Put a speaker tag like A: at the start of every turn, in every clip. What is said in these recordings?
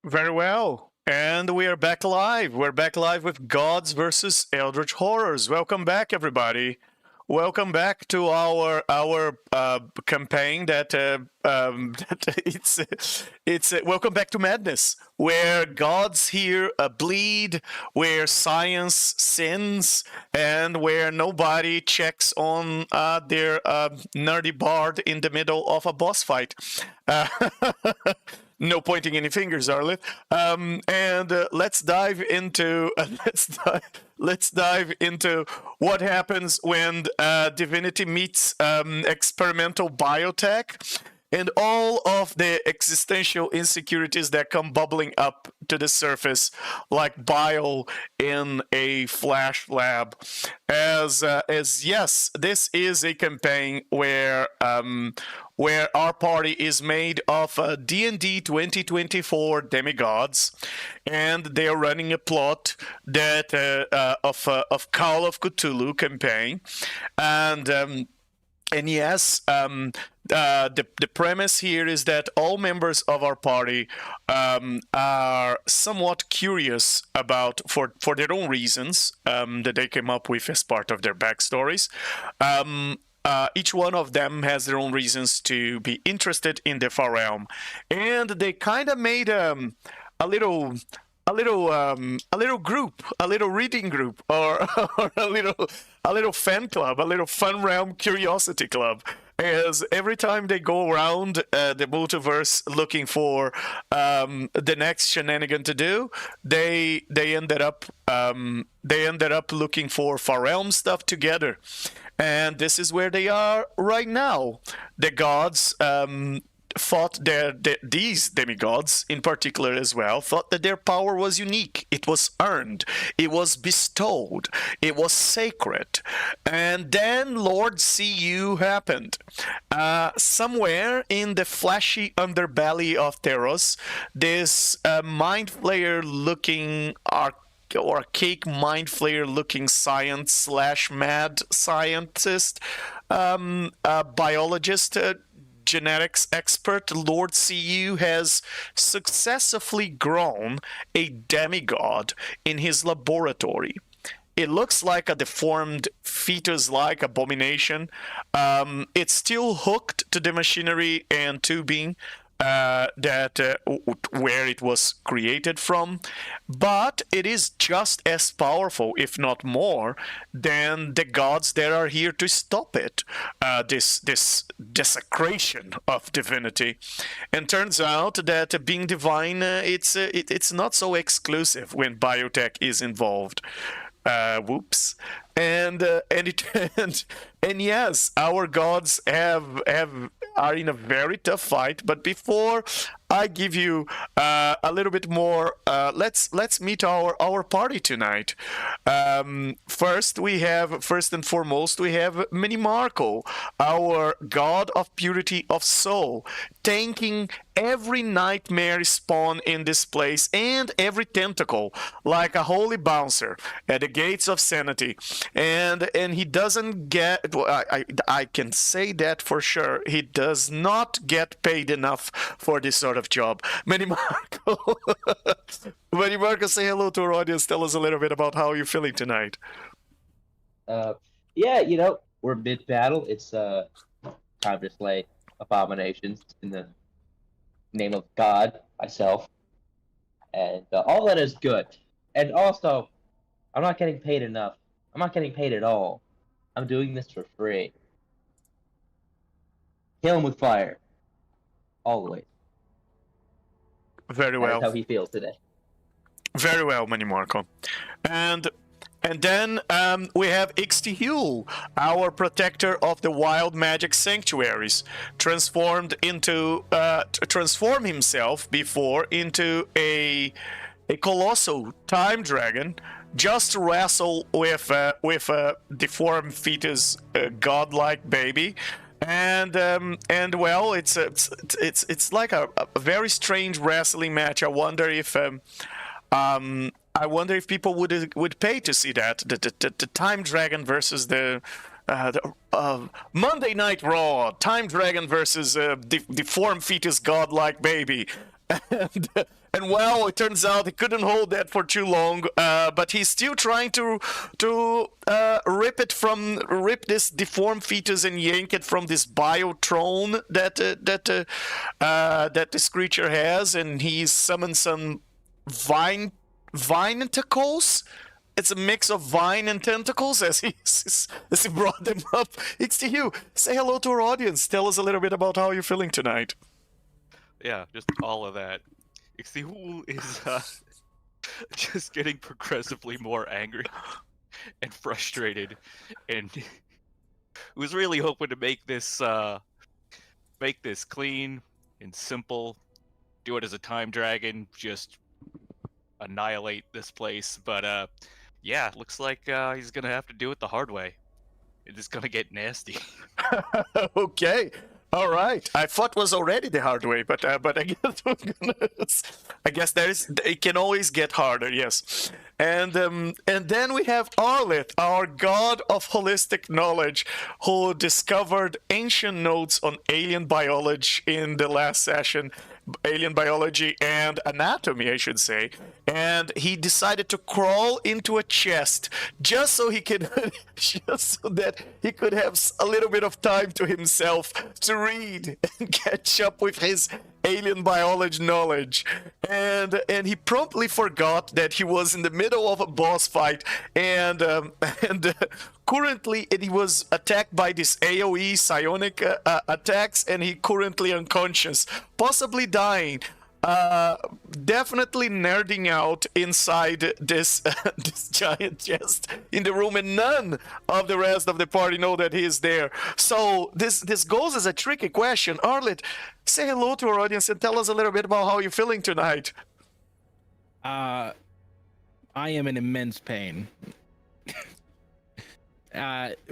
A: Very well. And we are back live. We're back live with Gods versus Eldritch Horrors. Welcome back, everybody. Welcome back to our campaign. It's welcome back to Madness, where gods here bleed, where science sins, and where nobody checks on their nerdy bard in the middle of a boss fight. Uh, no pointing any fingers, Arlen. And let's dive into let's dive into what happens when divinity meets experimental biotech and all of the existential insecurities that come bubbling up to the surface like bile in a flash lab. As yes, this is a campaign where our party is made of D&D 2024 demigods, and they are running a plot that of Call of Cthulhu campaign, and yes, the premise here is that all members of our party are somewhat curious about, for their own reasons that they came up with as part of their backstories. Each one of them has their own reasons to be interested in the far realm, and they kind of made a little group, a little reading group, or, or a little fan club, a little fun realm curiosity club. As every time they go around the multiverse looking for the next shenanigan to do, they ended up looking for far realm stuff together, and this is where they are right now. The gods thought these demigods in particular as well thought that their power was unique. It was earned, it was bestowed, it was sacred. And then Lord CU happened. Somewhere in the fleshy underbelly of Theros, this mind flayer looking archaic mind flayer looking science slash mad scientist, biologist, genetics expert Lord CU has successfully grown a demigod in his laboratory. It looks like a deformed fetus-like abomination. It's still hooked to the machinery and tubing where it was created from, but it is just as powerful, if not more, than the gods that are here to stop it. This desecration of divinity, and turns out that being divine, it's not so exclusive when biotech is involved. Whoops. And yes, our gods are in a very tough fight. But before I give you a little bit more, let's meet our party tonight. First and foremost, we have Mini Marco, our god of purity of soul, tanking every nightmare spawn in this place and every tentacle like a holy bouncer at the gates of sanity. And he doesn't get, I can say that for sure, he does not get paid enough for this sort of job. Manny Marco, Manny Marco, say hello to our audience. Tell us a little bit about how you're feeling tonight.
B: Yeah, we're mid-battle. It's time to slay abominations in the name of God, myself, and all that is good. And also, I'm not getting paid enough. I'm not getting paid at all. I'm doing this for free. Kill him with fire. Always.
A: Very well.
B: That's how he feels today.
A: Very well, Manny Marco. And then we have Ixtihul, our protector of the wild magic sanctuaries, transformed himself before into a colossal time dragon, just to wrestle with a deformed fetus, godlike baby. And well, it's like a very strange wrestling match. I wonder if people would pay to see that, the Time Dragon versus the Monday Night Raw, Time Dragon versus deformed fetus godlike baby. and well, it turns out he couldn't hold that for too long. But he's still trying to rip this deformed fetus and yank it from this biothrone that this creature has, and he's summoned some vine tentacles. It's a mix of vine and tentacles as he brought them up. It's to you. Say hello to our audience. Tell us a little bit about how you're feeling tonight.
C: Yeah, just all of that. Cthulhu is just getting progressively more angry and frustrated, and was really hoping to make this clean and simple. Do it as a time dragon, just annihilate this place. But yeah, it looks like he's gonna have to do it the hard way. It's gonna get nasty.
A: Okay. All right. I thought was already the hard way, but I guess it can always get harder. Yes. And then we have Arlith, our god of holistic knowledge, who discovered ancient notes on alien biology in the last session. Alien biology and anatomy, I should say, and he decided to crawl into a chest just so that he could have a little bit of time to himself to read and catch up with his alien biology knowledge, and he promptly forgot that he was in the middle of a boss fight, and currently he was attacked by this AoE psionic attacks, and he currently unconscious, possibly dying. Definitely nerding out inside this this giant chest in the room, and none of the rest of the party know that he is there. So this goes as a tricky question. Arlith, say hello to our audience and tell us a little bit about how you're feeling tonight.
D: I am in immense pain,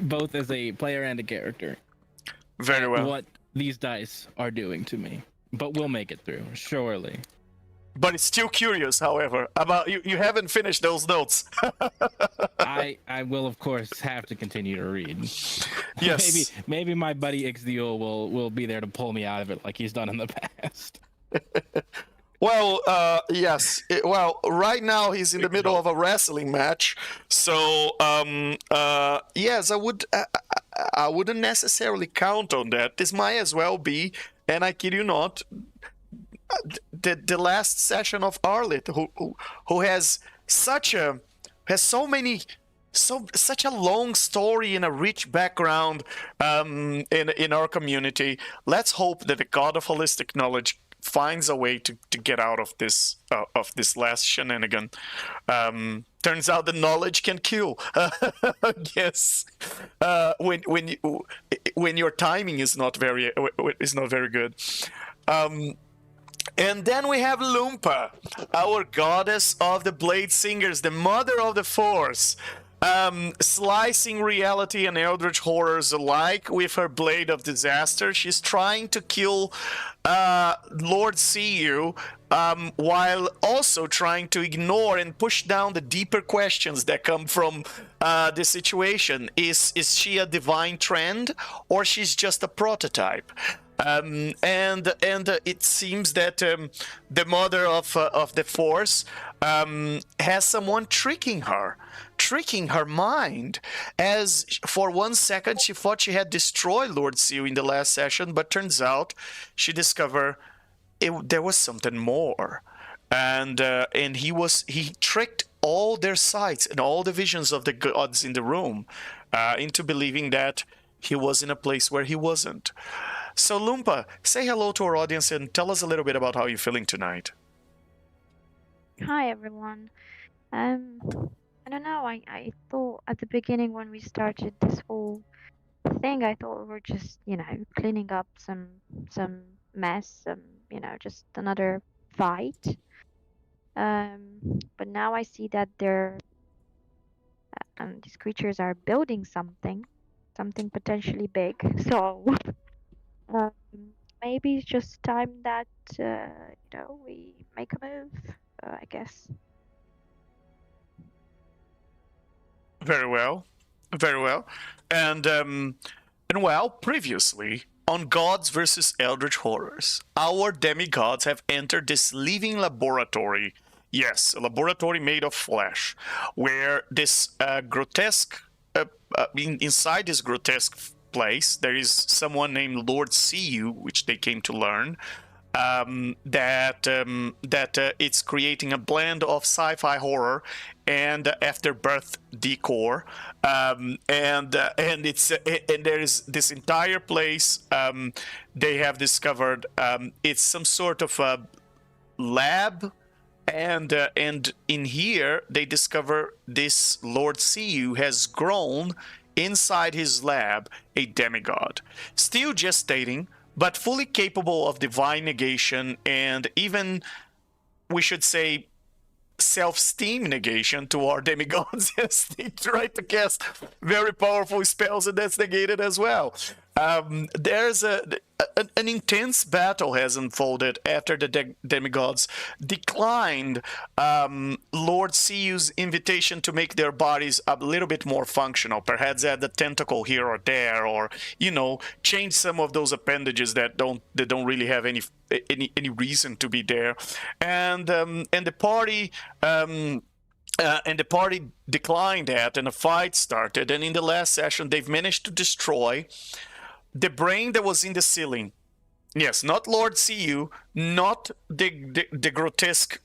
D: both as a player and a character.
A: Very well.
D: What these dice are doing to me. But we'll make it through, surely.
A: But it's still curious, however, about you haven't finished those notes.
D: I will, of course, have to continue to read.
A: Yes.
D: Maybe my buddy Ixdiel will be there to pull me out of it like he's done in the past.
A: Well, yes. Well, right now he's in the middle of a wrestling match, so yes, I wouldn't necessarily count on that. This might as well be, and I kid you not, the last session of Arlith, who has such a long story and a rich background in our community. Let's hope that the God of Holistic Knowledge finds a way to get out of this last shenanigan. Turns out the knowledge can kill. Yes, when your timing is not very good. And then we have Lumpa, our goddess of the Blade Singers, the mother of the Force, slicing reality and Eldritch Horrors alike with her blade of disaster. She's trying to kill Lord See while also trying to ignore and push down the deeper questions that come from the situation. Is she a divine trend, or she's just a prototype? And it seems that the mother of the Force has someone tricking her mind, as for 1 second she thought she had destroyed Lord Seal in the last session, but turns out she discovered there was something more, and he tricked all their sights and all the visions of the gods in the room into believing that he was in a place where he wasn't. So Lumpa, say hello to our audience and tell us a little bit about how you're feeling tonight.
E: Hi everyone. I don't know. I thought at the beginning when we started this whole thing, I thought we were just cleaning up some mess, just another fight. But now I see that these creatures are building something potentially big. So maybe it's just time that we make a move. I guess.
A: Very well, very well. And well, previously on Gods versus Eldritch Horrors. Our demigods have entered this living laboratory. Yes, a laboratory made of flesh, where this grotesque, inside this grotesque place, there is someone named Lord See-You, which they came to learn, that it's creating a blend of sci-fi horror and afterbirth decor, and it's and there is this entire place. They have discovered it's some sort of a lab, and in here they discover this Lord See-You has grown inside his lab a demigod, still gestating, but fully capable of divine negation and even, we should say, self-esteem negation to our demigods as they try to cast very powerful spells, and that's negated as well. There's an intense battle has unfolded after the demigods declined Lord See-You's invitation to make their bodies a little bit more functional, perhaps add a tentacle here or there, or change some of those appendages that don't really have any reason to be there, and the party. And the party declined that, and a fight started. And in the last session, they've managed to destroy the brain that was in the ceiling. Yes, not Lord See-You, not the grotesque,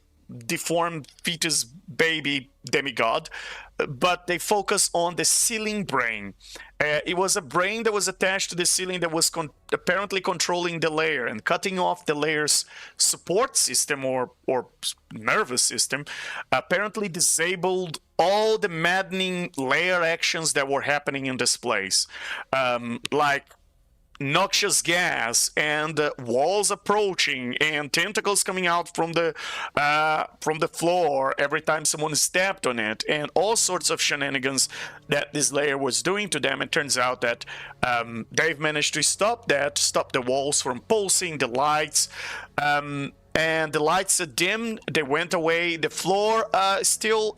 A: deformed fetus baby demigod, but they focus on the ceiling brain. It was a brain that was attached to the ceiling that was apparently controlling the layer and cutting off the layer's support system or nervous system, apparently disabled all the maddening layer actions that were happening in this place, like noxious gas and walls approaching and tentacles coming out from the floor every time someone stepped on it, and all sorts of shenanigans that this layer was doing to them. It turns out that they've managed to stop the walls from pulsing, the lights, and the lights are dim. They went away. The floor still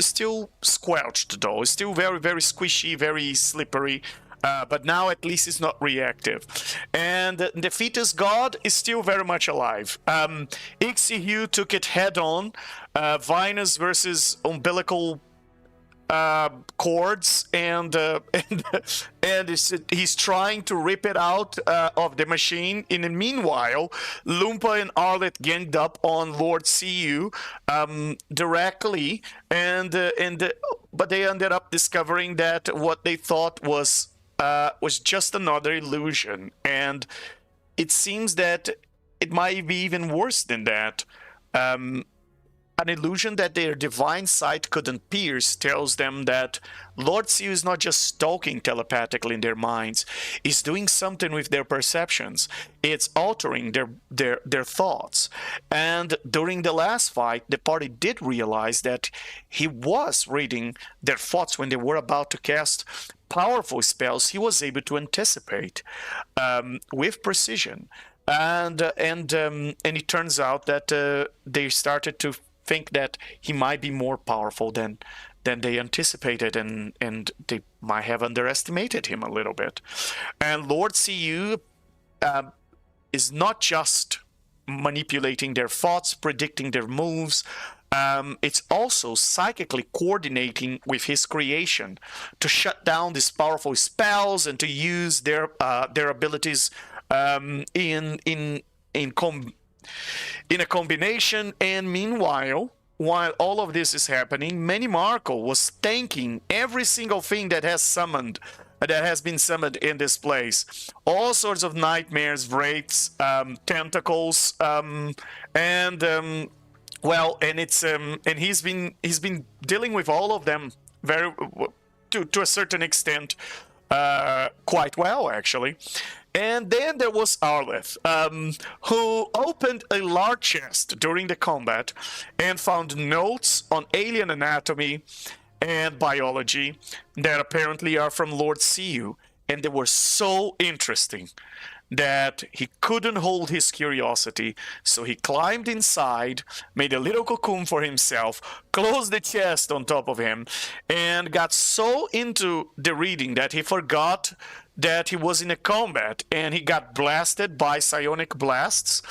A: squelched though, still very, very squishy, very slippery. But now at least it's not reactive. And the fetus god is still very much alive. Ixihue took it head on. Vinus versus umbilical cords, and he's trying to rip it out of the machine. In the meanwhile, Lumpa and Arlet ganged up on Lord See-You directly, but they ended up discovering that what they thought was just another illusion, and it seems that it might be even worse than that. An illusion that their divine sight couldn't pierce tells them that Lord See-You is not just stalking telepathically in their minds, he's doing something with their perceptions. It's altering their thoughts. And during the last fight, the party did realize that he was reading their thoughts when they were about to cast powerful spells. He was able to anticipate with precision. And it turns out that they started to think that he might be more powerful than they anticipated, and they might have underestimated him a little bit. And Lord See-You is not just manipulating their thoughts, predicting their moves. It's also psychically coordinating with his creation to shut down these powerful spells and to use their abilities in a combination. And meanwhile, while all of this is happening, Manny Markle was tanking every single thing that has been summoned in this place. All sorts of nightmares, wraiths, tentacles, and he's been dealing with all of them very to a certain extent quite well, actually. And then there was Arleth, who opened a large chest during the combat and found notes on alien anatomy and biology that apparently are from Lord See-You, and they were so interesting that he couldn't hold his curiosity, so he climbed inside, made a little cocoon for himself, closed the chest on top of him, and got so into the reading that he forgot that he was in a combat, and he got blasted by psionic blasts,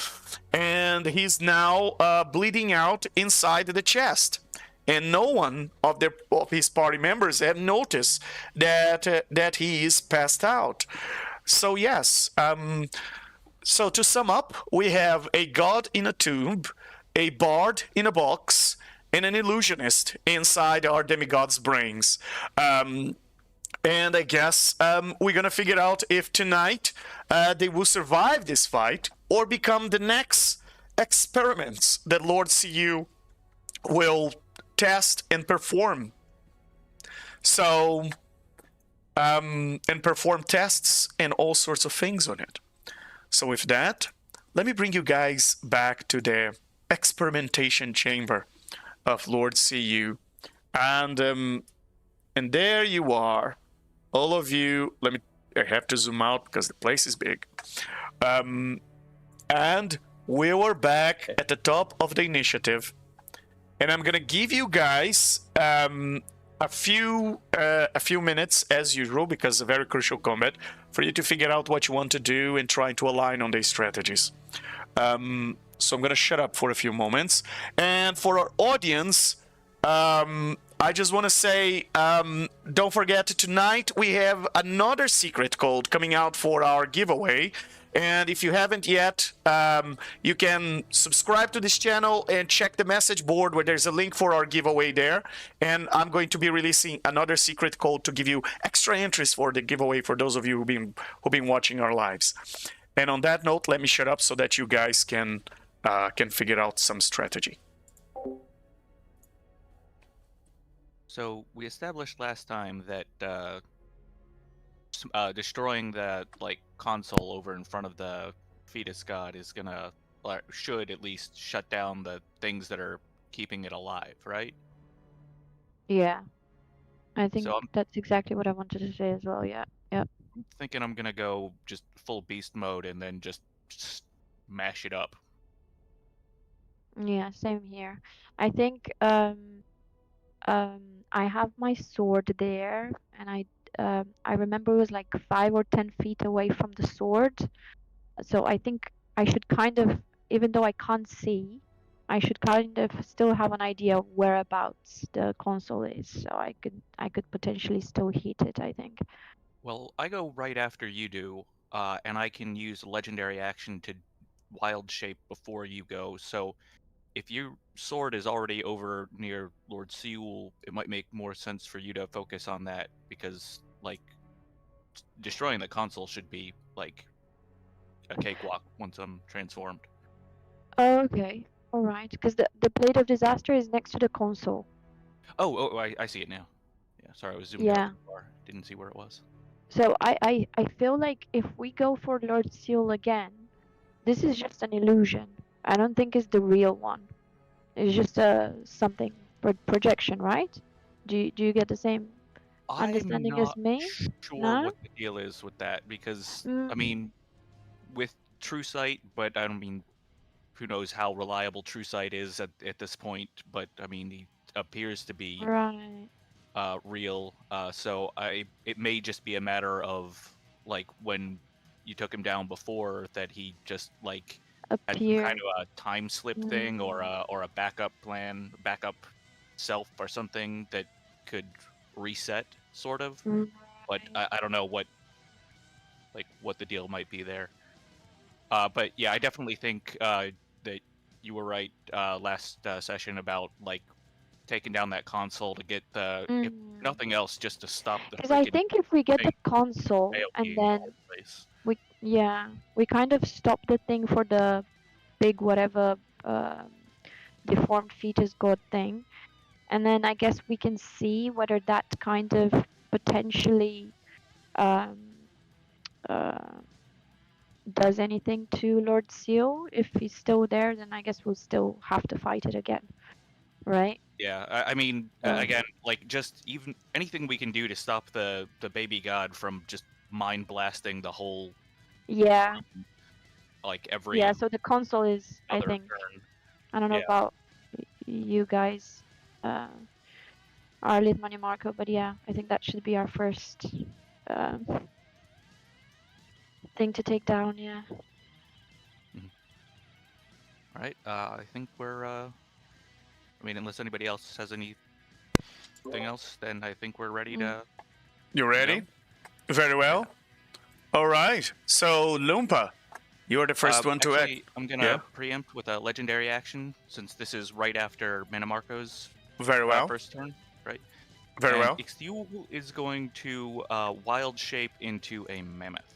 A: and he's now bleeding out inside the chest. And no one of his party members have noticed that he is passed out. So yes, so to sum up, we have a god in a tomb, a bard in a box, and an illusionist inside our demigod's brains. And I guess we're gonna figure out if tonight they will survive this fight or become the next experiments that Lord CU will test and perform. So, and perform tests and all sorts of things on it. So with that, let me bring you guys back to the experimentation chamber of Lord CU. And there you are. All of you, I have to zoom out because the place is big. And we were back at the top of the initiative. And I'm gonna give you guys a few minutes as usual, because it's a very crucial combat, for you to figure out what you want to do and try to align on these strategies. So I'm gonna shut up for a few moments. And for our audience, I just want to say, don't forget, tonight we have another secret code coming out for our giveaway. And if you haven't yet, you can subscribe to this channel and check the message board where there's a link for our giveaway there. And I'm going to be releasing another secret code to give you extra interest for the giveaway for those of you who've been watching our lives. And on that note, let me shut up so that you guys can figure out some strategy.
C: So we established last time that destroying the console over in front of the fetus god is gonna, or should at least, shut down the things that are keeping it alive, right?
E: Yeah. I think
C: So
E: that's exactly what I wanted to say as well. Yeah. Yep.
C: I'm thinking I'm gonna go just full beast mode and then just smash it up.
E: Yeah, same here. I think I have my sword there, and I remember it was like 5 or 10 feet away from the sword. So I think I should kind of, even though I can't see, I should kind of still have an idea of whereabouts the console is, so I could potentially still hit it, I think.
C: Well, I go right after you do, and I can use legendary action to wild shape before you go. So if your sword is already over near Lord Seul, it might make more sense for you to focus on that, because destroying the console should be like a cakewalk once I'm transformed.
E: Oh, okay. All right, because the blade of disaster is next to the console.
C: Oh, I see it now. Yeah, sorry, I was zoomed
E: Yeah.
C: out too far. Didn't see where it was.
E: So I feel like if we go for Lord Seul again, this is just an illusion. I don't think it's the real one. It's just something projection, right? Do you get the same understanding
C: I'm
E: as
C: not
E: me?
C: sure
E: No?
C: what the deal is with that, because I
E: Mm,
C: mean, with True Sight, but I don't mean, who knows how reliable True Sight is at this point, but I mean, he appears to be
E: right.
C: real. So it may just be a matter of like when you took him down before, that he just like had some kind
E: Appear.
C: of a time slip thing, or a backup plan, backup self or something that could reset, sort of. But I don't know what the deal might be there. But yeah, I definitely think that you were right last session about like taking down that console to get the, if nothing else, just to stop the
E: Because I
C: freaking
E: think if we get the
C: thing
E: console and
C: AOE in the
E: then
C: whole place.
E: we kind of stop the thing for the big whatever deformed fetus god thing, and then I guess we can see whether that kind of potentially um, uh, does anything to Lord Seal. If he's still there, then I guess we'll still have to fight it again, right?
C: Yeah, I mean, again, like just even anything we can do to stop the baby god from just mind blasting the whole
E: Yeah,
C: like every
E: yeah. So the console is, I
C: other
E: think,
C: turn.
E: I don't know
C: Yeah.
E: about you guys, Arlith, Money Marco, but yeah, I think that should be our first um, thing to take down. Yeah.
C: All right. I think we're. I mean, unless anybody else has anything else, then I think we're ready to.
A: You ready?
C: go.
A: Very well. All right. So, Loompa, you're the first one to act.
C: Actually, I'm gonna
A: Yeah.
C: preempt with a legendary action since this is right after Manamarco's
A: Very well.
C: first turn, right?
A: Very
C: And
A: well.
C: Ixtiul is going to wild shape into a mammoth.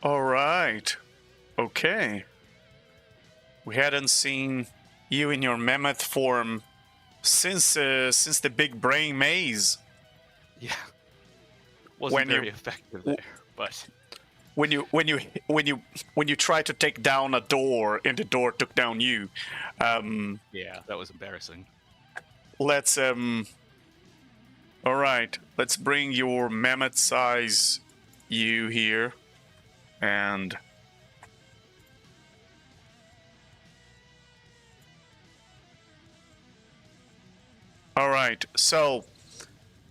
A: All right. Okay. We hadn't seen you in your mammoth form since the big brain maze.
C: Yeah. Wasn't
A: When you-
C: very effective there, but
A: When you try to take down a door and the door took down you.
C: yeah, that was embarrassing.
A: Let's all right, let's bring your mammoth size you here and all right, so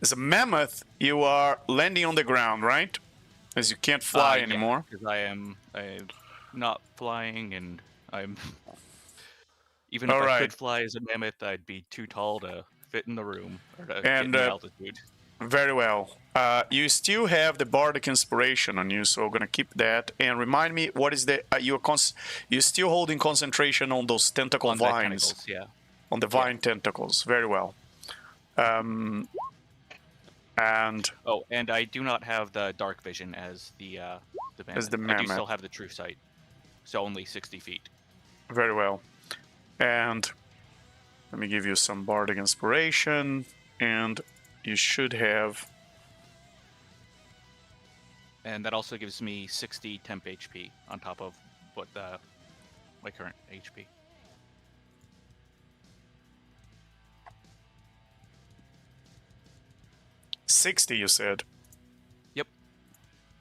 A: as a mammoth you are landing on the ground, right? As you can't fly anymore.
C: Because I'm not flying, and I'm even if
A: All
C: I
A: right.
C: could fly as a mammoth, I'd be too tall to fit in the room or to get
A: And,
C: in the altitude.
A: Very well. You still have the bardic inspiration on you, so we're gonna keep that. And remind me, what is the you're still holding concentration on those tentacle
C: On the
A: vines,
C: tentacles, yeah.
A: on the vine tentacles. Very well. And
C: Oh, and I do not have the dark vision as the mammoth.
A: As the
C: I do
A: mammoth.
C: still have the true sight, so only 60 feet.
A: very well. And let me give you some bardic inspiration, and you should have.
C: And that also gives me 60 temp HP on top of what my current HP.
A: $60, you said.
C: Yep.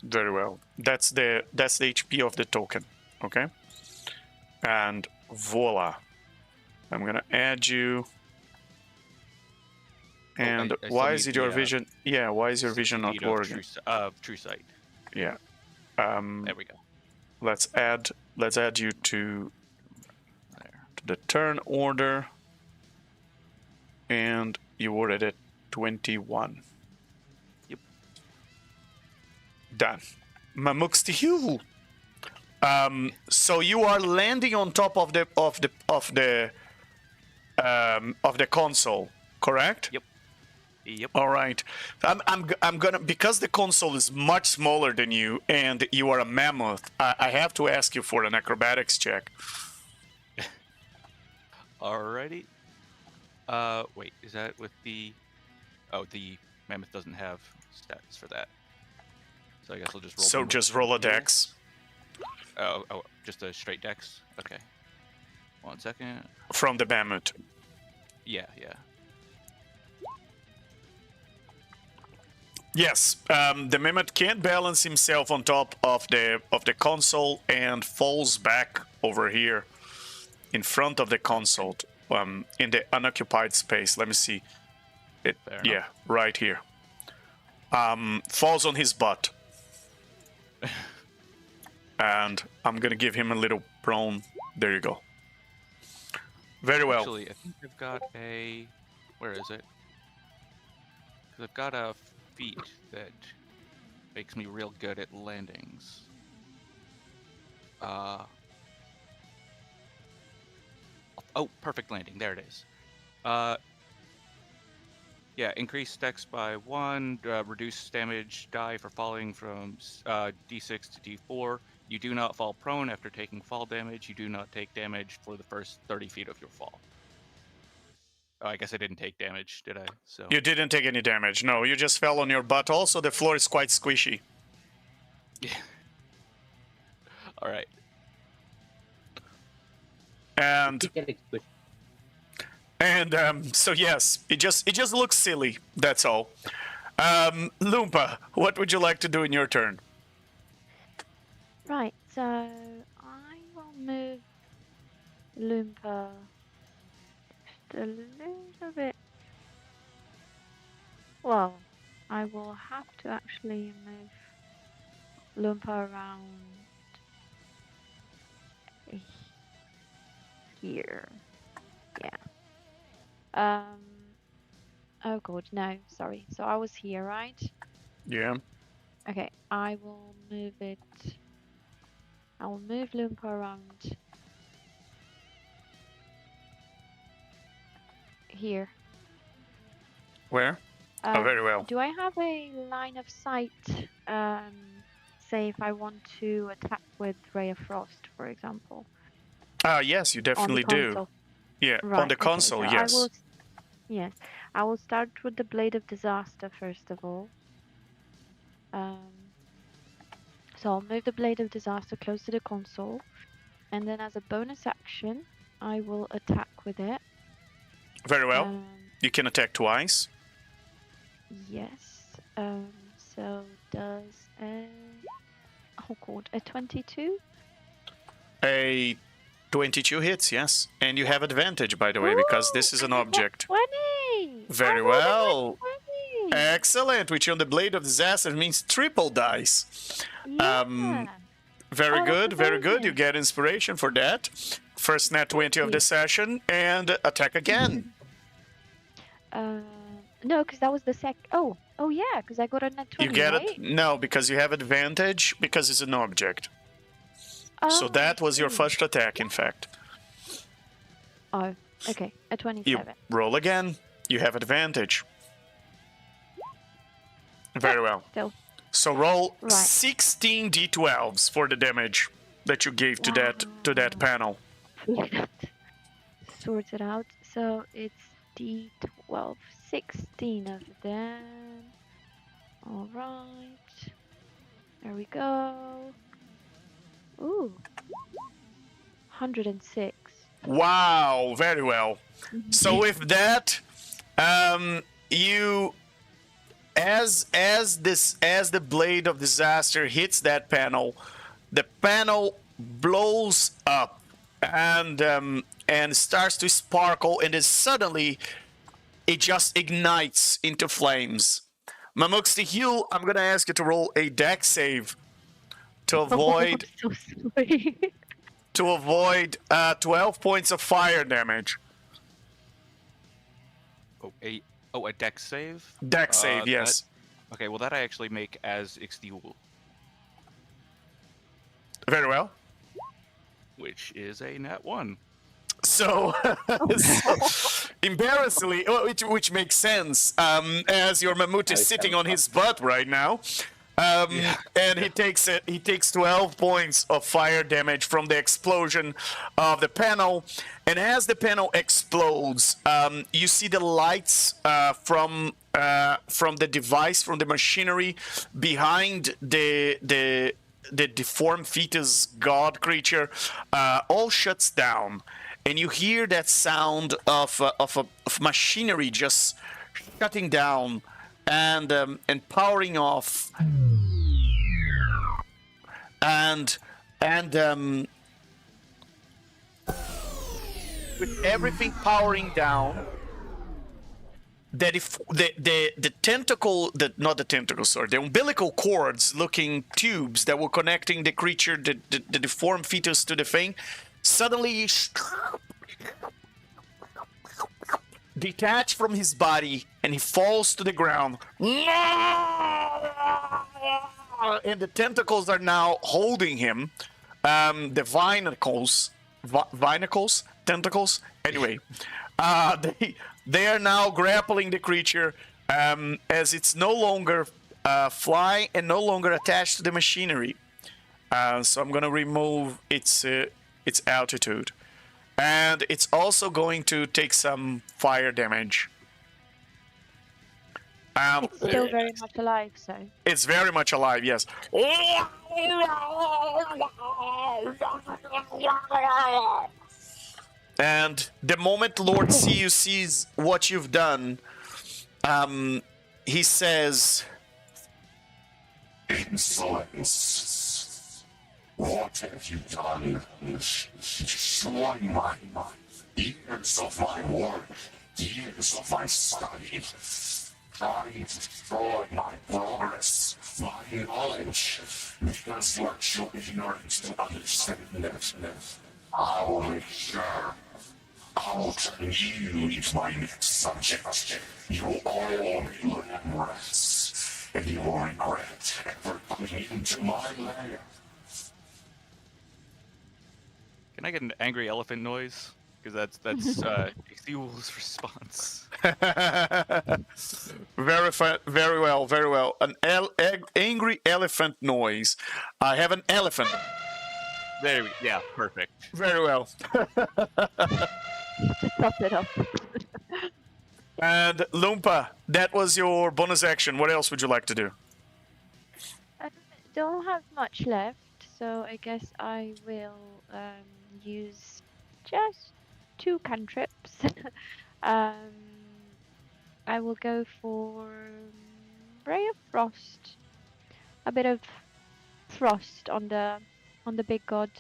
A: Very well. That's the HP of the token. Okay. And voila. I'm gonna add you. And
C: I still
A: why
C: need
A: is it your
C: the,
A: vision? Yeah, why is your
C: 60
A: vision not
C: feet of
A: working?
C: true sight.
A: Yeah.
C: There we go.
A: Let's add you to
C: There.
A: the turn order. And you were at 21.
C: Yep.
A: Done. Mamukstihu. So you are landing on top of the console, correct?
C: Yep. Yep.
A: All right. I'm gonna, because the console is much smaller than you and you are a mammoth. I have to ask you for an acrobatics check.
C: Alrighty. Wait, is that with the? Oh, the mammoth doesn't have stats for that. So I guess I'll just roll.
A: So
C: them
A: just roll a
C: here.
A: dex
C: Oh, just a straight dex. Okay. 1 second.
A: from the mammoth.
C: Yeah.
A: Yes, the mammoth can't balance himself on top of the console and falls back over here in front of the console, in the unoccupied space. Let me see.
C: Fair
A: Yeah,
C: enough.
A: right here. Falls on his butt. And I'm gonna give him a little prone. There you go. Very well.
C: Actually, I think I've got a. Where is it? 'Cause I've got a feat that makes me real good at landings. Oh, perfect landing. There it is. Yeah, increase dex by 1, reduce damage die for falling from d6 to d4. You do not fall prone after taking fall damage. You do not take damage for the first 30 feet of your fall. Oh, I guess I didn't take damage, did I? So
A: You didn't take any damage. No, you just fell on your butt. Also, the floor is quite squishy.
C: yeah. All right.
A: And
B: Keep getting squished.
A: so yes, it just looks silly. That's all. Loompa, what would you like to do in your turn?
E: Right, so I will move Loompa just a little bit. Well, I will have to actually move Loompa around here. Yeah. Oh god, no, sorry. So I was here, right?
A: Yeah.
E: Okay, I will move it. I will move Loompa around here.
A: Where? Oh, very well.
E: Do I have a line of sight? Say if I want to attack with Ray of Frost, for example,
A: Yes, you
E: on the
A: definitely do.
E: console.
A: Yeah, on
E: Right.
A: the
E: Okay.
A: console,
E: So
A: yes.
E: Yes, I will start with the Blade of Disaster first of all. So I'll move the Blade of Disaster close to the console, and then as a bonus action, I will attack with it.
A: Very well. You can attack twice.
E: Yes. So does a a 22?
A: A 22 hits, yes. And you have advantage, by the way, because this is an object.
E: 20!
A: Very
E: I rolled a
A: well.
E: 20!
A: Excellent. Which on the Blade of Disaster means triple dice.
E: Yeah.
A: Very
E: Oh, that's
A: good, very good. You
E: amazing.
A: get inspiration for that. First nat 20 of the
E: you.
A: session, and attack again.
E: No, because that was the Oh, yeah, because I got a net 20,
A: You get
E: right?
A: it? No, because you have advantage, because it's an object. So
E: Oh,
A: that was your
E: I see.
A: first attack, in fact.
E: Oh, okay, a
A: You
E: 27.
A: roll again. You have advantage. Very well.
E: Still.
A: So roll
E: Right.
A: 16 d12s for the damage that you gave to that panel.
E: That sorts it out. So it's D12, 16 of them. All right. There we go. Ooh. 106.
A: Wow, very well. So with that, you as the Blade of Disaster hits that panel, the panel blows up and starts to sparkle, and then suddenly it just ignites into flames. Mamux, to heal, I'm gonna ask you to roll a dex save to avoid
E: Oh, I'm so sorry.
A: to avoid 12 points of fire damage.
C: A dex save?
A: Dex save, yes.
C: Okay, well that I actually make as Ixtiul,
A: Very well.
C: which is a nat 1.
A: So, embarrassingly, which makes sense, as your mammoth is sitting on his butt right now, and he takes 12 points of fire damage from the explosion of the panel, and as the panel explodes, you see the lights from the device, from the machinery behind the deformed fetus god creature, all shuts down. And you hear that sound of machinery just shutting down and powering off, and with everything powering down, that if the tentacle, not the tentacle, sorry, the umbilical cords looking tubes that were connecting the creature, the deformed fetus to the thing, suddenly detach from his body, and he falls to the ground. And the tentacles are now holding him. The tentacles. Anyway, they are now grappling the creature, as it's no longer flying and no longer attached to the machinery. So I'm gonna remove its altitude, and it's also going to take some fire damage.
E: It's still very much alive, so.
A: It's very much alive, yes. And the moment Lord Siu sees what you've done, he says,
F: "Insolence." What have you done? Destroying my years of my work, years of my study, trying to destroy my progress, my knowledge, because you are too ignorant to understand that. I will make sure. I will turn you into my next subject. You will all be lab rats, and you will regret ever coming into my lair.
C: Can I get an angry elephant noise? Because that's Xeul's response.
A: Very well. An angry elephant noise. I have an elephant.
C: There we yeah, perfect.
A: Very well.
E: Just top it up.
A: And Loompa, that was your bonus action. What else would you like to do?
E: I don't have much left, so I guess I will use just 2 cantrips. I will go for Ray of Frost. A bit of frost on the big god.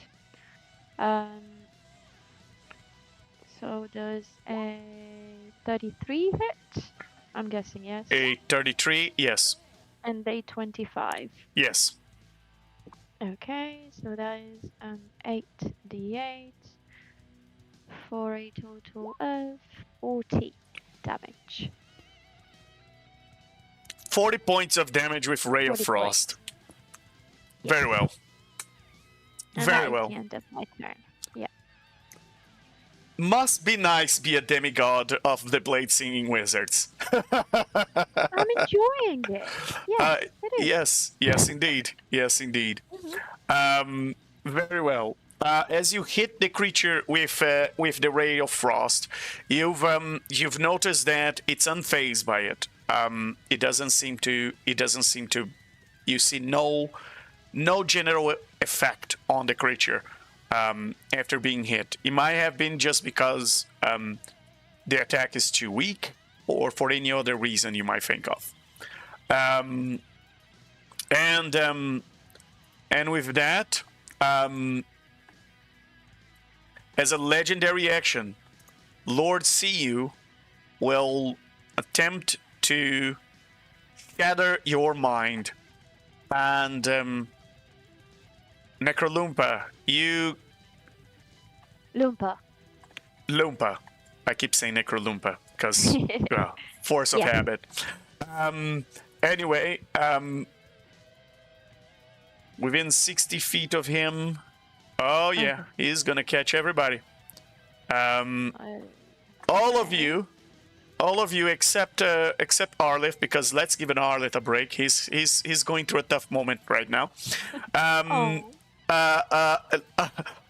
E: So does a 33 hit? I'm guessing yes.
A: A 33, yes.
E: And a 25.
A: Yes.
E: Okay, so that is 8d8 for a total of 40 damage.
A: 40 points of damage with Ray of
E: 40
A: Frost.
E: points.
A: Very well.
E: And
A: Very
E: that is
A: well.
E: the end of my turn. Yeah.
A: Must be nice be a demigod of the Blade Singing Wizards.
E: I'm enjoying it. Yes, it is.
A: Yes, indeed. Yes, indeed. Very well. As you hit the creature with the Ray of Frost, you've noticed that it's unfazed by it. It doesn't seem to. You see no general effect on the creature after being hit. It might have been just because the attack is too weak, or for any other reason you might think of. And with that, as a legendary action, Lord See will attempt to gather your mind. And Necroloompa, Loompa. I keep saying Necroloompa because force of habit. Anyway, within 60 feet of him. Oh yeah, he's gonna catch everybody. All of you except Arlith, because let's give an Arlith a break. He's going through a tough moment right now.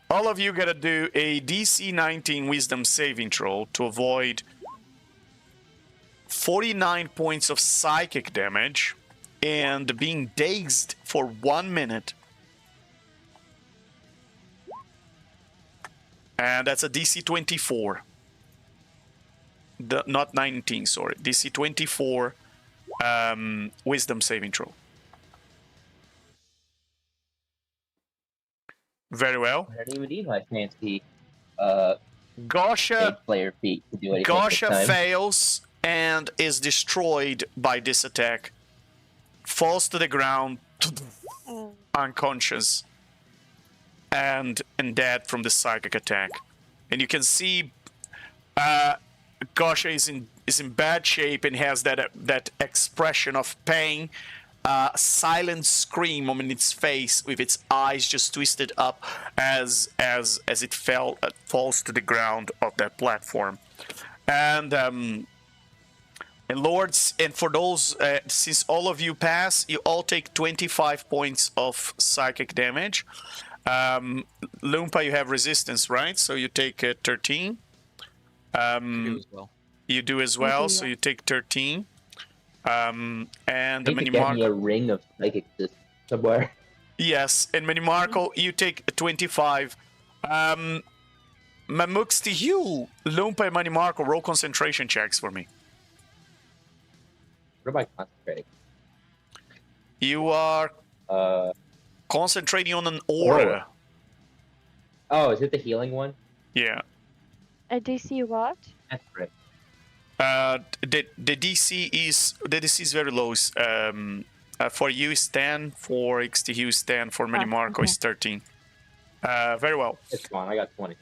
A: All of you gotta do a DC 19 Wisdom saving throw to avoid 49 points of psychic damage and being dazed for 1 minute. And that's a DC 24. Not 19, sorry. DC 24 Wisdom saving throw. Very well.
B: I don't even need my fancy
A: Gosha
B: player feat to do anything.
A: Gosha fails and is destroyed by this attack. Falls to the ground, unconscious, and dead from the psychic attack. And you can see Gosha is in bad shape and has that expression of pain, silent scream on its face, with its eyes just twisted up as it falls to the ground of that platform. And lords, and for those, since all of you pass, you all take 25 points of psychic damage. Loompa, you have resistance, right? So you take 13.
C: You do as well.
A: You do as well, so you take 13. And
B: I need to get me a ring of psychic somewhere.
A: Yes, and Minimarco, you take 25. Mamux, to you, Loompa and Minimarco, roll concentration checks for me.
B: What am I concentrating?
A: You are concentrating on an aura.
B: Oh, is it the healing one?
A: Yeah.
E: A DC what?
B: That's great.
A: The DC is very low. For you is 10, for XTU is 10, for Marco
E: okay.
A: is 13. Very well.
B: It's fine. I got 20.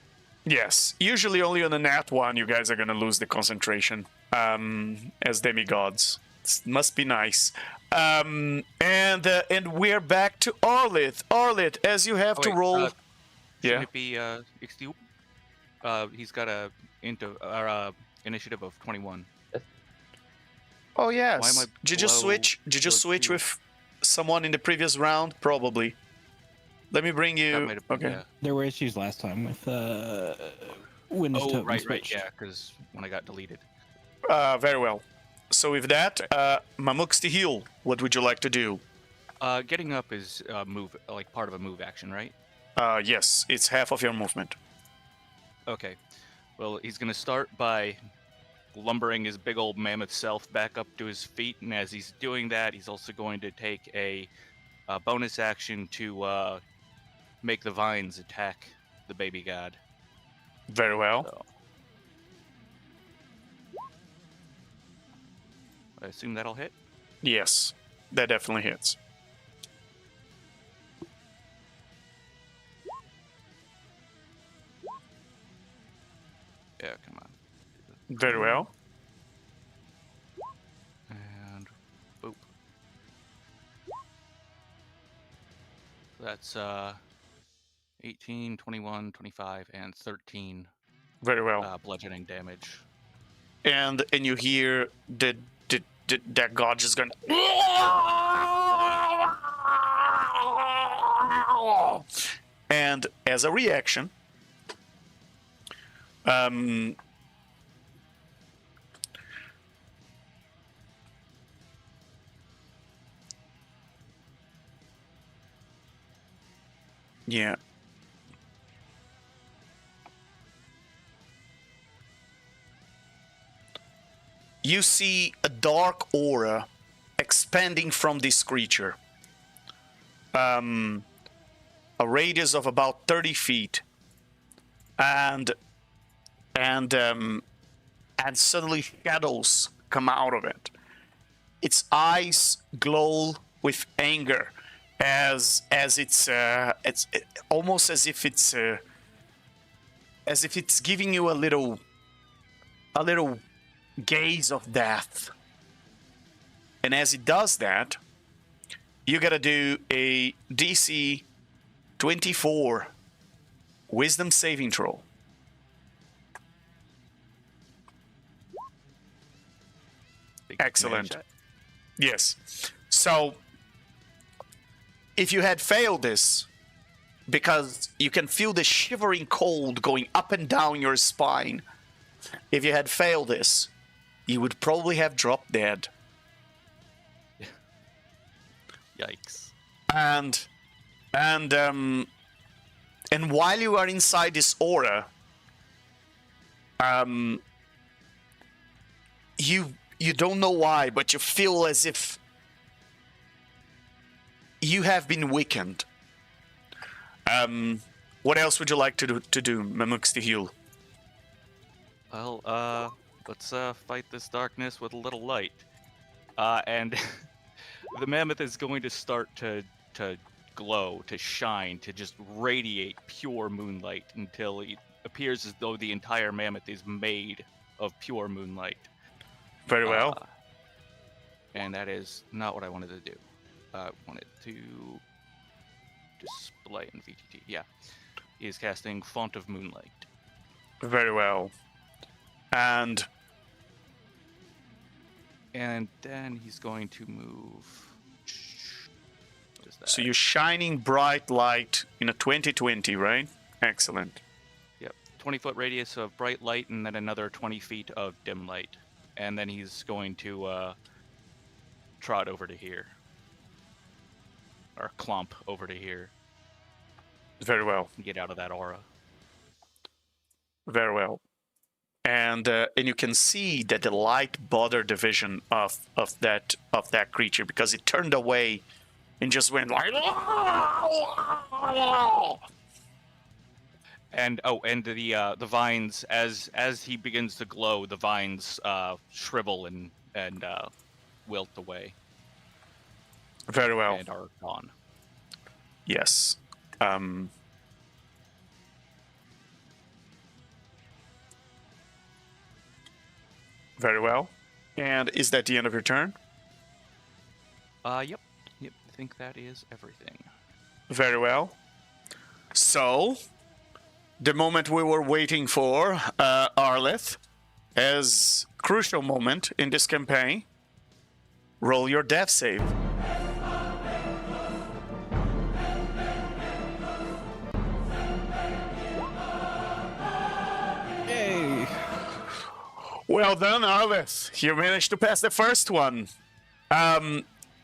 A: Yes. Usually only on a nat 1 you guys are gonna lose the concentration as demigods. Must be nice. And we're back to Arlith. Arlith, as you have to roll.
C: Yeah.
A: Yeah.
C: It be XTU? He's got a initiative of 21.
A: Oh
C: Why am
A: yes.
C: I
A: Did you
C: below-
A: switch? Did you
C: below
A: switch
C: two?
A: with someone in the previous round? Probably. Let me bring
C: That
A: you.
C: might have been,
A: Okay.
C: yeah.
D: There were issues last time with Windows
C: Oh,
D: token
C: right,
D: switch.
C: yeah, because when I got deleted.
A: Very well. So with that, Mamux to heal. What would you like to do?
C: Getting up is move, like part of a move action, right?
A: Yes, it's half of your movement.
C: Okay. Well, he's gonna start by lumbering his big old mammoth self back up to his feet, and as he's doing that, he's also going to take a bonus action to make the vines attack the baby god.
A: Very well.
C: So, I assume that'll hit.
A: Yes, that definitely hits.
C: Yeah, come on.
A: Very well.
C: And boop. That's 18, 21, 25, and 13
A: Very well.
C: bludgeoning damage.
A: And you hear that god just going. And as a reaction, yeah. You see a dark aura expanding from this creature. A radius of about 30 feet. And suddenly shadows come out of it. Its eyes glow with anger as it's almost as if it's giving you a little gaze of death. And as it does that, you gotta do a DC 24 wisdom saving throw.
C: Big
A: Excellent.
C: command shot.
A: Yes. So, if you had failed this, because you can feel the shivering cold going up and down your spine, if you had failed this, you would probably have dropped dead.
C: Yikes.
A: And while you are inside this aura, you don't know why, but you feel as if you have been weakened. What else would you like to do, Mamux to heal?
C: Well, let's fight this darkness with a little light. And the mammoth is going to start to glow, to shine, to just radiate pure moonlight until it appears as though the entire mammoth is made of pure moonlight.
A: Very well.
C: And that is not what I wanted to do. I wanted to display in VTT. Yeah. He is casting Font of Moonlight.
A: Very well. And
C: then he's going to move. What is that?
A: so you're shining bright light in a 2020, right? Excellent.
C: Yep. 20-foot radius of bright light and then another 20 feet of dim light. And then he's going to trot over to here. Or clomp over to here.
A: Very well.
C: And get out of that aura.
A: Very well. And you can see that the light bothered the vision of that creature because it turned away and just went like.
C: And the vines, as he begins to glow, the vines shrivel and wilt away
A: Very well.
C: and are gone.
A: Yes. Very well. And is that the end of your turn?
C: Yep. I think that is everything.
A: Very well. So, the moment we were waiting for, Arleth, as crucial moment in this campaign, roll your death save.
D: Yay!
A: Well done, Arleth. You managed to pass the first one.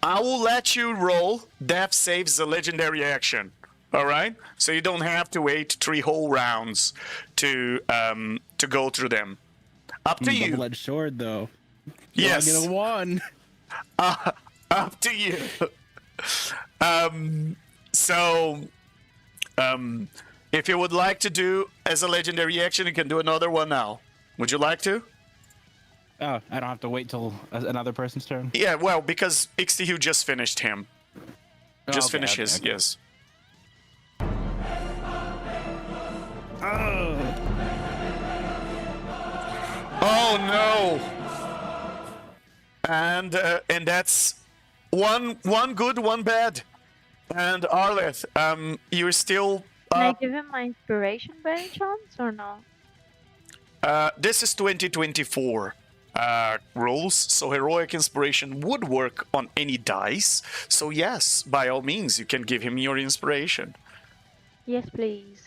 A: I will let you roll death saves as a legendary action. All right, so you don't have to wait 3 whole rounds to go through them. Up to you.
D: Double-edged sword, though.
A: Yes.
D: I get a 1.
A: Up to you. If you would like to do as a legendary action, you can do another one now. Would you like to?
D: Oh, I don't have to wait till another person's turn.
A: Yeah, well, because Ixtihu just finished him. Just finished his,
D: okay.
A: yes. Oh no! And that's one good, one bad. And Arleth, you're still.
E: Can I give him my inspiration by any chance or no?
A: This is 2024 rules, so heroic inspiration would work on any dice. So yes, by all means, you can give him your inspiration.
E: Yes, please.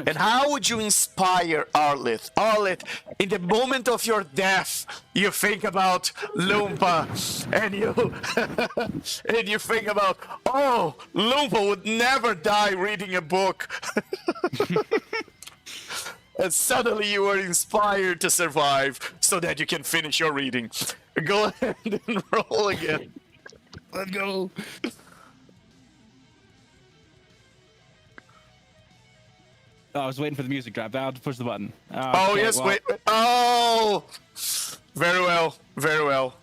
A: And how would you inspire Arleth? Arleth, in the moment of your death, you think about Lumpa, and you think about, oh, Lumpa would never die reading a book. And suddenly you are inspired to survive so that you can finish your reading. Go ahead and roll again.
D: Let's go. Oh, I was waiting for the music drop. I have to push the button.
A: Oh,
D: Okay,
A: yes,
D: well,
A: wait. Oh! Very well, very well.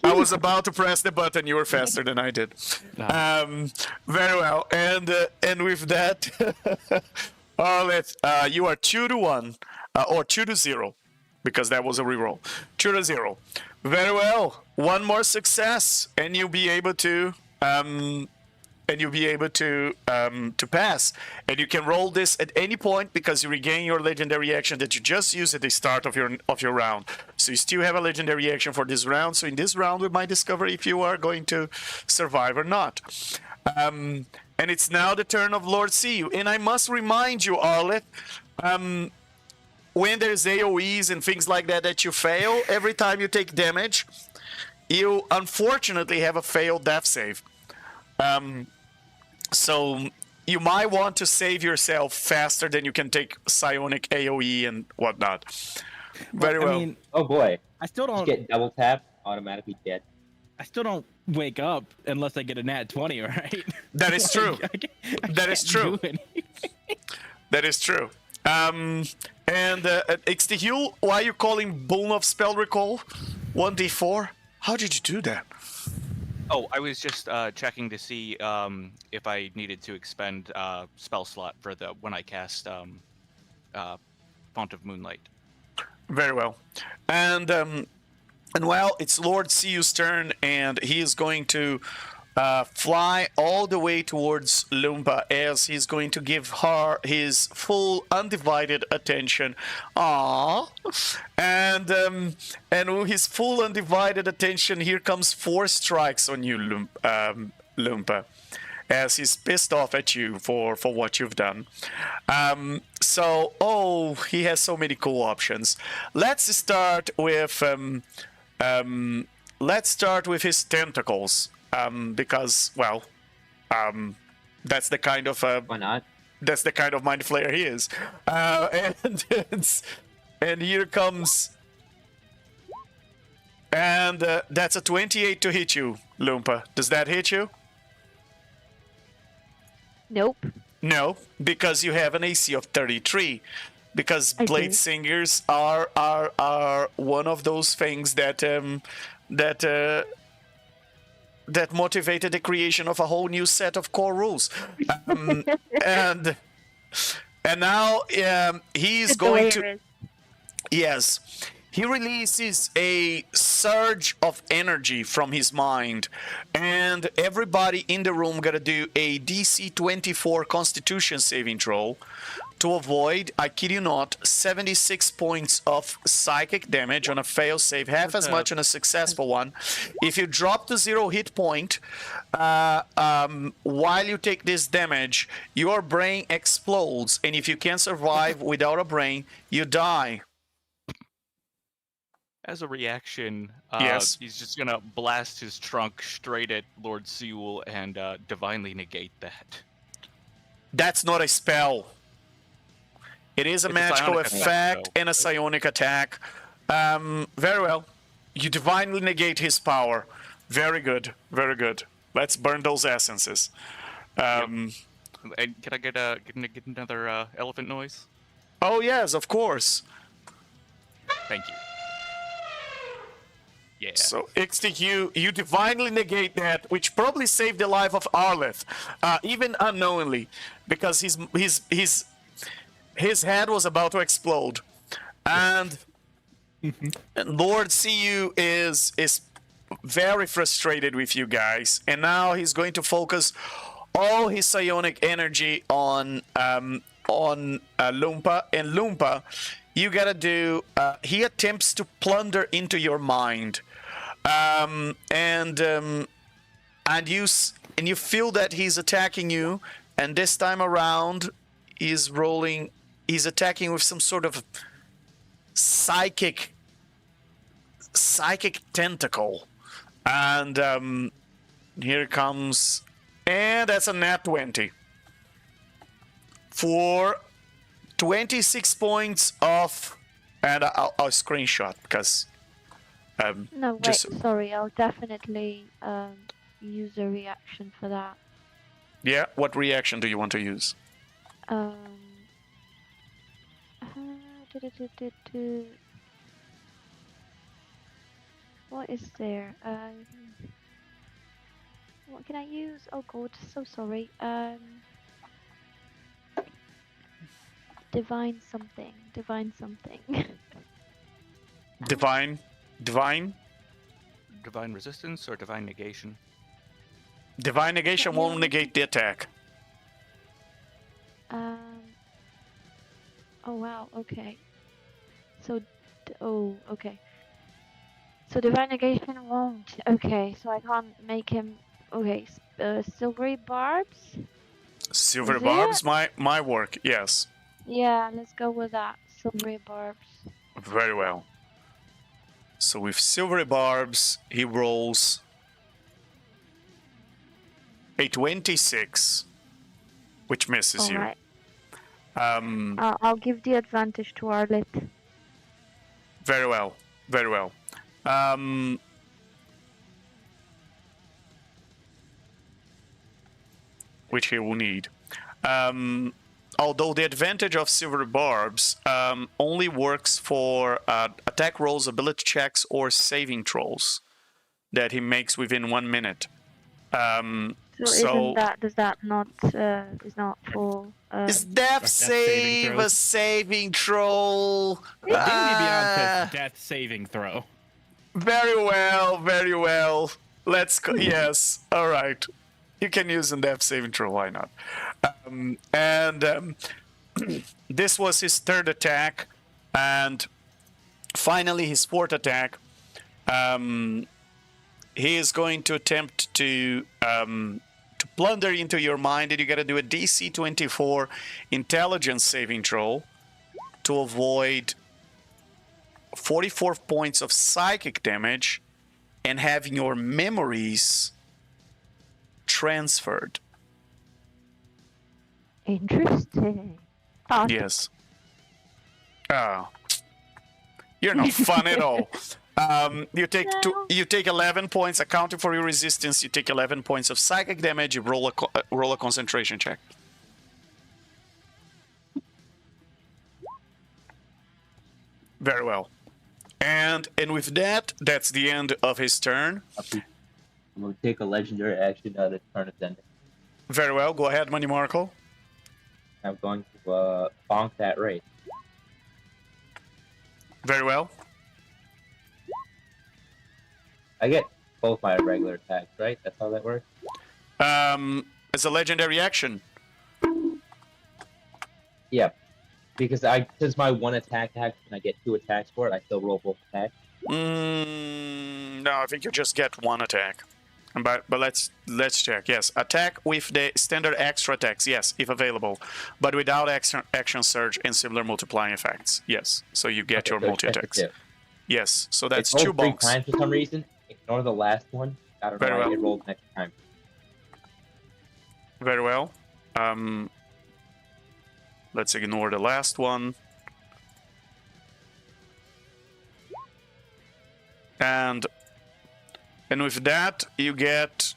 A: I was about to press the button. You were faster than I did. Very well. And with that, Arleth, you are 2-1, or 2-0, because that was a reroll. 2-0. Very well. One more success, and you'll be able to to pass. And you can roll this at any point because you regain your legendary action that you just used at the start of your round. So you still have a legendary action for this round. So in this round, we might discover if you are going to survive or not. And it's now the turn of Lord Siu. And I must remind you, Arleth, when there's AoEs and things like that that you fail, every time you take damage, you unfortunately have a failed death save. So you might want to save yourself faster than you can take psionic AoE and whatnot. Very well.
D: I mean,
B: Oh boy.
D: I still
B: Just
D: don't.
B: get double tap, automatically dead.
D: I still don't wake up unless I get a nat 20, right?
A: That is true. That is true. That is true. And Ixtihu, why are you calling Boon of Spell Recall 1d4? How did you do that?
C: Oh, I was just checking to see if I needed to expend spell slot for when I cast Font of Moonlight.
A: Very well. And well, it's Lord Siu's turn, and he is going to fly all the way towards Lumpa as he's going to give her his full undivided attention. Aww. And with his full undivided attention, here comes 4 strikes on you, Lumpa, as he's pissed off at you for what you've done. He has so many cool options. Let's start with his tentacles. Because, well, that's the kind of
B: Why not?
A: that's the kind of mind flayer he is, and here comes And that's a 28 to hit you, Loompa. Does that hit you?
E: Nope.
A: No, because you have an AC of 33. Because
E: I
A: blade
E: do.
A: singers are one of those things that that motivated the creation of a whole new set of core rules. Um, and now he's going to. Yes. He releases a surge of energy from his mind, and everybody in the room gotta do a DC 24 Constitution saving throw to avoid, I kid you not, 76 points of psychic damage on a fail save, half as much on a successful one. If you drop to 0 hit point, while you take this damage, your brain explodes, and if you can't survive without a brain, you die.
C: As a reaction,
A: Yes.
C: he's just gonna blast his trunk straight at Lord Sewell and divinely negate that.
A: That's not a spell. It is a
C: It's a
A: magical
C: psionic
A: effect
C: effect, though.
A: and a psionic attack. Very well. You divinely negate his power. Very good. Very good. Let's burn those essences.
C: And can I get another elephant noise?
A: Oh, yes, of course.
C: Thank you. Yeah.
A: So, Ixtic, you divinely negate that, which probably saved the life of Arleth, even unknowingly, because his head was about to explode. And Lord CU is very frustrated with you guys, and now he's going to focus all his psionic energy on Loompa. And Loompa, you gotta do. He attempts to plunder into your mind, and you feel that he's attacking you, and this time around, he's attacking with some sort of psychic tentacle, and here it comes, and that's a nat 20 for 26 points of, and I'll screenshot because
E: No, wait,
A: just-
E: sorry, I'll definitely use a reaction for that.
A: yeah, what reaction do you want to use?
E: Uh, du-du-du-du-du. What is there? What can I use? Oh god, so sorry. Divine something. Divine something.
A: Divine
C: Divine resistance or divine negation?
A: divine negation won't negate the attack.
E: Oh wow, okay. So, okay. So divine negation won't. Okay, so I can't make him. Okay, silvery barbs.
A: Silver
E: Is
A: barbs, my work, yes.
E: Yeah, let's go with that. Silvery barbs.
A: Very well. So with silvery barbs, he rolls a 26, which misses you.
E: Alright.
A: Um,
E: I'll give the advantage to Arleth.
A: very well, very well. Which he will need. Although the advantage of silver barbs only works for attack rolls, ability checks, or saving throws that he makes within 1 minute.
E: So does that not is not for
A: Is death
D: saving
A: save a
D: throws.
A: saving throw?
D: It may be beyond
A: Ah,
D: his death saving throw.
A: very well, very well. Let's go. Yes, all right. You can use a death saving throw. Why not? This was his third attack, and finally his fourth attack. He is going to attempt to plunder into your mind, and you got to do a DC 24 intelligence saving throw to avoid 44 points of psychic damage and having your memories transferred.
E: interesting. Oh,
A: Yes. Oh. You're not fun at all. You take 11 points, accounting for your resistance. You take 11 points of psychic damage. You roll a concentration check. Very well. And with that, that's the end of his turn.
B: I'm gonna take a legendary action out of turn of ending.
A: Very well. Go ahead, Money Marco.
B: I'm going to bonk that race.
A: Very well.
B: I get both my regular attacks, right? That's how that works?
A: As a legendary action.
B: Yeah. Because since my one attack action, I get 2 attacks for it, I still roll both attacks.
A: No, I think you just get 1 attack. But let's check. Yes, attack with the standard extra attacks. Yes, if available, but without action surge and similar multiplying effects. Yes, so you get your multi attacks. Yes, so that's
B: it
A: 2 bonks.
B: 3 times for some reason. Ignore the last one. I don't know
A: Very
B: why
A: well.
B: it rolled next time.
A: Very well. Let's ignore the last one. And with that, you get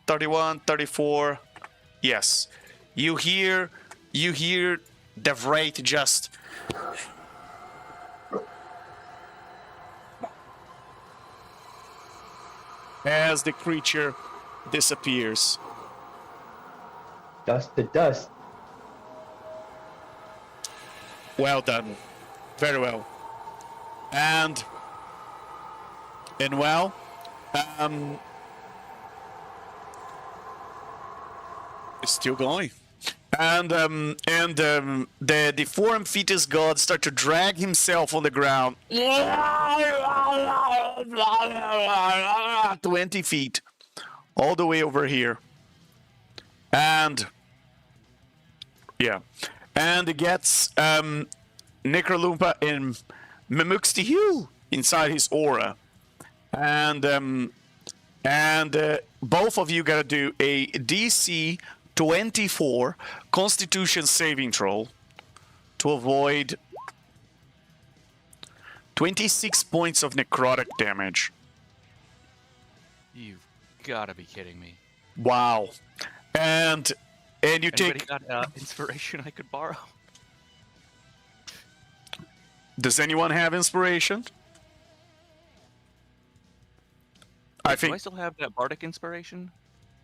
A: 31, 34. Yes. You hear the wraith just as the creature disappears.
B: Dust to dust.
A: Well done. Very well. And well, it's still going. And the deformed fetus god start to drag himself on the ground. 20 feet. All the way over here. And yeah. And it gets Necrolumpa and Memuxtihu inside his aura. And both of you gotta do a DC 24 Constitution saving throw to avoid 26 points of necrotic damage.
C: You've gotta be kidding me.
A: Wow. And you
C: Anybody
A: take.
C: got inspiration I could borrow?
A: Does anyone have inspiration? I
C: Do I
A: think
C: still have that bardic inspiration?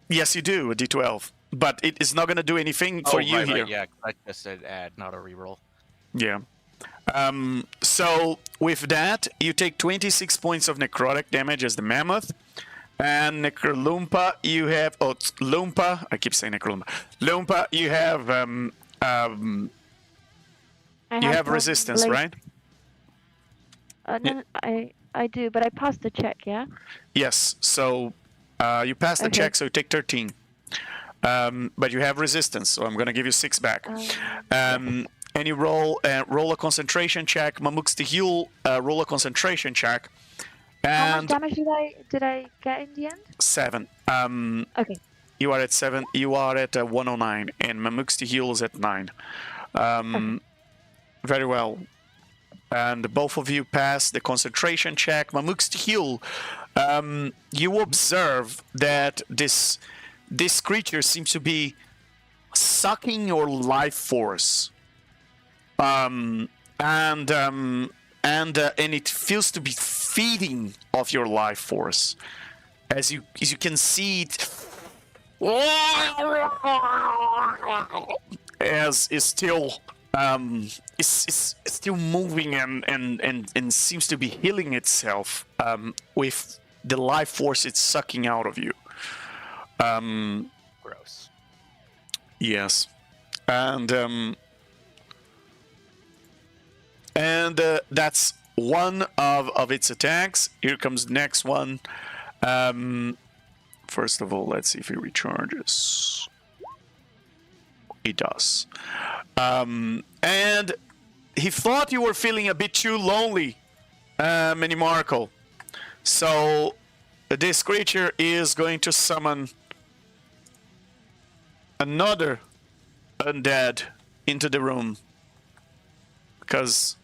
A: yes, you do a D12, but it is not going to do anything for you
C: right,
A: here.
C: Right, yeah, I just said add, not a reroll.
A: Yeah. So with that, you take 26 points of necrotic damage as the mammoth. And Necrolumpa, you have... Oh, Lumpa. I keep saying Necrolumpa. Lumpa, you have... you have resistance, right?
E: No, I do, but I passed the check, yeah?
A: Yes. So you pass the
E: Okay.
A: check, so you take 13. But you have resistance, so I'm going to give you 6 back. And you roll a concentration check. Mamux the Heal, roll a concentration check.
E: How much
A: And
E: damage did I get in the end?
A: 7.
E: Okay.
A: You are at 7. You are at 109, and Mamux the Heal is at 9. Very well. And both of you pass the concentration check. Mamux the Heal, you observe that this creature seems to be sucking your life force. And it feels to be feeding off your life force, as you can see it, as is still is still moving and seems to be healing itself with the life force it's sucking out of you.
C: Gross.
A: Yes, and that's one of its attacks. Here comes the next one. First of all, let's see if he recharges. He does. And he thought you were feeling a bit too lonely, Minimarco. So this creature is going to summon another undead into the room. Because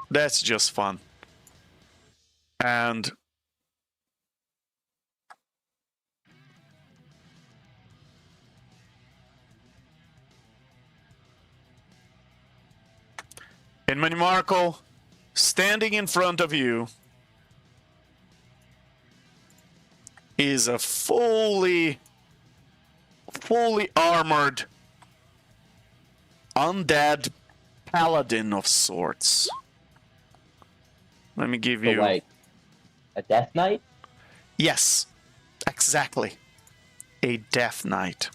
A: That's just fun. And in Marco, standing in front of you is a fully armored undead paladin of sorts. Let me give
B: So,
A: you...
B: like, a Death Knight?
A: Yes, exactly. A Death Knight.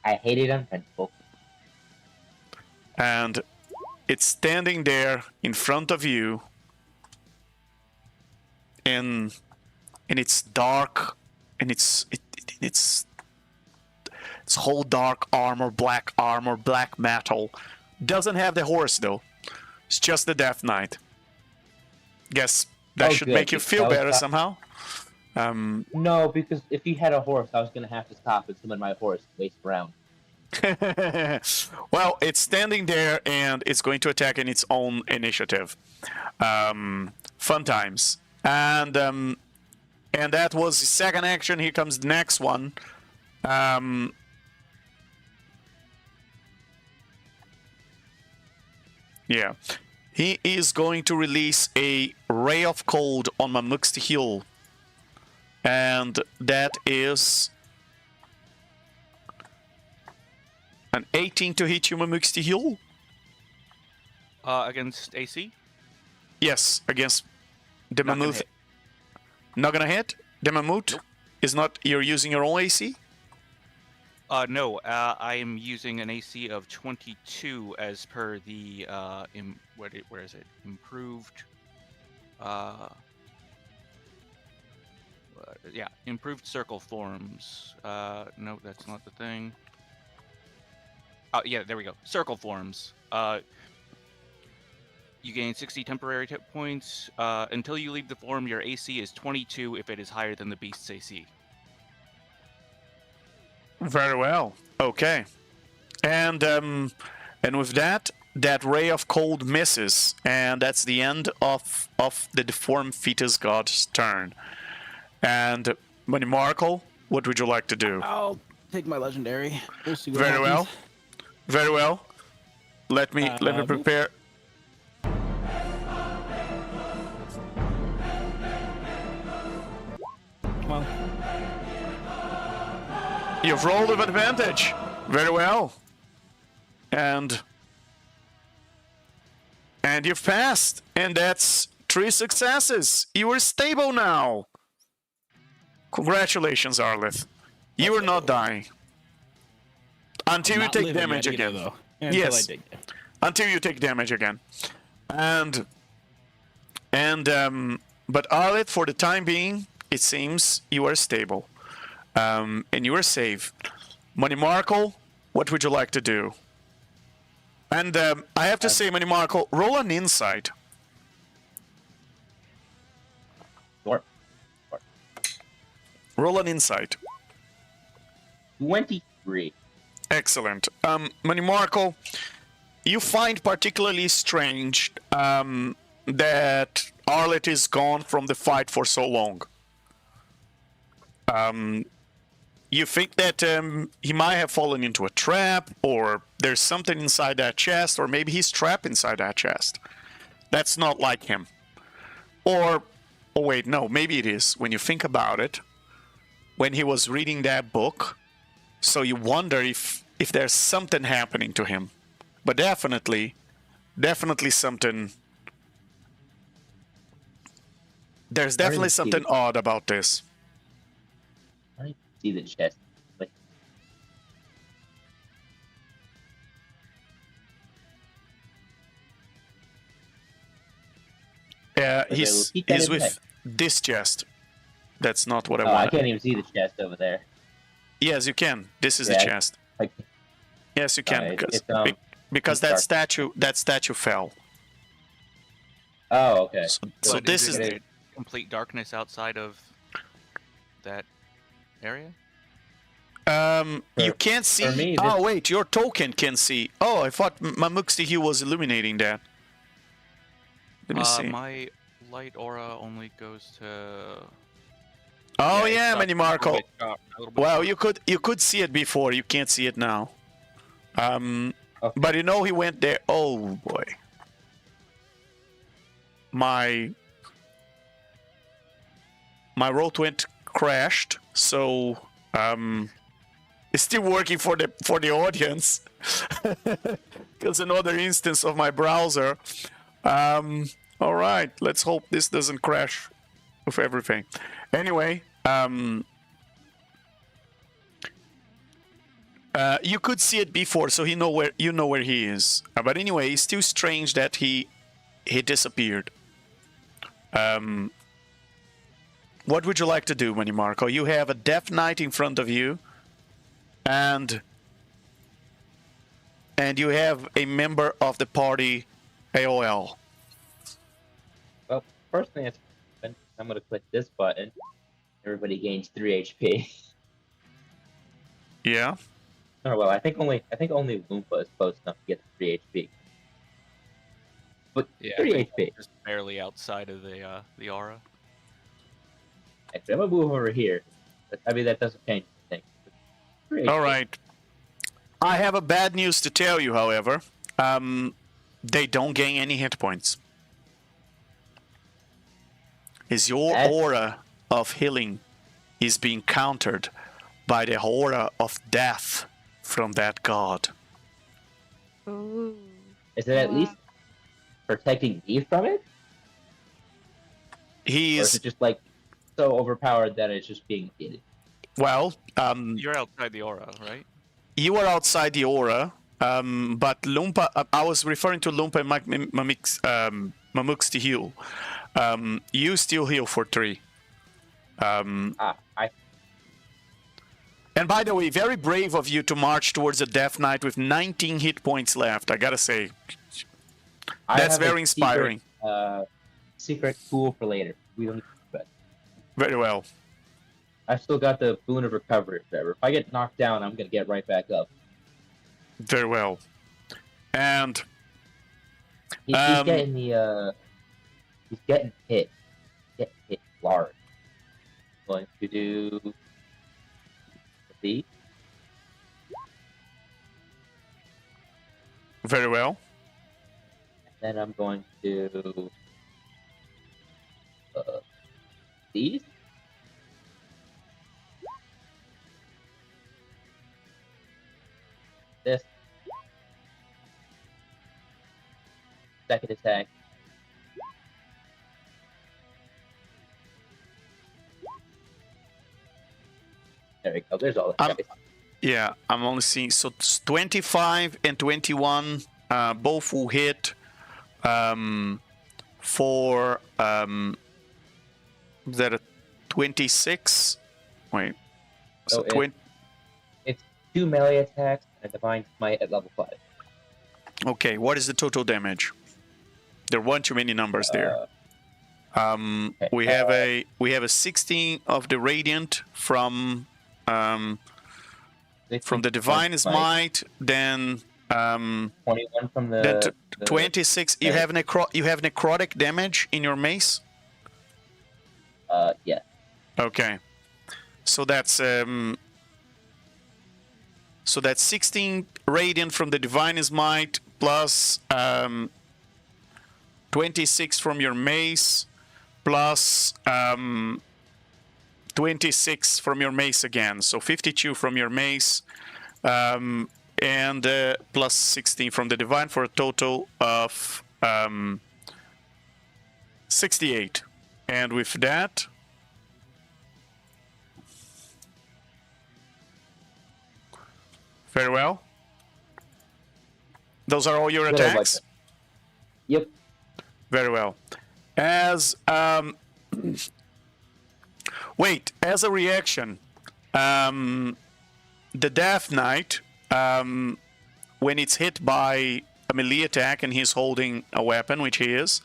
B: I hate it on principle.
A: And it's standing there in front of you in its dark, in its whole dark armor, black metal. Doesn't have the horse though. It's just the Death Knight. Guess that should
B: good,
A: make you feel
B: because
A: better somehow.
B: No, because if you had a horse, I was gonna have to stop and summon my horse and waste around.
A: Well, it's standing there and it's going to attack in its own initiative. Fun times. And that was the second action. Here comes the next one. Yeah. He is going to release a Ray of Cold on Mamuxti Hill. And that is an 18 to hit you, Mamuxti Hill.
C: Against AC?
A: Yes, against the
C: Not gonna
A: mammoth.
C: hit.
A: Not gonna hit? The mammoth
C: Nope.
A: is not... You're using your own AC?
C: No, I am using an AC of 22 as per the, where is it? Improved, yeah, improved circle forms. No, that's not the thing. Oh, yeah, there we go. Circle forms. You gain 60 temporary hit points. Until you leave the form, your AC is 22 if it is higher than the beast's AC.
A: Very well. Okay. And with that Ray of Cold misses, and that's the end of the deformed fetus god's turn. And Marco, what would you like to do?
D: I'll take my legendary. We'll see what
A: Very
D: happens.
A: well. Very well. Let me
D: move.
A: prepare.
D: Well,
A: You've rolled with advantage. Very well. And you've passed. And that's 3 successes. You are stable now. Congratulations, Arlith. You are not dying. Until you
D: not
A: take
D: living
A: damage
D: yet either,
A: again.
D: though. Until
A: Yes.
D: I take damage.
A: Until you take damage again. But Arlith, for the time being, it seems you are stable. And you are safe. Marco, what would you like to do? And I have to say, Marco, roll an insight.
B: Sure.
A: Roll an insight.
B: 23.
A: Excellent. Marco, you find particularly strange that Arleth is gone from the fight for so long. You think that he might have fallen into a trap, or there's something inside that chest, or maybe he's trapped inside that chest. That's not like him. Or, oh wait, no, maybe it is. When you think about it, when he was reading that book, so you wonder if there's something happening to him. But definitely something... There's definitely something odd about this.
B: I don't see the chest. Like,
A: He's
B: keep that in
A: with this chest. That's not what I
B: I
A: wanted.
B: can't even see the chest over there.
A: Yes, you can. This is the
B: Yeah,
A: chest.
B: Like,
A: Yes, you can,
B: it's,
A: because
B: it's
A: that statue fell.
B: oh, okay.
A: So
C: But
A: this is
C: it complete darkness outside of that area?
A: You can't see.
B: me,
A: Oh
B: this-
A: wait, your token can see. Oh, I thought Mamukstihi was illuminating that. Let me see.
C: My light aura only goes to.
A: Oh
C: it's
A: yeah,
C: up
A: Mini
C: a little
A: Marco.
C: bit sharp, a little bit
A: Well,
C: sharp.
A: you could see it before. You can't see it now.
B: Okay.
A: But you know he went there. Oh boy. My road went crashed. So it's still working for the audience. Because another instance of my browser. All right, let's hope this doesn't crash with everything. Anyway, you could see it before, so you know where he is. But anyway, it's still strange that he disappeared. What would you like to do, Manny Marco? You have a Death Knight in front of you, and you have a member of the party, AOL.
B: Well, first thing I'm going to click this button. Everybody gains 3 HP.
A: Yeah.
B: Oh well, I think only Loompa is close enough to get 3 HP. But
C: Yeah,
B: 3 HP.
C: just barely outside of the aura.
B: Actually, I'm gonna move over here. I mean, that doesn't change anything. 3
A: All
B: HP.
A: right. I have a bad news to tell you, however. They don't gain any hit points. Is your
B: That's-
A: aura of healing is being countered by the aura of death from that god.
E: Ooh.
B: Is it at least protecting me from it?
A: He
B: Or is
A: is,
B: it just like so overpowered that it's just being defeated?
A: well,
C: You're outside the aura, right?
A: you are outside the aura, but Lumpa, I was referring to Lumpa and Mamux to heal. You still heal for 3. And by the way, very brave of you to march towards a Death Knight with 19 hit points left, I gotta say.
B: I
A: That's
B: have a
A: very inspiring.
B: Secret tool for later. We don't need to bet.
A: Very well.
B: I've still got the boon of recovery forever. If I get knocked down, I'm gonna get right back up.
A: Very well. And
B: He's getting he's getting hit. Getting hit large. Going to do the
A: very well.
B: then I'm going to do these. This second attack. There we go. There's all the guys.
A: Yeah, I'm only seeing, so 25 and 21 both will hit for is that a 26? Wait. So
B: So
A: 20.
B: It's 2 melee attacks and a divine smite at level 5.
A: Okay, what is the total damage? There are one too many numbers there. We have a 16 of the radiant from the divine smite, then
B: 21 from the.
A: then
B: the
A: 26. You have necrotic damage in your mace.
B: Yeah.
A: Okay, so that's 16 radiant from the divine smite plus 26 from your mace plus 26 from your mace again, so 52 from your mace and plus 16 from the divine for a total of 68. And with that, very well. Those are all your
B: Good, I like
A: attacks?
B: that. Yep.
A: Very well. As wait, as a reaction, the Death Knight, when it's hit by a melee attack and he's holding a weapon, which he is,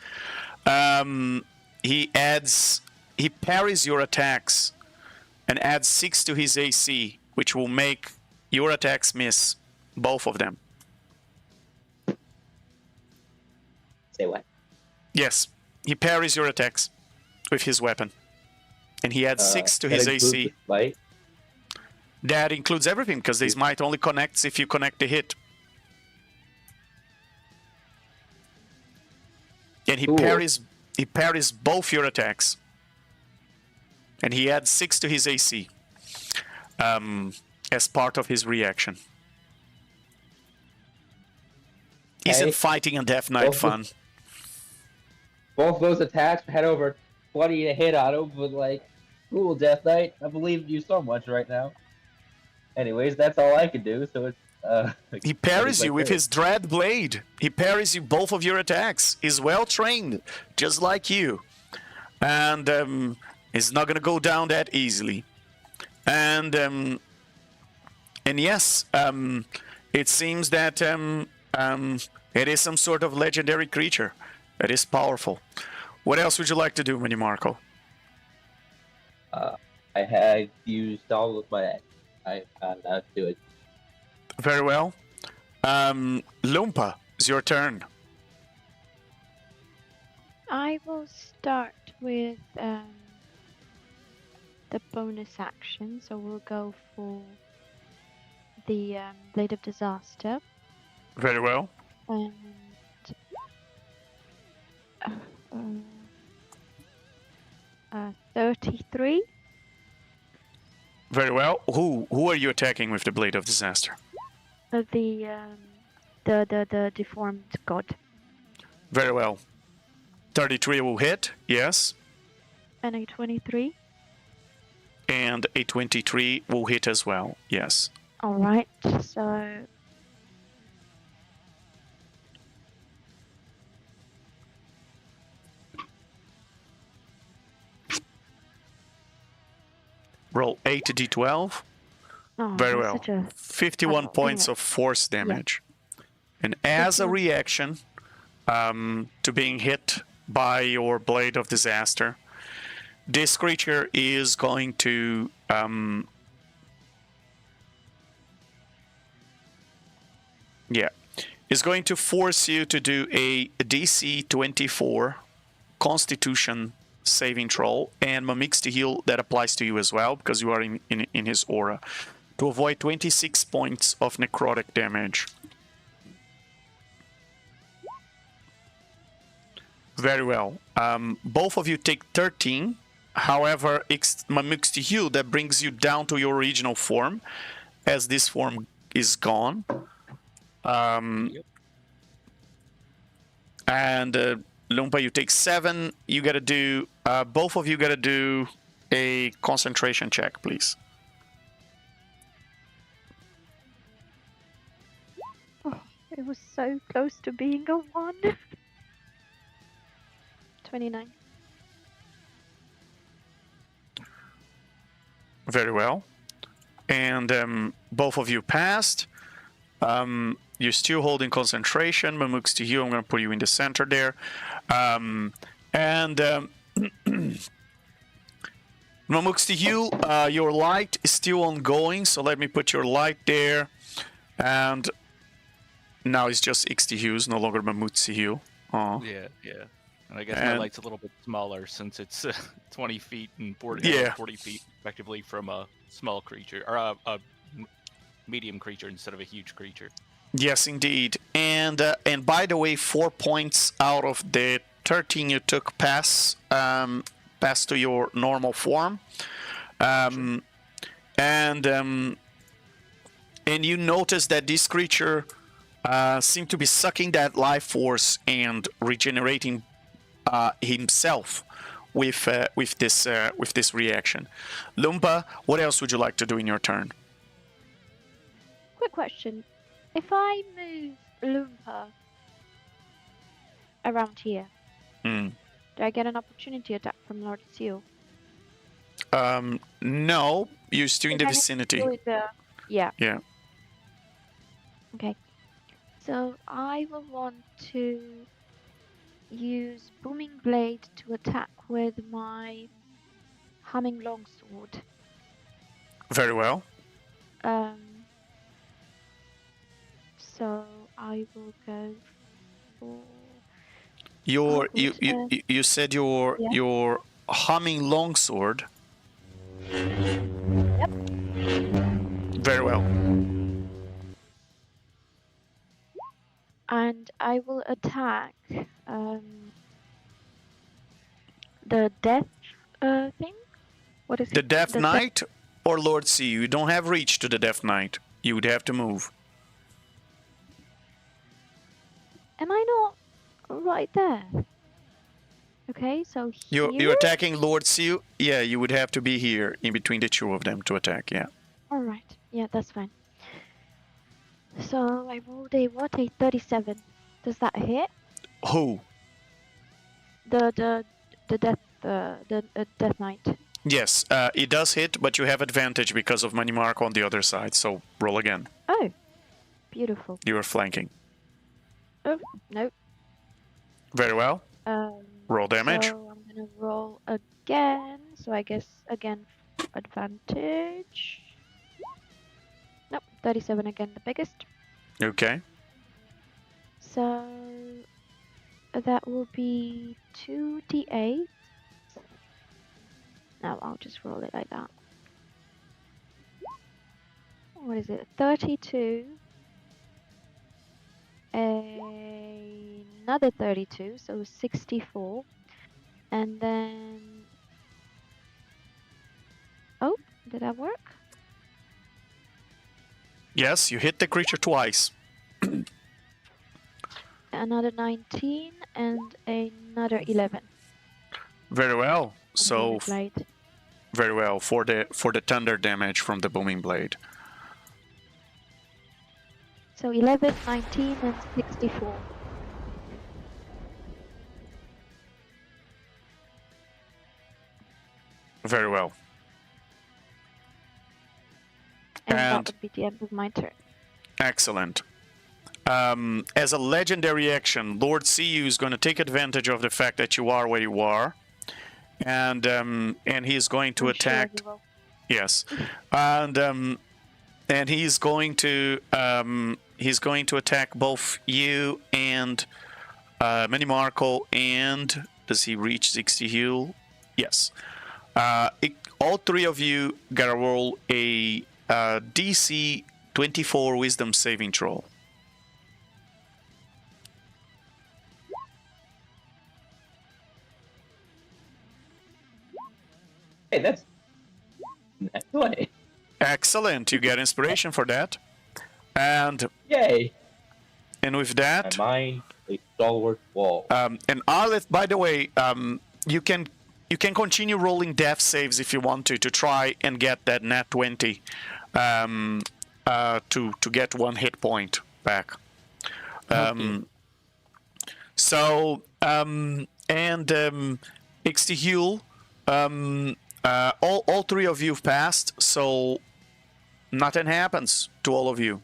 A: he parries your attacks and adds 6 to his AC which will make your attacks miss both of them.
B: Say what?
A: Yes, he parries your attacks with his weapon. And he adds 6 to
B: that
A: his
B: includes
A: AC.
B: the smite?
A: That includes everything, because the smite only connects if you connect the hit. And he
B: Cool.
A: parries both your attacks. And he adds 6 to his AC as part of his reaction. Isn't
B: Okay.
A: fighting a Death Knight
B: Both of-
A: fun?
B: Both those attacks had over 20 to hit on him, but like, cool, Death Knight. I believe in you so much right now. Anyways, that's all I can do. So it's
A: He parries
B: like
A: you with
B: this.
A: his dread blade. He parries you both of your attacks. He's well trained, just like you, and he's not gonna go down that easily. And yes, it seems that it is some sort of legendary creature that is powerful. What else would you like to do, Mini Marco?
B: I had used all of my. I let's do it.
A: Very well. Lumpa, it's your turn.
E: I will start with the bonus action, so we'll go for the Blade of Disaster.
A: Very well.
E: And 33.
A: Very well. Who are you attacking with the Blade of Disaster?
E: The deformed god.
A: Very well. 33 will hit, yes.
E: And a 23.
A: And a 23 will hit as well, yes.
E: Alright, so
A: Roll 8d12.
E: oh,
A: Very
E: that's
A: well.
E: such a
A: 51
E: Oh,
A: points
E: yeah.
A: of force damage. And as a
E: 51.
A: reaction to being hit by your Blade of Disaster, this creature is going to is going to force you to do a DC 24 Constitution saving throw, and Mimic's to heal, that applies to you as well because you are in his aura, to avoid 26 points of necrotic damage. Very well. Both of you take 13. However, Mimic's to heal, that brings you down to your original form, as this form is gone. And Lumpa, you take 7. You gotta do, both of you gotta do a concentration check, please.
E: It was so close to being a 1. 29.
A: Very well. And both of you passed. You're still holding concentration. Mamuk's to you. I'm going to put you in the center there. Mamuk's to you. Your light is still ongoing, so let me put your light there. And now it's just Ixtihu's, no longer Mamuk's to you. Oh.
C: Yeah. And I guess my
A: And-
C: light's a little bit smaller since it's 20 feet and 40 feet effectively from a small creature, or a medium creature instead of a huge creature.
A: Yes, indeed. And by the way, 4 points out of the 13 you took pass to your normal form. And you notice that this creature seemed to be sucking that life force and regenerating himself with this reaction. Lumpa, what else would you like to do in your turn?
E: Quick question. If I move Loompa around here,
A: Hmm.
E: do I get an opportunity attack from Lord Seal?
A: No, you're still in the vicinity.
E: Yeah.
A: Yeah.
E: Okay. So I will want to use Booming Blade to attack with my Humming Longsword.
A: Very well.
E: So I will go for.
A: Your
E: Oh, good,
A: you said your
E: yeah.
A: your humming longsword.
E: Yep.
A: Very well.
E: And I will attack the death thing. What is
A: The
E: it?
A: Death
E: The death.
A: Knight or Lord Sea? You don't have reach to the Death Knight. You would have to move.
E: Am I not right there? Okay, so
A: You're
E: here.
A: attacking Lord Sea. Yeah, you would have to be here in between the two of them to attack. Yeah.
E: All right. Yeah, that's fine. So I rolled a 37. Does that hit?
A: Who?
E: The death death knight.
A: Yes, it does hit, but you have advantage because of money mark on the other side. So roll again.
E: Oh, beautiful.
A: You are flanking.
E: Oh no.
A: Very well. Roll damage.
E: So I'm gonna roll again. So I guess again advantage. Nope, 37 again, the biggest.
A: Okay.
E: So that will be 2d8. No, I'll just roll it like that. What is it? 32. Another 32, so 64. And then... Oh, did that work?
A: Yes, you hit the creature twice.
E: Another 19 and another 11.
A: Very well. So
E: Blade.
A: very well for the thunder damage from the booming blade.
E: So 11, 19, and 64.
A: Very well.
E: And that
A: And-
E: would be the end of my turn.
A: Excellent. As a legendary action, Lord Siu is going to take advantage of the fact that you are where you are, and he's going to
E: I'm
A: attack.
E: Sure he will.
A: Yes, and he's going to attack both you and Mini Marco. And does he reach 60 heal? Yes. All three of you gotta roll a DC 24 Wisdom saving throw.
B: Hey, that's way.
A: Excellent. You get inspiration for that. And
B: Yay!
A: with
B: My
A: that,
B: mind, a stalwart wall.
A: and Arleth, by the way, you can continue rolling death saves if you want to try and get that nat 20 to get 1 hit point back. So Ixtihul, all three of you've passed, so nothing happens to all of you.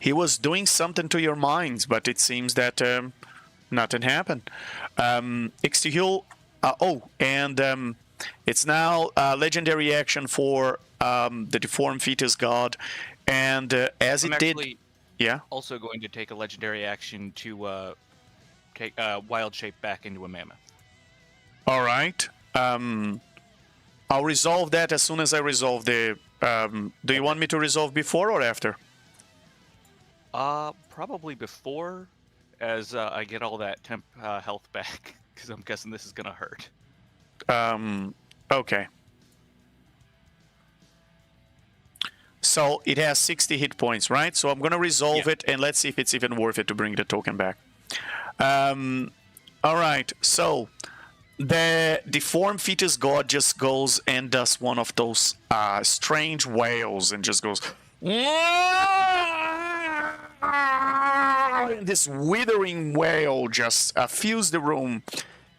A: He was doing something to your minds, but it seems that nothing happened. Ixtihul, it's now a legendary action for the deformed fetus god, and as
C: I'm
A: it did,
C: actually
A: yeah.
C: also going to take a legendary action to take wild shape back into a mammoth.
A: All right. I'll resolve that as soon as I resolve the. Do you want me to resolve before or after?
C: Probably before, as I get all that temp health back, because I'm guessing this is gonna hurt.
A: Okay. So it has 60 hit points, right? So I'm gonna resolve it, and let's see if it's even worth it to bring the token back. All right. So the deformed fetus god just goes and does one of those strange wails and just goes. And this withering wail just fills the room,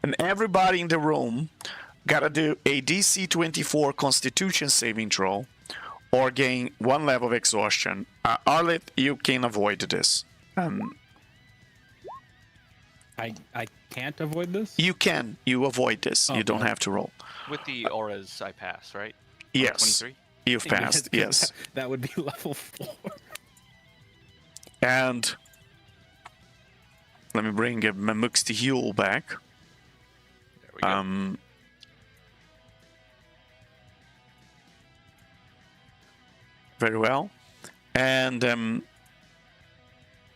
A: and everybody in the room gotta do a DC 24 Constitution saving throw, or gain 1 level of exhaustion. Arleth, you can avoid this.
D: I can't avoid this?
A: You can. You avoid this.
D: Oh,
A: you don't
D: okay.
A: have to roll.
C: With the auras, I pass, right?
A: Yes.
C: 23.
A: You've passed, yes.
D: That would be level 4.
A: And let me bring Mamux to heal back.
C: There we go.
A: Very well. And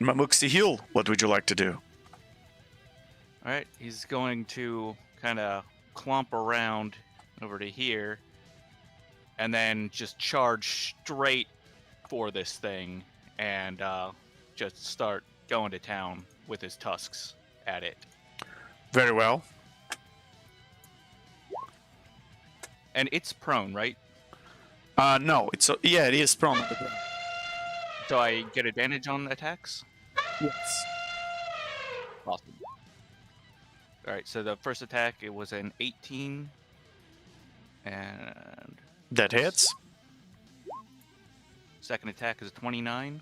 A: Mamux to heal, what would you like to do?
C: All right, he's going to kind of clump around over to here, and then just charge straight for this thing, and just start going to town with his tusks at it.
A: Very well.
C: And it's prone, right?
A: No, it is prone.
C: So I get advantage on attacks?
A: Yes.
C: Awesome. Alright, so the first attack, it was an 18. And
A: That hits.
C: second attack is a 29.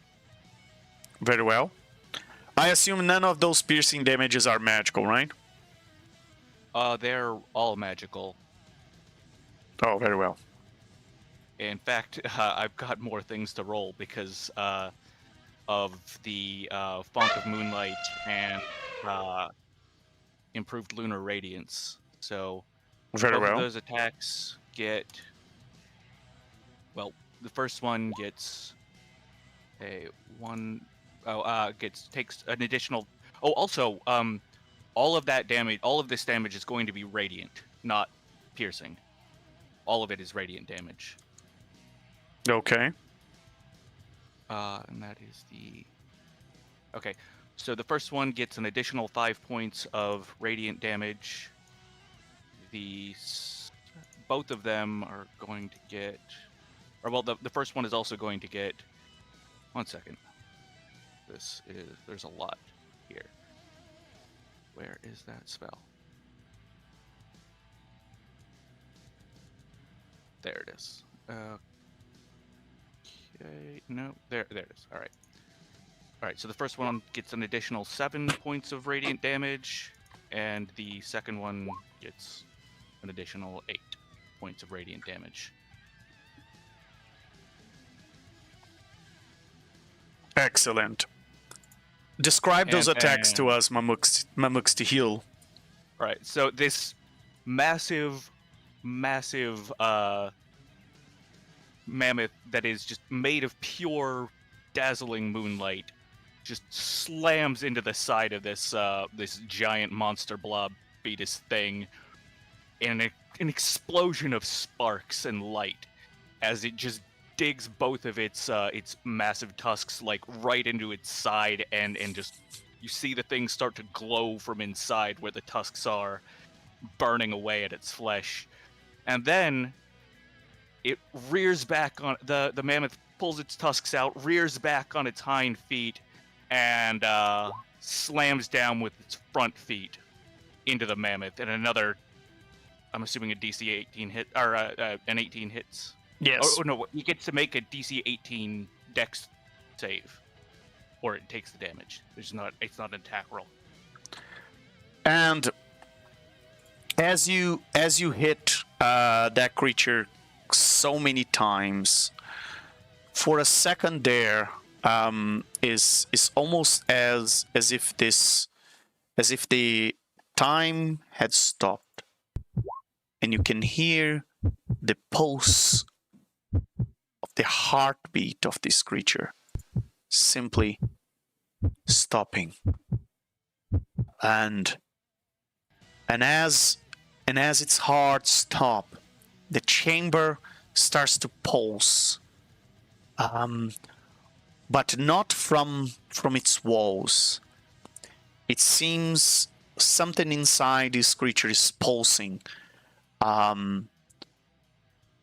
A: Very well. I assume none of those piercing damages are magical, right?
C: They're all magical.
A: Oh, very well.
C: In fact, I've got more things to roll because of the Font of Moonlight and improved Lunar Radiance. So
A: Very
C: both
A: well.
C: of those attacks get... Well, the first one gets a one... takes an additional... Oh, also, all of that damage, all of this damage is going to be radiant, not piercing. All of it is radiant damage.
A: Okay.
C: And that is the... Okay, so the first one gets an additional 5 points of radiant damage. Both of them are going to get... Or, well, the first one is also going to get... 1 second. There's a lot here. Where is that spell? There it is. Okay, no, there it is. All right. So the first one gets an additional 7 points of radiant damage, and the second one gets an additional 8 points of radiant damage.
A: Excellent. Describe those attacks to us, Mamux to heal.
C: All right. So this massive mammoth that is just made of pure dazzling moonlight just slams into the side of this this giant monster blob fetus thing in an explosion of sparks and light as it just digs both of its massive tusks like right into its side, and just you see the thing start to glow from inside where the tusks are, burning away at its flesh. And then it rears back on the mammoth, pulls its tusks out, rears back on its hind feet, and slams down with its front feet into the mammoth. And another, I'm assuming a DC 18 hit, or an 18 hits.
A: Yes.
C: Oh no, you get to make a DC 18 Dex save, or it takes the damage. It's not an attack roll.
A: And as you hit that creature so many times, for a second there, is almost as if the time had stopped, and you can hear the pulse of the heartbeat of this creature simply stopping. And as its heart stops, the chamber starts to pulse, but not from its walls. It seems something inside this creature is pulsing. A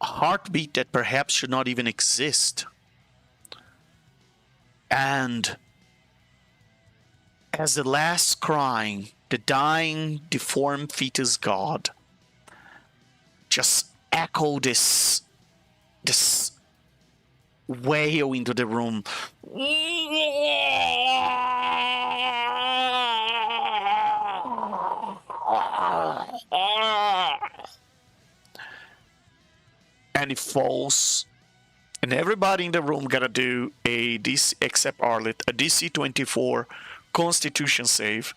A: heartbeat that perhaps should not even exist. And as the last cry, the dying, deformed fetus god just echo this wail into the room. And it falls and everybody in the room gotta do a DC, except Arlet, a DC 24 Constitution save.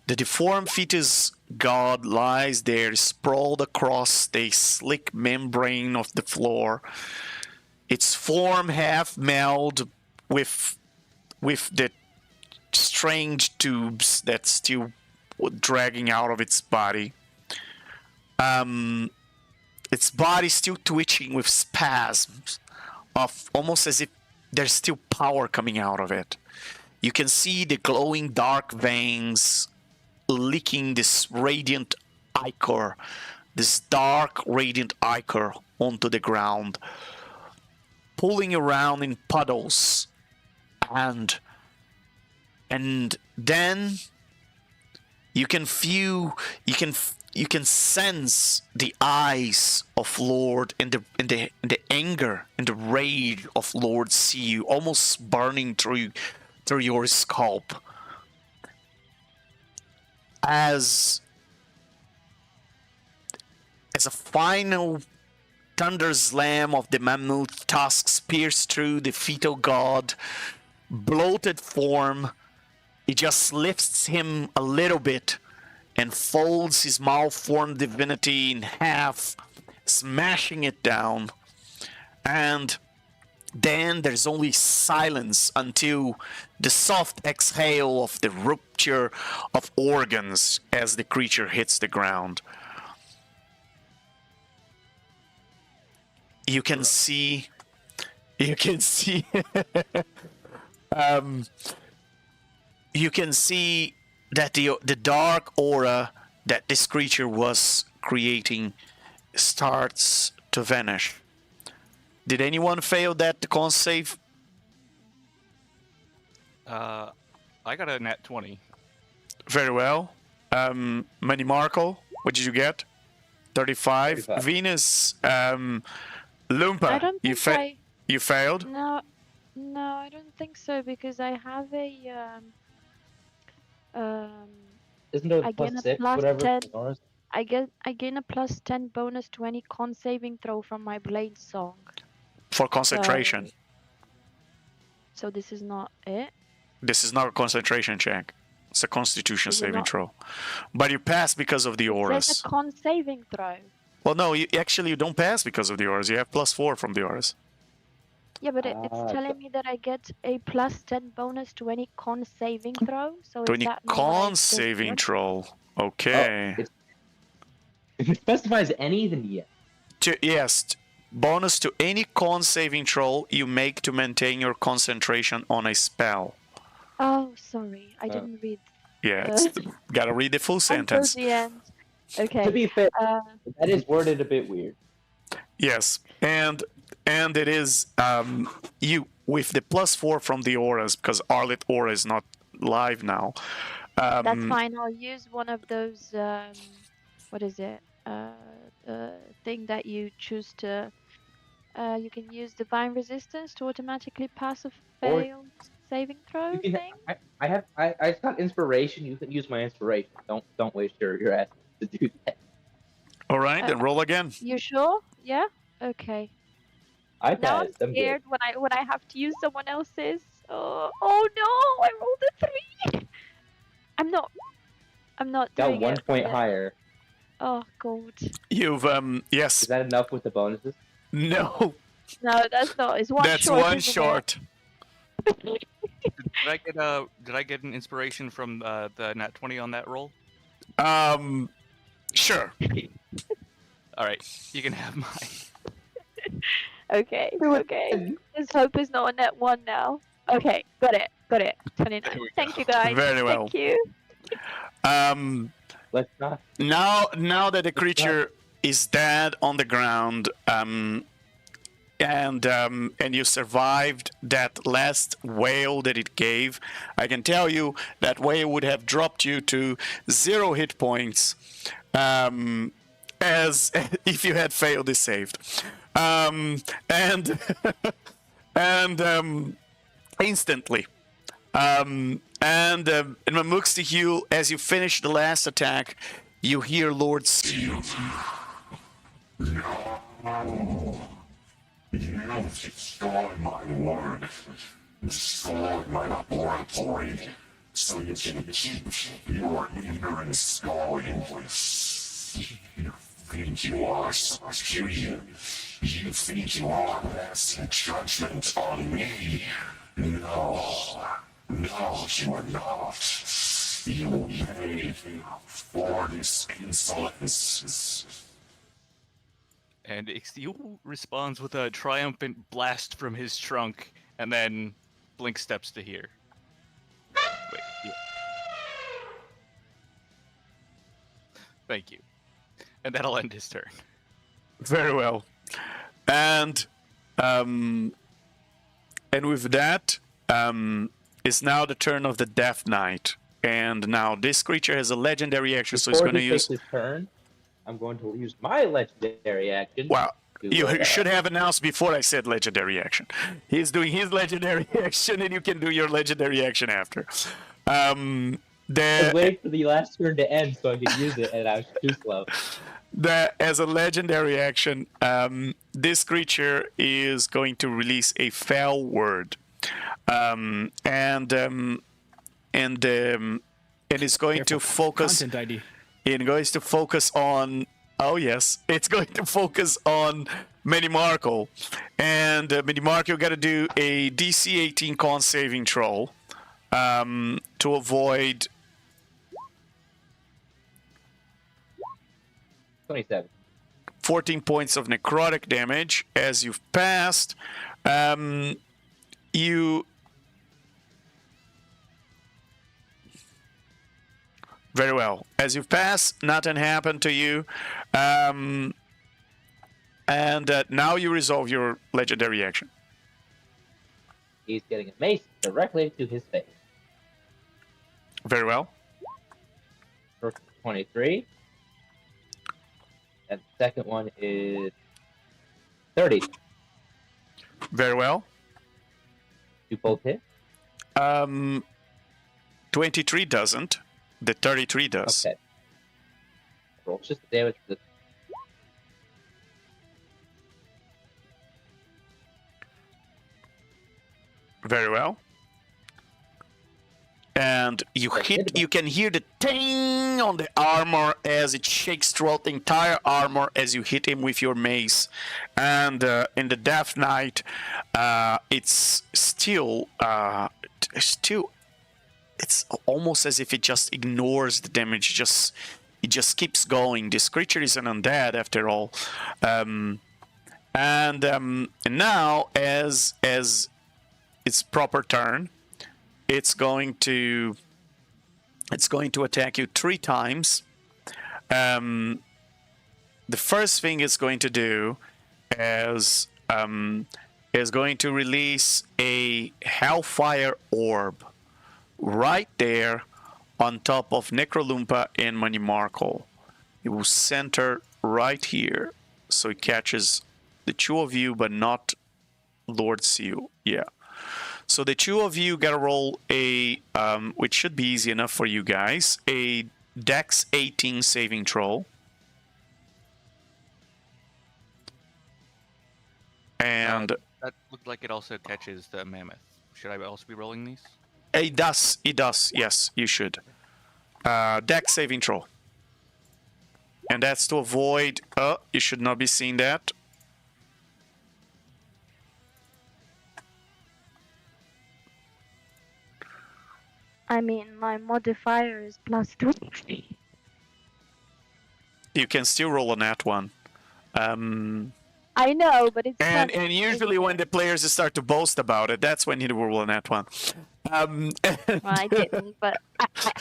A: The deformed fetus god lies there, sprawled across the slick membrane of the floor. Its form half meld with the strange tubes that's still dragging out of its body. Its body still twitching with spasms, of almost as if there's still power coming out of it. You can see the glowing dark veins leaking this radiant ichor, this dark radiant ichor onto the ground, pulling around in puddles, and then you can feel, you can sense the eyes of Lord and the anger and the rage of Lord see you almost burning through your scalp. As a final thunder slam of the mammoth tusks pierce through the fetal god, bloated form, it just lifts him a little bit and folds his malformed divinity in half, smashing it down. And then there's only silence until the soft exhale of the rupture of organs as the creature hits the ground. You can see you can see that the dark aura that this creature was creating starts to vanish. Did anyone fail that con save?
C: I got a nat 20.
A: Very well. Manny Marco, what did you get? 35.
B: 35.
A: Venus,
E: I
A: Lumpa,
E: don't
A: you
E: think
A: you failed?
E: No, I don't think so because I have a
B: Isn't there
E: I
B: plus
E: gain a
B: 6,
E: plus
B: whatever?
E: 10.
B: for ours?
E: I gain a plus 10 bonus to any con saving throw from my blade song.
A: For concentration.
E: So this is not it.
A: This is not a concentration check. It's a constitution
E: Is it
A: saving
E: not?
A: throw. But you pass because of the
E: There's
A: auras.
E: a con saving throw.
A: Well, no, you don't pass because of the auras. You have +4 from the auras.
E: Yeah, but
B: Ah,
E: it's telling me that I get a plus 10 bonus to any con saving throw. So
A: To
E: is
A: any
E: that not what I
A: con
E: just
A: saving
E: did?
A: throw. Okay.
B: If it specifies any, then yes.
A: Yes. Bonus to any con saving throw you make to maintain your concentration on a spell.
E: Oh, sorry, I didn't read.
A: Yeah, it's, gotta read the full
E: Until
A: sentence.
E: the end.
B: To
E: Okay.
B: be fair,
E: Uh,
B: that is worded a bit weird.
A: Yes, and it is you with the +4 from the auras because Arlet aura is not live now.
E: that's fine. I'll use one of those. What is it? Thing that you choose to. You can use divine resistance to automatically pass a
B: Or-
E: failed saving throw
B: You can,
E: thing.
B: I got inspiration. You can use my inspiration. Don't waste your ass to do that.
A: All right, then roll again.
E: You sure? Yeah. Okay.
B: I
E: Now
B: passed.
E: I'm
B: I'm good.
E: scared when I have to use someone else's. Oh no! I rolled a 3. I'm not
B: Got
E: doing
B: 1
E: it
B: point
E: yet.
B: higher.
E: Oh god.
A: You've yes.
B: Is that enough with the bonuses?
A: No,
E: No, that's not. It's one
A: that's
E: short.
A: one
E: isn't it?
A: short.
C: Did I get an inspiration from the nat 20 on that roll?
A: Sure.
C: All right, you can have mine.
E: Okay. Okay. Let's hope it's not a net 1 now. Okay. Got it. 29.
C: There we
E: Thank
C: go.
E: you guys.
A: Very well.
E: Thank you.
B: Let's not.
A: Now that the creature is dead on the ground, and you survived that last wail that it gave, I can tell you that wail would have dropped you to 0 hit points, as if you had failed this saved, and instantly. And Mamux to heal, as you finish the last attack, you hear Lord
F: No. You've destroyed my work, destroyed my laboratory, so you can keep your ignorance going. You think you are superior. You think you are passing judgment on me. No, you are not. You will pay for this insolence.
C: And Ixtiel responds with a triumphant blast from his trunk, and then Blink steps to here. Wait, yeah. Thank you. And that'll end his turn.
A: Very well. And with that, it's now the turn of the Death Knight. And now this creature has a legendary action, so he's
B: Before
A: going to
B: he
A: use...
B: takes his turn, I'm going to use my legendary action.
A: Wow.
B: to,
A: You should have announced before I said legendary action. He's doing his legendary action, and you can do your legendary action after.
B: I was waiting for the last turn to end so I could use it, and I was too slow.
A: As a legendary action, this creature is going to release a foul word, and it's going to focus.
D: Content ID.
A: It goes to focus on. Oh yes, it's going to focus on Minimarco, and Minimarco got to do a DC 18 con saving throw to avoid
B: 27.
A: 14 points of necrotic damage. As you've passed, you very well. As you've passed, nothing happened to you, and now you resolve your legendary action.
B: He's getting a mace directly to his face.
A: Very well.
B: First 23. And the second one is 30.
A: Very well.
B: You both hit?
A: 23 doesn't. The 33 does.
B: Okay. Roll just the damage for the
A: Very well. And you can hear the ting on the armor as it shakes throughout the entire armor as you hit him with your mace. And in the Death Knight, it's still, it's almost as if it just ignores the damage. It just keeps going. This creature is an undead after all. And now, as its proper turn, it's going to attack you 3 times. The first thing it's going to do is going to release a Hellfire Orb right there on top of Necrolumpa and Manimarkle. It will center right here, so it catches the 2 of you, but not Lord Seal. Yeah. So the 2 of you gotta roll a, which should be easy enough for you guys, a Dex 18 saving throw. And
C: That looked like it also catches the mammoth. Should I also be rolling these?
A: it does, yes, you should. Dex saving throw. And that's to avoid, you should not be seeing that.
E: I mean, my modifier is +2.
A: You can still roll a nat 1.
E: I know, but it's
A: And
E: not-
A: usually when the players start to boast about it, that's when you roll a nat 1.
E: Well, I didn't, but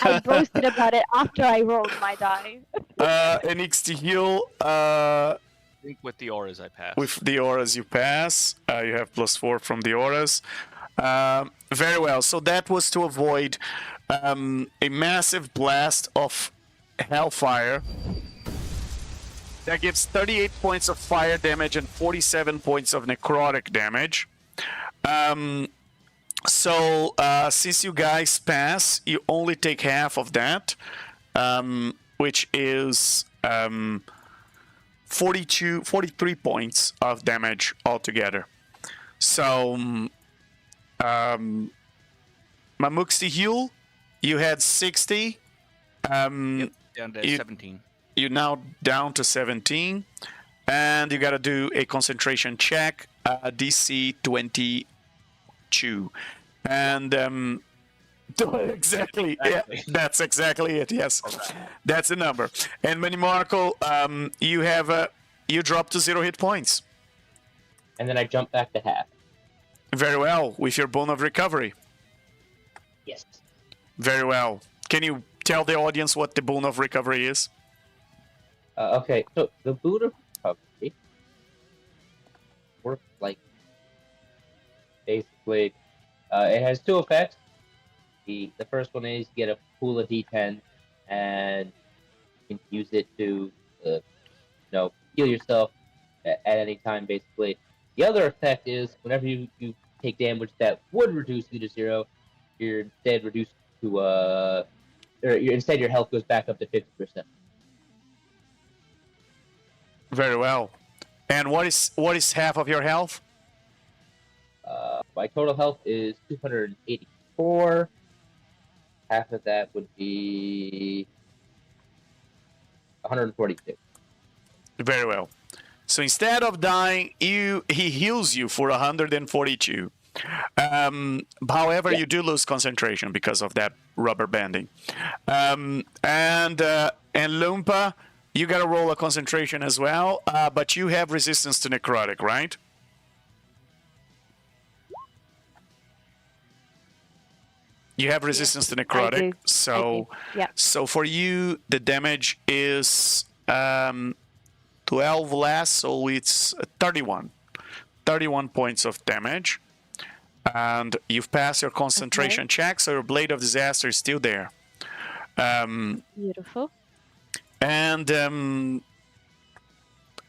E: I boasted about it after I rolled my die.
A: And Ixtiel,
C: I think with the auras I passed.
A: with the auras you pass, you have +4 from the auras. Very well. So that was to avoid a massive blast of hellfire. That gives 38 points of fire damage and 47 points of necrotic damage. So since you guys pass, you only take half of that, which is 43 points of damage altogether. So, Mamuxi heal, you had 60.
C: Down to
A: you-
C: 17.
A: You're now down to 17. And you got to do a concentration check, DC 22. And exactly, yeah, that's exactly it. Yes, that's the number. And Manimarco, you drop to 0 hit points.
B: And then I jump back to half.
A: Very well, with your bone of recovery.
B: Yes.
A: Very well. Can you tell the audience what the bone of recovery is?
B: Okay, so the boon of recovery works like basically it has 2 effects. The first one is you get a pool of D10 and you can use it to heal yourself at any time basically. The other effect is whenever you take damage that would reduce you to 0, you're instead reduced to instead your health goes back up to 50%.
A: Very well. And what is half of your health?
B: My total health is 284. Half of that would be 142.
A: Very well. So instead of dying, he heals you for 142. However, you do lose concentration because of that rubber banding. And Lumpa, you got to roll a concentration as well, but you have resistance to necrotic, right? You have resistance to necrotic,
E: do.
A: so
E: Yeah.
A: so for you the damage is 12 less, so it's 31 points of damage, and you've passed your concentration check, so your blade of disaster is still there.
E: Beautiful.
A: And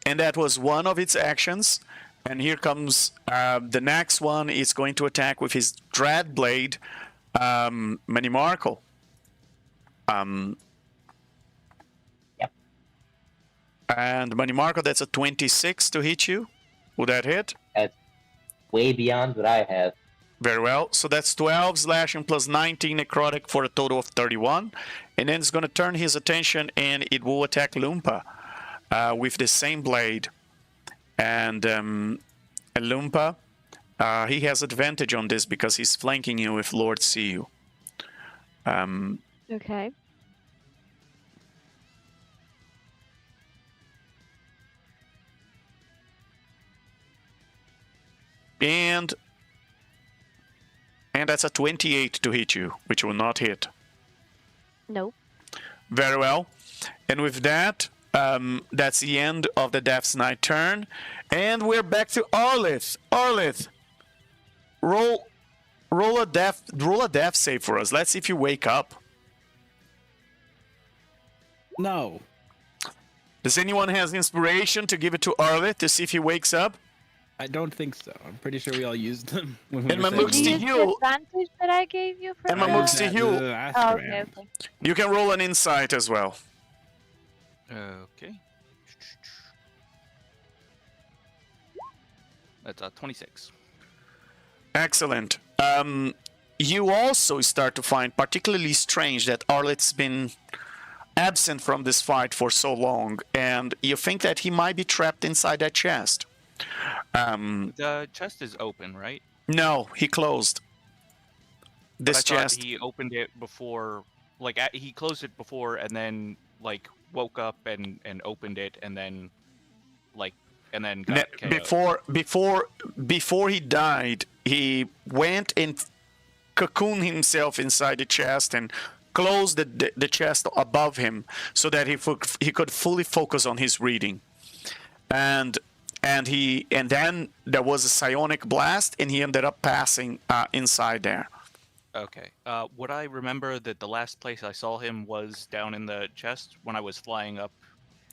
A: that was one of its actions. And here comes the next one. Is going to attack with his dread blade, Manimarco.
B: Yep.
A: And Manimarco, that's a 26 to hit you. Would that hit?
B: That's way beyond what I have.
A: Very well. So that's 12 slashing plus 19 necrotic for a total of 31. And then it's going to turn his attention and it will attack Lumpa with the same blade. And Lumpa, he has advantage on this because he's flanking you with Lord Seal.
E: Okay.
A: And that's a 28 to hit you, which will not hit.
E: Nope.
A: Very well. And with that, that's the end of the Death's Knight turn. And we're back to Arlith. Arlith, roll a death save for us. Let's see if you wake up.
D: No.
A: Does anyone has inspiration to give it to Arlith to see if he wakes up?
D: I don't think so. I'm pretty sure we all used them. When we
A: And
D: were
A: Mamuk
E: Did you
A: to
E: use
A: you.
E: the advantage that I gave you for
A: And
E: the...
A: Mamuk to you.
E: Oh, okay, okay.
A: You can roll an insight as well.
C: Okay. That's 26.
A: Excellent. You also start to find particularly strange that Arlith's been absent from this fight for so long, and you think that he might be trapped inside that chest.
C: The chest is open, right?
A: No, he closed. This
C: But I thought
A: chest.
C: he opened it before, like he closed it before, and then like woke up and opened it, and then got KO'd.
A: Before he died, he went and cocooned himself inside the chest and closed the chest above him so that he could fully focus on his reading. And then there was a psionic blast, and he ended up passing inside there.
C: Okay. Would I remember that the last place I saw him was down in the chest when I was flying up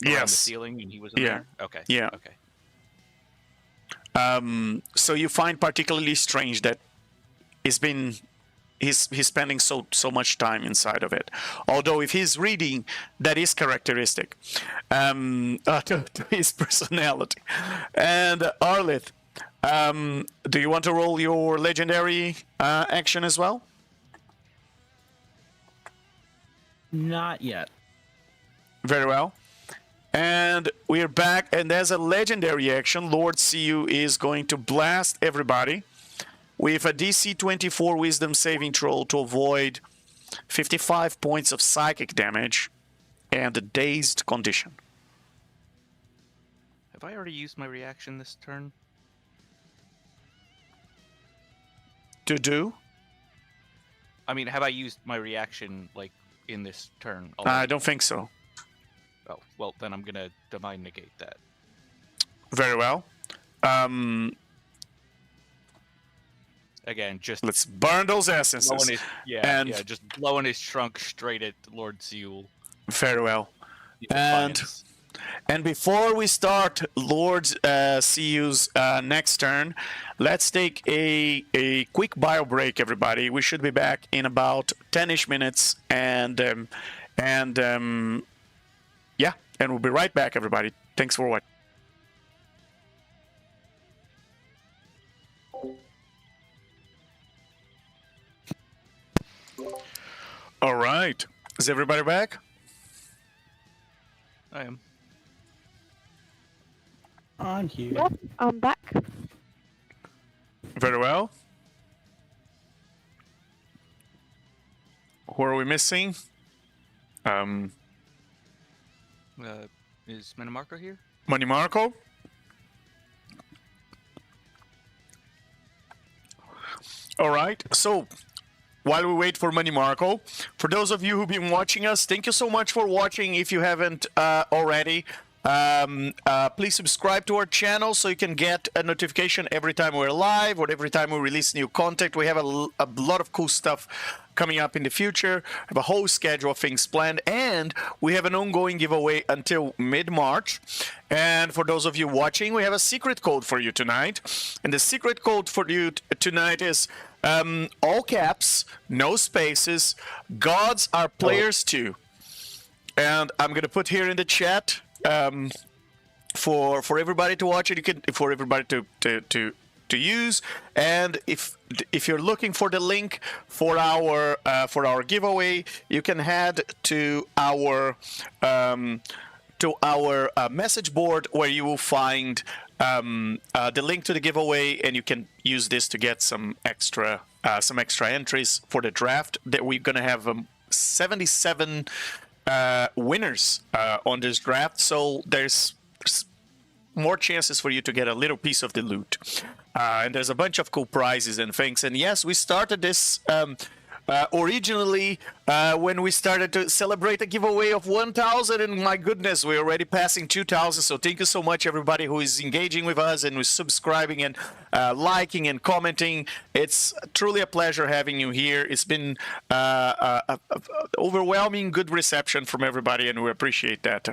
C: around the
A: Yes.
C: ceiling and he was in
A: Yeah.
C: there? Okay.
A: Yeah.
C: Okay.
A: So you find particularly strange that it's he's spending so much time inside of it. Although if he's reading, that is characteristic to his personality. And Arlith, do you want to roll your legendary action as well?
D: Not yet.
A: Very well. And we're back, and as a legendary action, Lord Siu is going to blast everybody with a DC 24 Wisdom saving throw to avoid 55 points of psychic damage and a dazed condition.
C: Have I already used my reaction this turn?
A: To do?
C: I mean, have I used my reaction, like, in this turn?
A: I don't think so.
C: Oh, well, then I'm gonna divine negate that.
A: Very well.
C: Again, just
A: Let's burn those essences.
C: blowing his,
A: And-
C: just blowing his trunk straight at Lord Seul.
A: Very well.
C: The
A: And-
C: defiance.
A: And before we start Lord Siu's next turn, let's take a quick bio break, everybody. We should be back in about 10-ish minutes, and yeah, and we'll be right back, everybody. Thanks for watching. All right, is everybody back?
C: I am.
D: On here.
E: Yep, I'm back.
A: Very well. Who are we missing?
C: Is Minimarco here?
A: Money Marco. All right. So while we wait for Money Marco, for those of you who've been watching us, thank you so much for watching. If you haven't already, please subscribe to our channel so you can get a notification every time we're live or every time we release new content. We have a lot of cool stuff coming up in the future. We have a whole schedule of things planned, and we have an ongoing giveaway until mid-March. And for those of you watching, we have a secret code for you tonight. And the secret code for you tonight is all caps, no spaces. Gods are players too. And I'm gonna put here in the chat for everybody to watch it. You can for everybody to use. And if you're looking for the link for our giveaway, you can head to our message board, where you will find the link to the giveaway, and you can use this to get some extra entries for the draft. That we're gonna have 77 winners on this draft, so there's more chances for you to get a little piece of the loot. And there's a bunch of cool prizes and things. And yes, we started this originally when we started to celebrate a giveaway of 1,000, and my goodness, we're already passing 2,000. So thank you so much, everybody who is engaging with us and who's subscribing and liking and commenting. It's truly a pleasure having you here. It's been overwhelming good reception from everybody, and we appreciate that.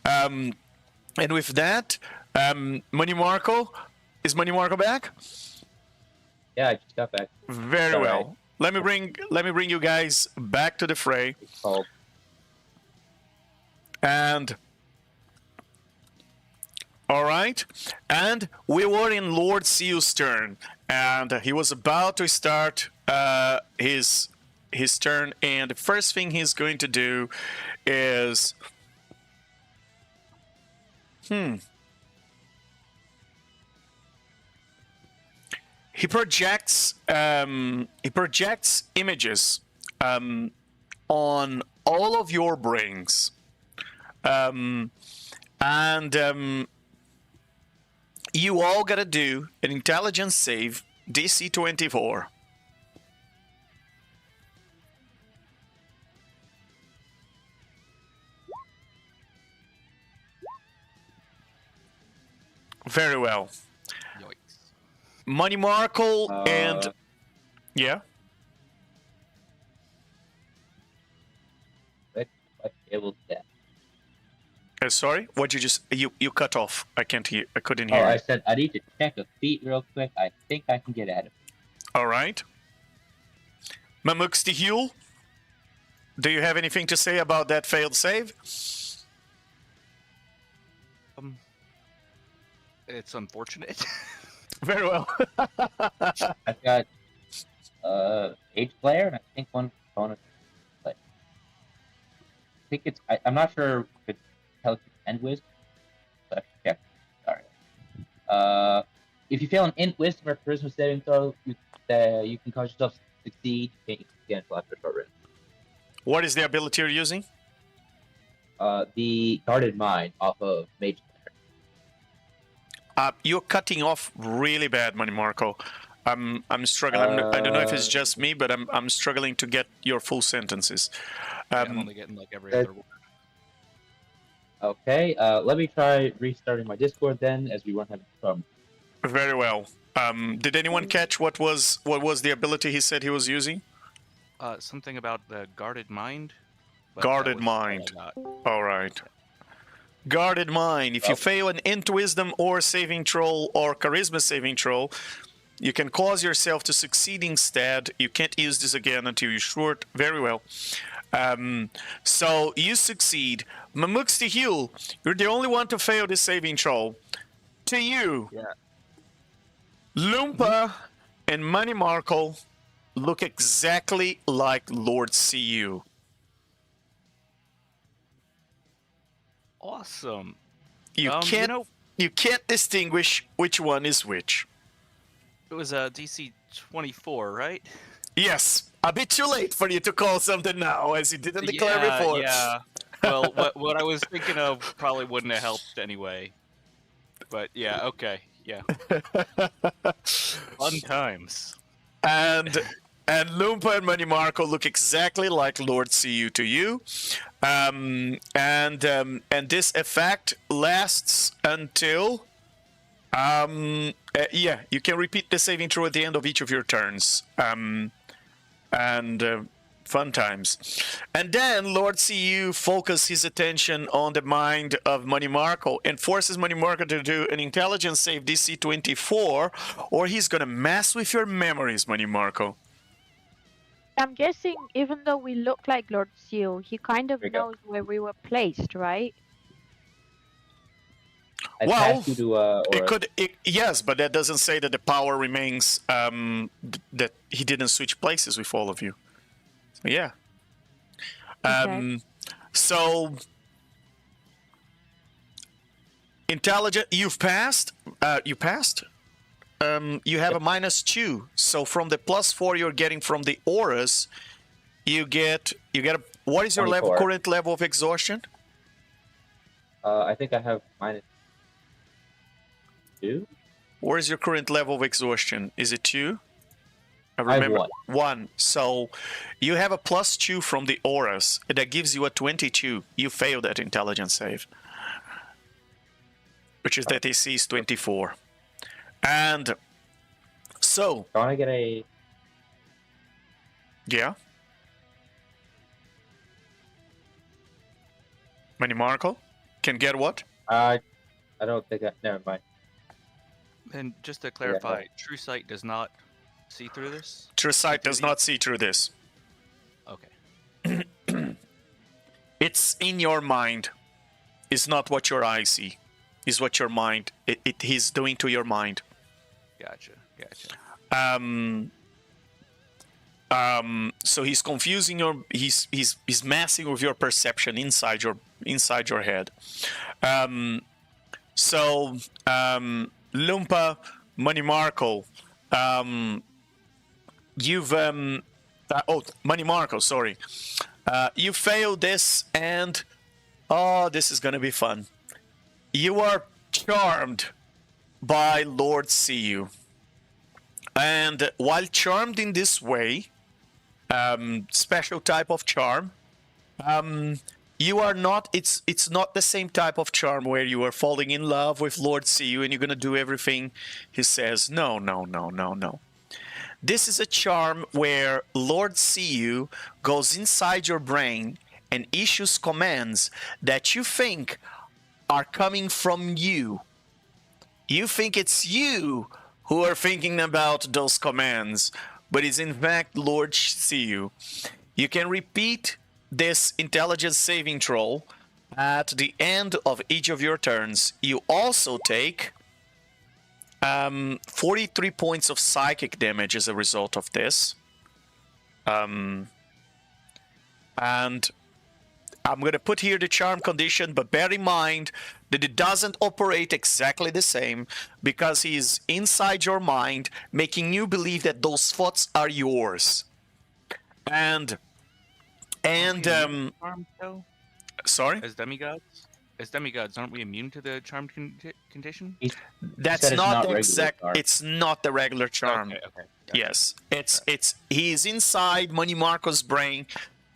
A: And with that, Money Marco, is Money Marco back?
B: Yeah, I just got back.
A: Very
B: All
A: well.
B: right.
A: Let me bring you guys back to the fray.
B: Oh,
A: And all right, and we were in Lord Seal's turn, and he was about to start his turn. And the first thing he's going to do is he projects images on all of your brains, and you all gotta do an intelligence save, DC 24. Very well.
C: Yikes.
A: Money Markle and yeah.
B: what table that?
A: Sorry, what you cut off? I can't hear. I couldn't
B: Oh,
A: hear.
B: I said I need to check a feat real quick. I think I can get at it.
A: All right. Mamuxtihul, do you have anything to say about that failed save?
C: It's unfortunate.
A: Very well.
B: I've got Age player, and I think one bonus player. I think it's. I'm not sure if it's intelligence and wisdom. So I have to check. Sorry. If you fail an int, wisdom, or charisma saving throw, you can cause yourself to succeed. You can't use it again until after a short rest.
A: What is the ability you're using?
B: The guarded mind off of Mage.
A: You're cutting off really bad, Money Marco. I'm struggling. I don't know if it's just me, but I'm struggling to get your full sentences.
C: Yeah, I'm only getting like every other word.
B: Okay, let me try restarting my Discord then, as we weren't having trouble.
A: Very well. Did anyone catch what was the ability he said he was using?
C: Something about the guarded mind. but
A: Guarded
C: that was all I
A: mind.
C: got.
A: All right. Guarded mind. If you fail an int wisdom or saving throw or charisma saving throw, you can cause yourself to succeed instead. You can't use this again until you short. Very well. So you succeed. Mamuxtihul, you're the only one to fail this saving throw. To you,
C: Yeah.
A: Loompa and Money Markle look exactly like Lord CU.
C: Awesome.
A: You can't distinguish which one is which.
C: It was a DC 24, right?
A: Yes, a bit too late for you to call something now, as you didn't declare before.
C: Yeah. Well, what I was thinking of probably wouldn't have helped anyway. But yeah, okay, yeah. Fun times.
A: And Loompa and Money Marco look exactly like Lord CU to you. And this effect lasts until you can repeat the saving throw at the end of each of your turns. Fun times. And then Lord CU focuses his attention on the mind of Money Marco and forces Money Marco to do an intelligence save DC 24, or he's gonna mess with your memories, Money Marco.
E: I'm guessing, even though we look like Lord Seal, he kind of
B: There you go.
E: knows where we were placed, right?
B: I
A: Well,
B: passed you to,
A: yes, but that doesn't say that the power remains, that he didn't switch places with all of you. So, yeah.
E: Okay.
A: So, intelligent, you've passed. You passed. You have a -2. So from the +4 you're getting from the auras, you get a. What is your
B: 24.
A: current level of exhaustion?
B: I think I have -2.
A: Where is your current level of exhaustion? Is it 2? I
B: have
A: remember 1. So you have a +2 from the auras. That gives you a 22. You failed that intelligence save, which is that AC is 24. And so,
B: I want to get a.
A: yeah. Money Marco can get what?
B: I don't think I. Never mind.
C: And just to clarify, True Sight does not see through this?
A: True Sight does not see through this.
C: Okay.
A: It's in your mind. It's not what your eyes see. It's what your mind. He's doing to your mind.
C: Gotcha.
A: So he's confusing your. He's messing with your perception inside your head. Loompa, Money Marco, you've Money Marco, sorry. You failed this, and this is gonna be fun. You are charmed by Lord CU. And while charmed in this way, special type of charm, you are not, it's not the same type of charm where you are falling in love with Lord CU and you're going to do everything he says. No. This is a charm where Lord CU goes inside your brain and issues commands that you think are coming from you. You think it's you who are thinking about those commands, but is in fact Lord Siu. You can repeat this intelligence saving throw at the end of each of your turns. You also take 43 points of psychic damage as a result of this. And I'm going to put here the charm condition, but bear in mind that it doesn't operate exactly the same because he's inside your mind, making you believe that those thoughts are yours. And
C: Charmed, though?
A: sorry?
C: As demigods, aren't we immune to the charmed condition?
A: That's
B: said it's
A: not
B: not
A: the
B: regular
A: exact.
B: charm.
A: It's not the regular charm.
C: Okay. Gotcha.
A: Yes, it's he's inside Money Marco's brain,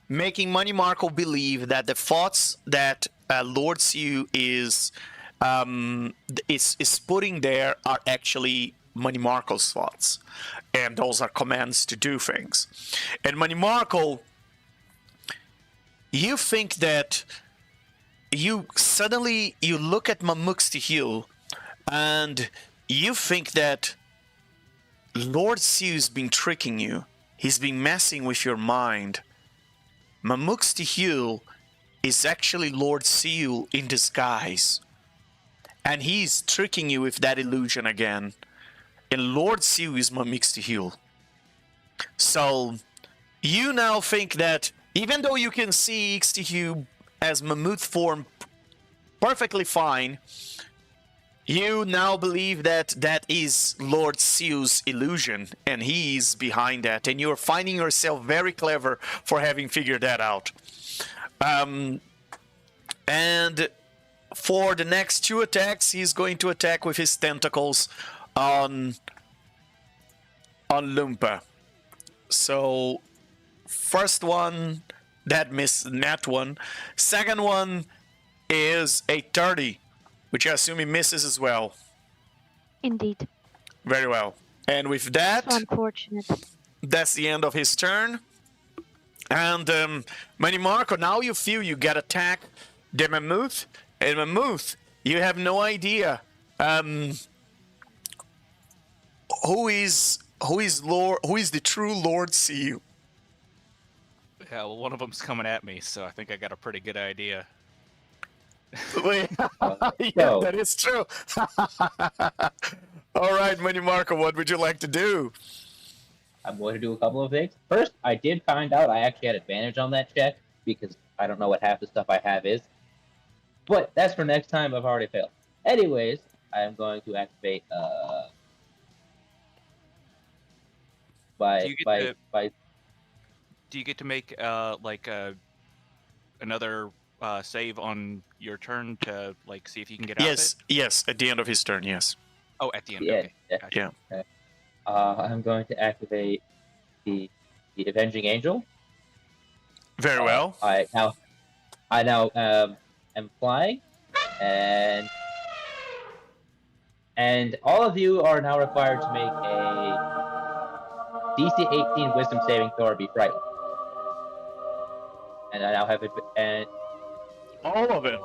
A: making Money Marco believe that the thoughts that Lord Siu is putting there are actually Money Marco's thoughts, and those are commands to do things. And Money Marco, you think that you look at Mamuxtihil and you think that Lord Siu's been tricking you. He's been messing with your mind. Mamuxtihil is actually Lord Siu in disguise. And he's tricking you with that illusion again. And Lord Siu is Mamuxtihil. So you now think that even though you can see Ixtihil as Mammoth form perfectly fine, you now believe that that is Lord Siu's illusion, and he's behind that, and you're finding yourself very clever for having figured that out. And for the next 2 attacks, he's going to attack with his tentacles on Lumpa. So, first one, that missed, net one. Second one is a 30, which I assume he misses as well.
E: Indeed.
A: Very well. And with that,
E: So unfortunate.
A: that's the end of his turn. And Manny Marco, now you feel you get attack the Mammoth. And Mammoth, you have no idea who is the true Lord Siu.
C: Yeah, well, one of them's coming at me, so I think I got a pretty good idea.
A: Wait, yeah,
B: So-
A: that is true. All right, Manny Marco, what would you like to do?
B: I'm going to do a couple of things. First, I did find out I actually had advantage on that check because I don't know what half the stuff I have is. But that's for next time. I've already failed. Anyways, I am going to activate
C: Do you get to make another save on your turn to see if you can get out of it?
A: Yes, at the end of his turn, yes.
C: Oh, at the end.
B: Yeah,
C: Okay.
B: yeah.
C: Gotcha.
A: Yeah.
B: I'm going to activate the Avenging Angel.
A: Very well.
B: I now am flying, and all of you are now required to make a DC 18 Wisdom saving throw or be frightened. And I now have it. And
A: All of it.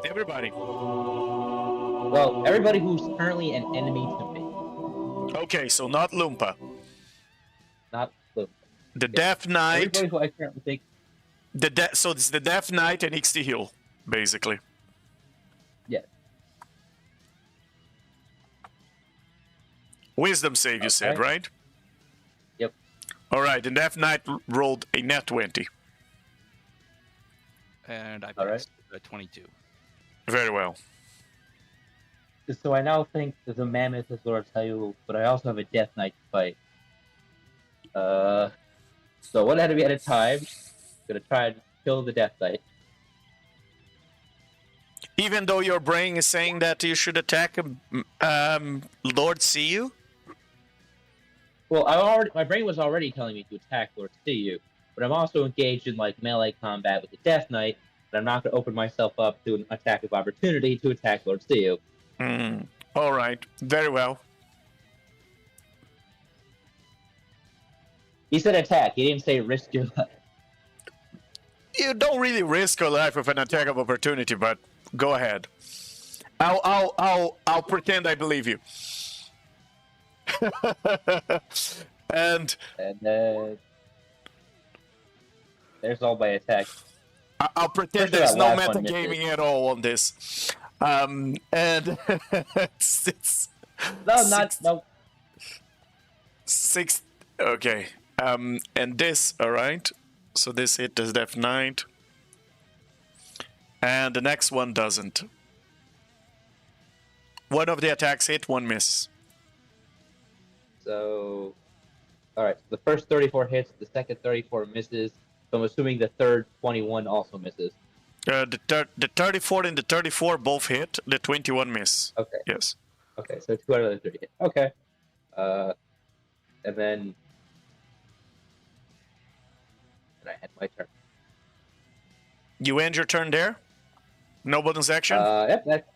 A: Everybody.
B: well, everybody who's currently an enemy to me,
A: Okay, so not Lumpa.
B: not Luke.
A: The Death Knight.
B: Everybody who I currently think.
A: So it's the Death Knight and Ixtihil, basically.
B: Yeah.
A: Wisdom save, you said,
B: Okay.
A: right?
B: Yep.
A: All right, the Death Knight rolled a net 20.
C: And I
B: All right.
C: passed a 22.
A: Very well.
B: So I now think that the Mammoth is Lord Sayu, but I also have a Death Knight to fight. So one enemy at a time. Gonna try and kill the Death Knight.
A: Even though your brain is saying that you should attack Lord Siu?
B: Well, my brain was already telling me to attack Lord Sayu, but I'm also engaged in melee combat with the Death Knight, and I'm not gonna open myself up to an attack of opportunity to attack Lord Sayu.
A: All right, very well.
B: He said attack. He didn't say risk your life.
A: You don't really risk your life with an attack of opportunity, but go ahead. I'll pretend I believe you. And
B: And then there's all my attacks.
A: I'll pretend
B: Sure
A: there's
B: that
A: no
B: last one misses.
A: metagaming at all on this. And it's
B: No,
A: six,
B: no.
A: six. Okay. And this, all right. So this hit does Death Knight, and the next one doesn't. One of the attacks hit, one miss.
B: So, all right. The first 34 hits. The second 34 misses. So I'm assuming the third 21 also misses.
A: The 34 and the 34 both hit. The 21 miss.
B: Okay.
A: Yes.
B: Okay. So 2 out of the 30 hits. Okay. And then I had my turn.
A: You end your turn there. No bonus action.
B: Yep.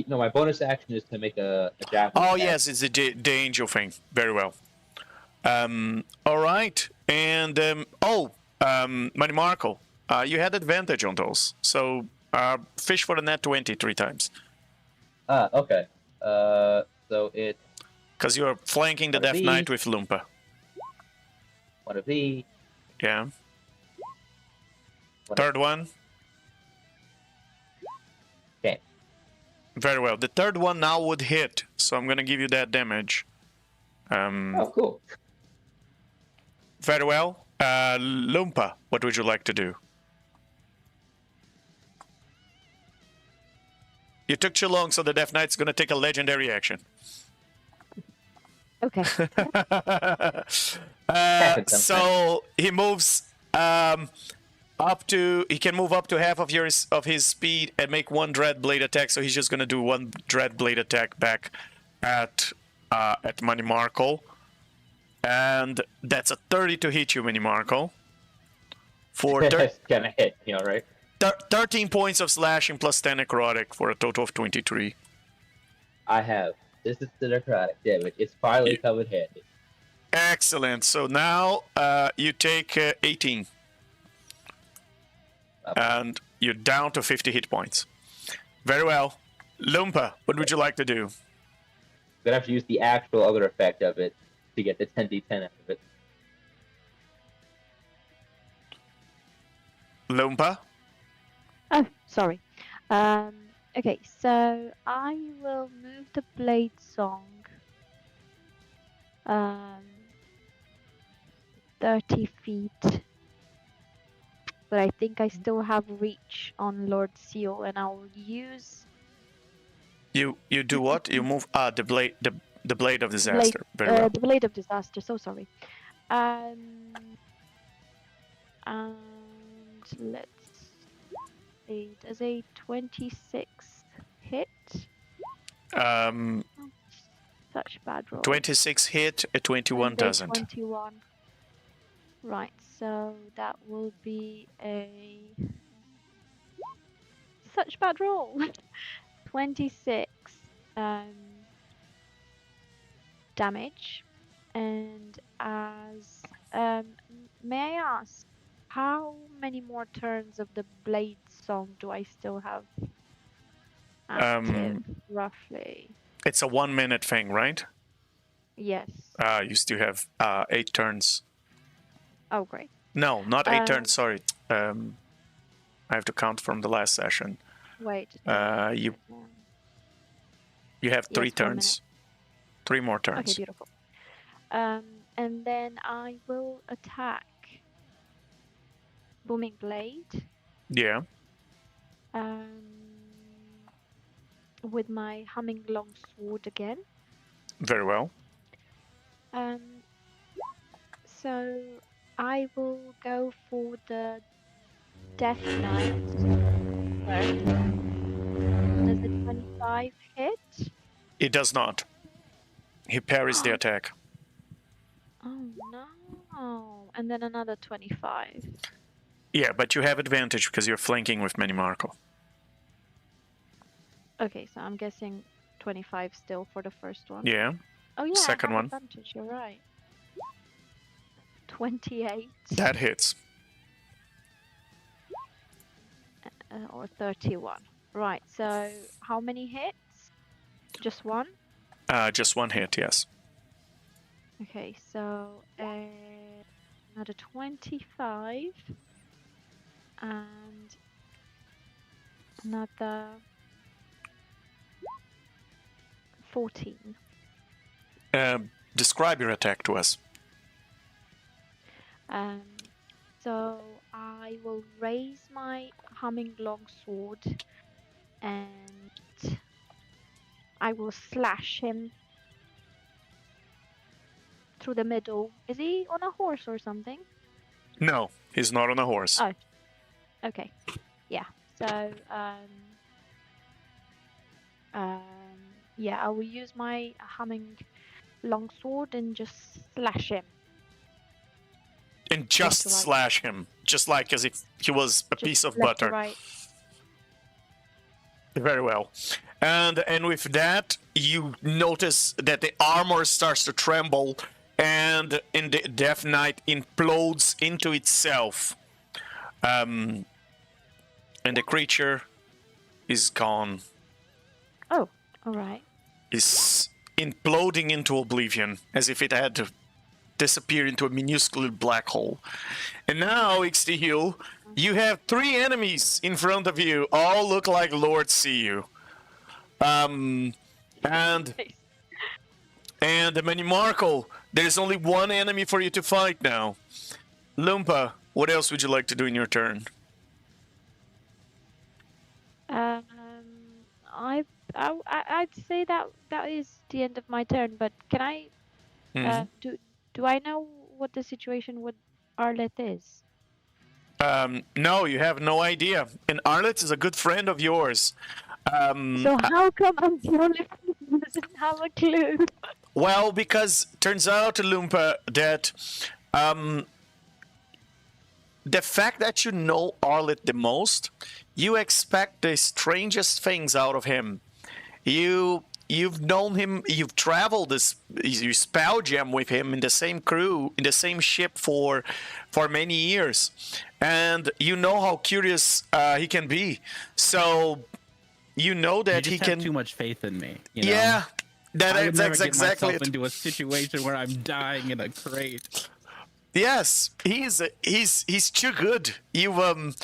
B: My bonus action is to make a javelin.
A: Oh
B: attack.
A: yes, it's the angel thing. Very well. All right, and Money Marco, you had advantage on those. So fish for the net 20 3 times.
B: Okay. So it's
A: Because you're flanking the
B: One of
A: Death Knight
B: these.
A: with Lumpa.
B: one of these.
A: Yeah.
B: One of-
A: Third one.
B: Okay.
A: Very well. The third one now would hit, so I'm gonna give you that damage.
B: Oh, cool.
A: Very well. Lumpa, what would you like to do? You took too long, so the Death Knight's gonna take a legendary action.
E: Okay.
A: So he moves he can move up to half of his speed and make one dread blade attack. So he's just gonna do one dread blade attack back at Money Marco, and that's a 30 to hit you, Money Marco. For
B: It's gonna hit, right?
A: 13 points of slashing plus 10 necrotic for a total of 23.
B: I have. This is the necrotic damage. It's finally coming handy.
A: Excellent. So now you take 18. And you're down to 50 hit points. Very well. Lumpa, what would you like to do?
B: I'm gonna have to use the actual other effect of it to get the 10d10 out of it.
A: Lumpa?
E: Oh, sorry. Okay, so I will move the blade song 30 feet. But I think I still have reach on Lord Seal, and I'll use
A: You do what? You move the blade of disaster. Very well.
E: the blade of disaster. So sorry. And let's see. Does a 26 hit? Such bad roll.
A: 26 hit, a 21
E: And a
A: doesn't.
E: 21. Right, so that will be a such bad roll. 26 damage, and as may I ask, how many more turns of the blade song do I still have active, roughly?
A: It's a 1 minute thing, right?
E: Yes.
A: You still have 8 turns.
E: Oh, great.
A: No, not 8 turns, sorry. I have to count from the last session.
E: Wait.
A: You have 3
E: Yes, 1
A: turns. 3 more turns.
E: Okay, beautiful. And then I will attack Booming Blade
A: Yeah.
E: with my Humming Longsword again.
A: Very well.
E: So I will go for the Death Knight first. Does the 25 hit?
A: It does not. He parries the attack.
E: Oh no. And then another 25.
A: Yeah, but you have advantage because you're flanking with Manny Marco.
E: Okay, so I'm guessing 25 still for the first one.
A: Yeah.
E: Oh yeah,
A: Second
E: I have
A: one.
E: advantage, you're right. 28
A: That hits.
E: or 31. Right, so how many hits? Just one?
A: Just 1 hit, yes.
E: Okay, so another 25 and another 14.
A: Describe your attack to us.
E: Um, so I will raise my humming longsword and I will slash him through the middle. Is he on a horse or something?
A: No, he's not on a horse.
E: Oh, okay. Yeah. So yeah, I will use my humming longsword and just slash him.
A: And just
E: to right.
A: slash him, just like as if he was a
E: Just
A: piece of
E: left to
A: butter.
E: right.
A: Very well. And with that, you notice that the armor starts to tremble, and in the Death Knight implodes into itself. And the creature is gone.
E: Oh, all right.
A: Is imploding into oblivion, as if it had to disappear into a minuscule black hole. And now, Ixtihil, you have 3 enemies in front of you. All look like Lord see you. And Manimarco, there's only 1 enemy for you to fight now. Lumpa, what else would you like to do in your turn?
E: I'd say that is the end of my turn, but can I do I know what the situation with Arleth is?
A: No, you have no idea. And Arleth is a good friend of yours.
E: So how come I'm the only one who doesn't have a clue?
A: Well, because turns out, Lumpa, that the fact that you know Arleth the most, you expect the strangest things out of him. You've known him, you've traveled you spell jam with him in the same crew, in the same ship for many years. And you know how curious he can be. So you know that
D: you
A: he
D: just have
A: can
D: too much faith in me. You know?
A: Yeah.
D: I would never
A: That's
D: get
A: exactly
D: myself
A: it.
D: into a situation where I'm dying in a crate.
A: Yes, he's too good. You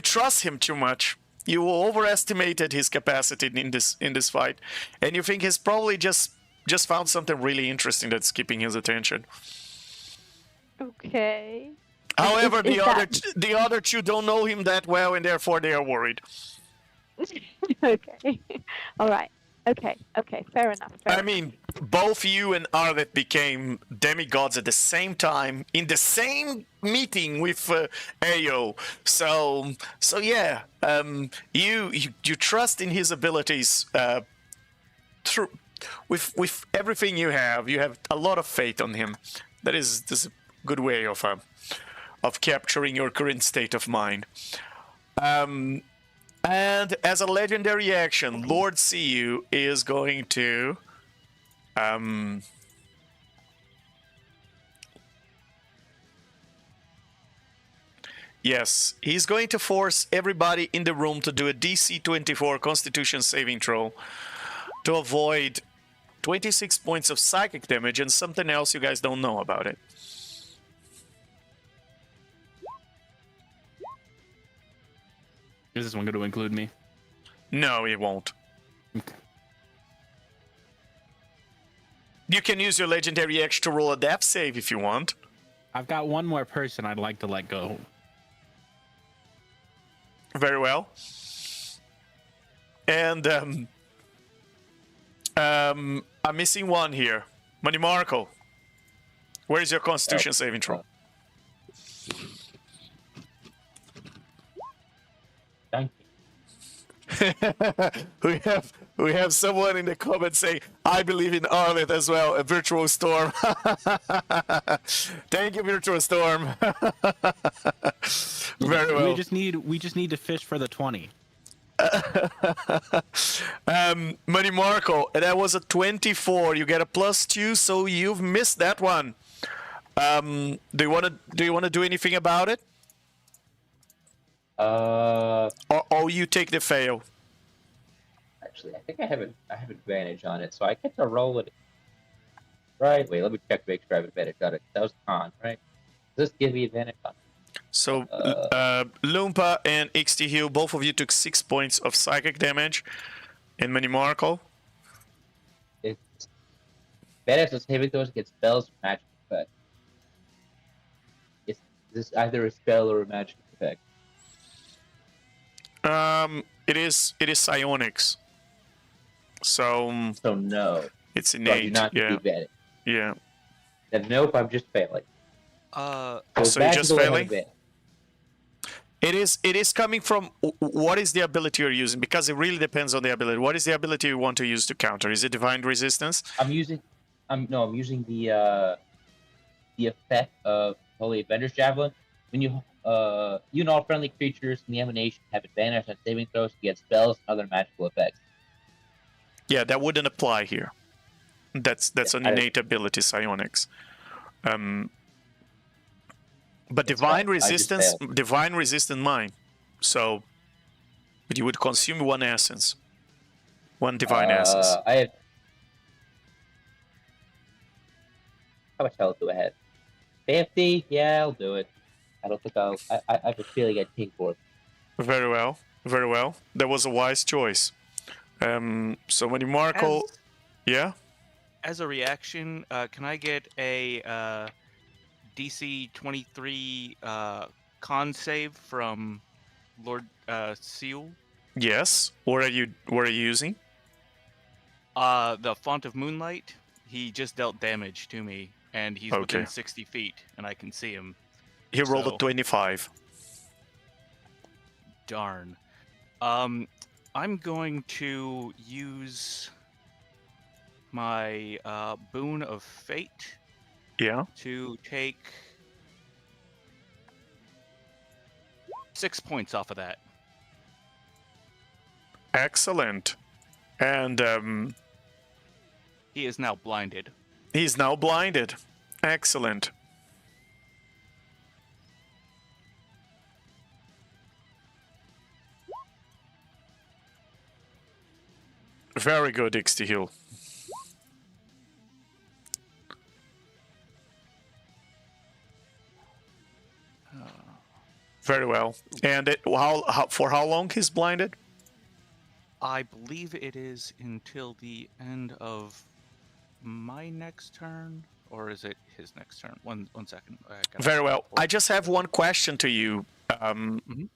A: trust him too much. You overestimated his capacity in this fight, and you think he's probably just found something really interesting that's keeping his attention.
E: Okay.
A: However,
E: Is
A: the other 2 don't know him that well, and therefore they are worried.
E: Okay. All right. Okay. Fair enough.
A: I mean, both you and Arleth became demigods at the same time in the same meeting with Ayo. So yeah, you trust in his abilities through with everything you have. You have a lot of faith on him. This is a good way of capturing your current state of mind. And as a legendary action, Lord See You is going to yes, he's going to force everybody in the room to do a DC 24 Constitution saving throw to avoid 26 points of psychic damage and something else you guys don't know about it.
D: Is this one going to include me?
A: No, it won't.
D: Okay.
A: You can use your legendary action to roll a death save if you want.
D: I've got one more person I'd like to let go.
A: Very well. And I'm missing one here. Manimarco, where is your Constitution saving throw?
B: Thank you.
A: we have someone in the comments saying, I believe in Arleth as well, a virtual storm. Thank you, virtual storm. Very well.
D: We just need to fish for the 20.
A: Manimarco, that was a 24. You get a +2, so you've missed that one. Do you want to do anything about it? Or you take the fail.
B: Actually, I think I have advantage on it, so I get to roll right? Wait, let me check to make sure I have advantage on it. That was con, right? Does this give me advantage on it?
A: So, Loompa and XT both of you took 6 points of psychic damage. And Manimarco,
B: It's advantage on saving throws against spells or magic effect. Is this either a spell or a magic effect?
A: it is psionics. So
B: So no.
A: it's
B: So I do
A: innate.
B: not get the
A: Yeah,
B: advantage.
A: yeah.
B: Then nope, I'm just failing.
C: Uh,
A: So you're just
B: magical, I have
A: failing?
B: advantage.
A: It is coming from what is the ability you're using, because it really depends on the ability. What is the ability you want to use to counter? Is it divine resistance?
B: I'm using the effect of Holy Avenger's Javelin. When you and all friendly creatures in the emanation have advantage on saving throws against spells and other magical effects.
A: Yeah, that wouldn't apply here. That's
B: Yeah,
A: an
B: I-
A: innate ability, psionics. But
B: That's
A: divine
B: fine, I just
A: resistance,
B: failed.
A: divine resistant mine. So, but you would consume one essence, one divine essence.
B: I have. How much health do I have? 50? Yeah, I'll do it. I don't think I'll. I have a feeling I'd take for it.
A: Very well, very well. That was a wise choice. So when you Marco,
C: as,
A: yeah,
C: as a reaction, can I get a DC 23 con save from Lord Seal?
A: yes. What are you using?
C: The Font of Moonlight. He just dealt damage to me, and he's within
A: Okay.
C: 60 feet, and I can see him.
A: He rolled
C: So-
A: a 25.
C: Darn. I'm going to use my Boon of Fate
A: Yeah.
C: to take 6 points off of that.
A: Excellent. And
C: He is now blinded.
A: he's now blinded. Excellent. Very good, XT Hill. Very well. And for how long he's blinded?
C: I believe it is until the end of my next turn, or is it his next turn? One second. I gotta-
A: Very well. I just have one question to you.
C: Mhm.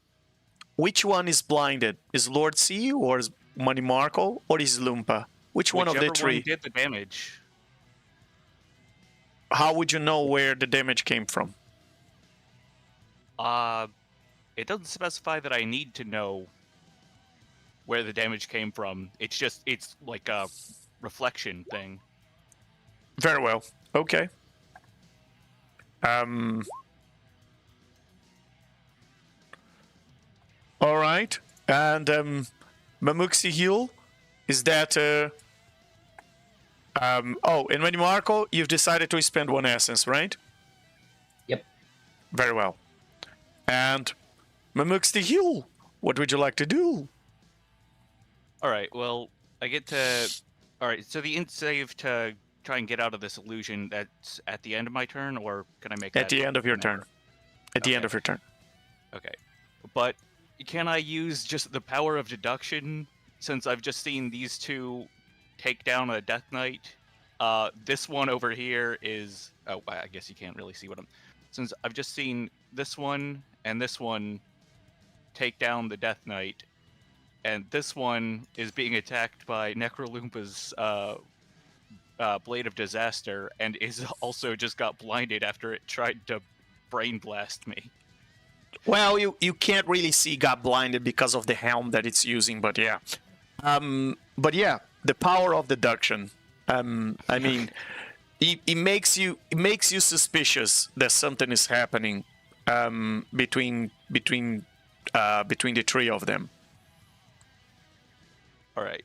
A: Which one is blinded? Is Lord C or is Money Marco or is Loompa? Which one of the
C: Whichever
A: three?
C: one did the damage.
A: How would you know where the damage came from?
C: It doesn't specify that I need to know where the damage came from. It's like a reflection thing.
A: Very well. Okay. All right. And Mamuxi Hill, is that oh, and when Marco, you've decided to spend one essence, right?
B: Yep.
A: Very well. And Mamuxi Hill, what would you like to do?
C: All right. Well, I get to. All right. So the int save to try and get out of this illusion, that's at the end of my turn, or can I make
A: At
C: that
A: the end of your
C: whenever?
A: turn. At the end
C: Okay.
A: of your turn.
C: Okay. But can I use just the power of deduction, since I've just seen these two take down a Death Knight? This one over here is... Oh, I guess you can't really see what I'm... Since I've just seen this one and this one take down the Death Knight, and this one is being attacked by Necrolumpa's Blade of Disaster, and is also just got blinded after it tried to brain blast me.
A: Well, you can't really see got blinded because of the helm that it's using, but yeah. But yeah, the power of deduction. I mean, it makes you suspicious that something is happening between the three of them.
C: All right.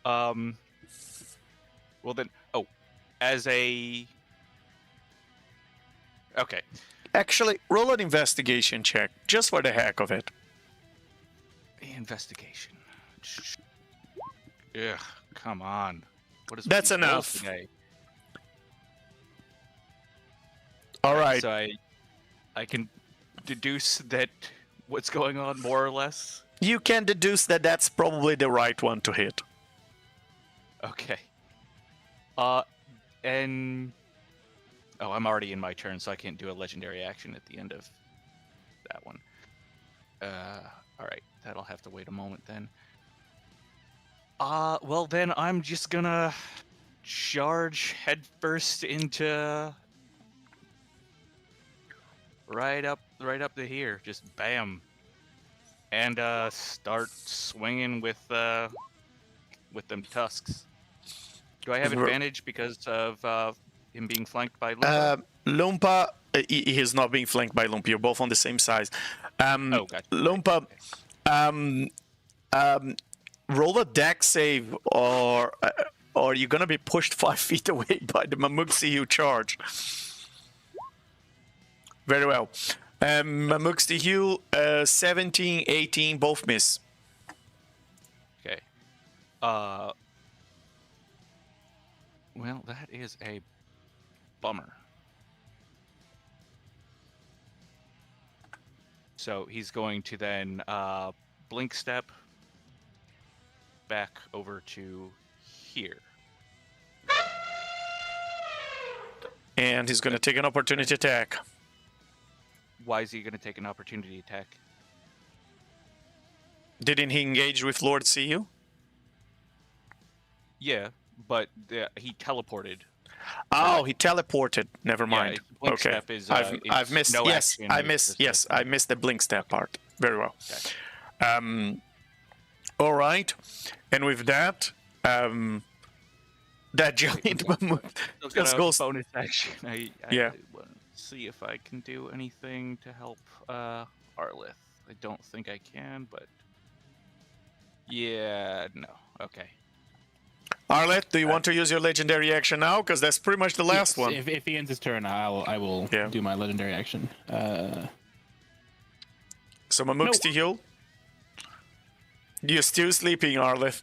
C: Well then, as a... Okay.
A: Actually, roll an investigation check just for the heck of it.
C: Investigation. Ugh, come on. What is with
A: That's
C: these rolls
A: enough.
C: today?
A: All right.
C: So I can deduce that what's going on more or less.
A: You can deduce that that's probably the right one to hit.
C: Okay. And I'm already in my turn, so I can't do a legendary action at the end of that one. All right, that'll have to wait a moment then. Well then I'm just gonna charge headfirst into right up to here, just bam, and start swinging with them tusks. Do I have advantage because of him being flanked by Lumpa?
A: Lumpa, he is not being flanked by Lumpa. You're both on the same size.
C: Gotcha.
A: Lumpa, roll a dex save, or you're gonna be pushed 5 feet away by the Mamuxihu charge. Very well. Mamuxihu, 17, 18, both miss.
C: Okay. Well, that is a bummer. So he's going to then blink step back over to here.
A: And he's gonna take an opportunity attack.
C: Why is he going to take an opportunity attack?
A: Didn't he engage with Lord CU?
C: Yeah, but he teleported.
A: Oh, he teleported. Never
C: Yeah,
A: mind.
C: blink
A: Okay,
C: step is,
A: I've
C: it's
A: missed.
C: no
A: Yes,
C: action,
A: I
C: it's
A: missed.
C: just
A: Yes, I missed the blink step part. Very well.
C: Okay.
A: All right, and with that, that giant mammoth
C: Still got
A: just
C: a
A: goes.
C: bonus action. I
A: Yeah.
C: want to see if I can do anything to help Arlith. I don't think I can, but yeah, no. Okay.
A: Arleth, do you want to use your legendary action now? Because that's pretty much the last
D: Yes,
A: one.
D: If he ends his turn, I will
A: Yeah.
D: do my legendary action.
A: So Mamux to heal. You're still sleeping, Arleth.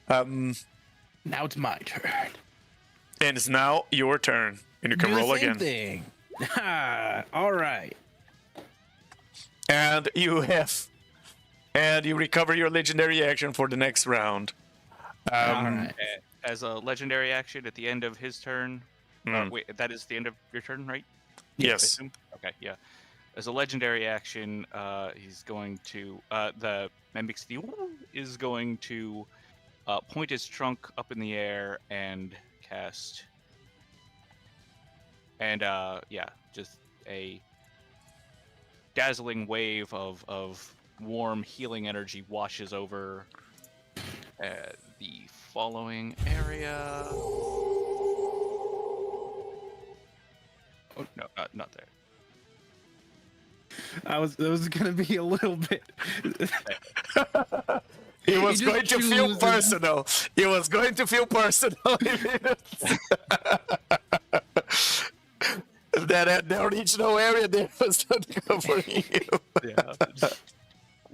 D: Now it's my turn.
A: And it's now your turn, and you can
D: Do the
A: roll
D: same
A: again.
D: thing. All right.
A: And you recover your legendary action for the next round.
D: All right.
C: As a legendary action at the end of his turn. Wait, that is the end of your turn, right? I
A: Yes.
C: assume? Okay, yeah. As a legendary action, he's going to the Memixty is going to point his trunk up in the air and cast, and just a dazzling wave of warm healing energy washes over the following area. Oh no, not there.
D: It was gonna be a little bit.
A: He was
D: just
A: going to feel
D: chooses-
A: personal. He was going to feel personal. That original area there was not covering you.
C: Yeah.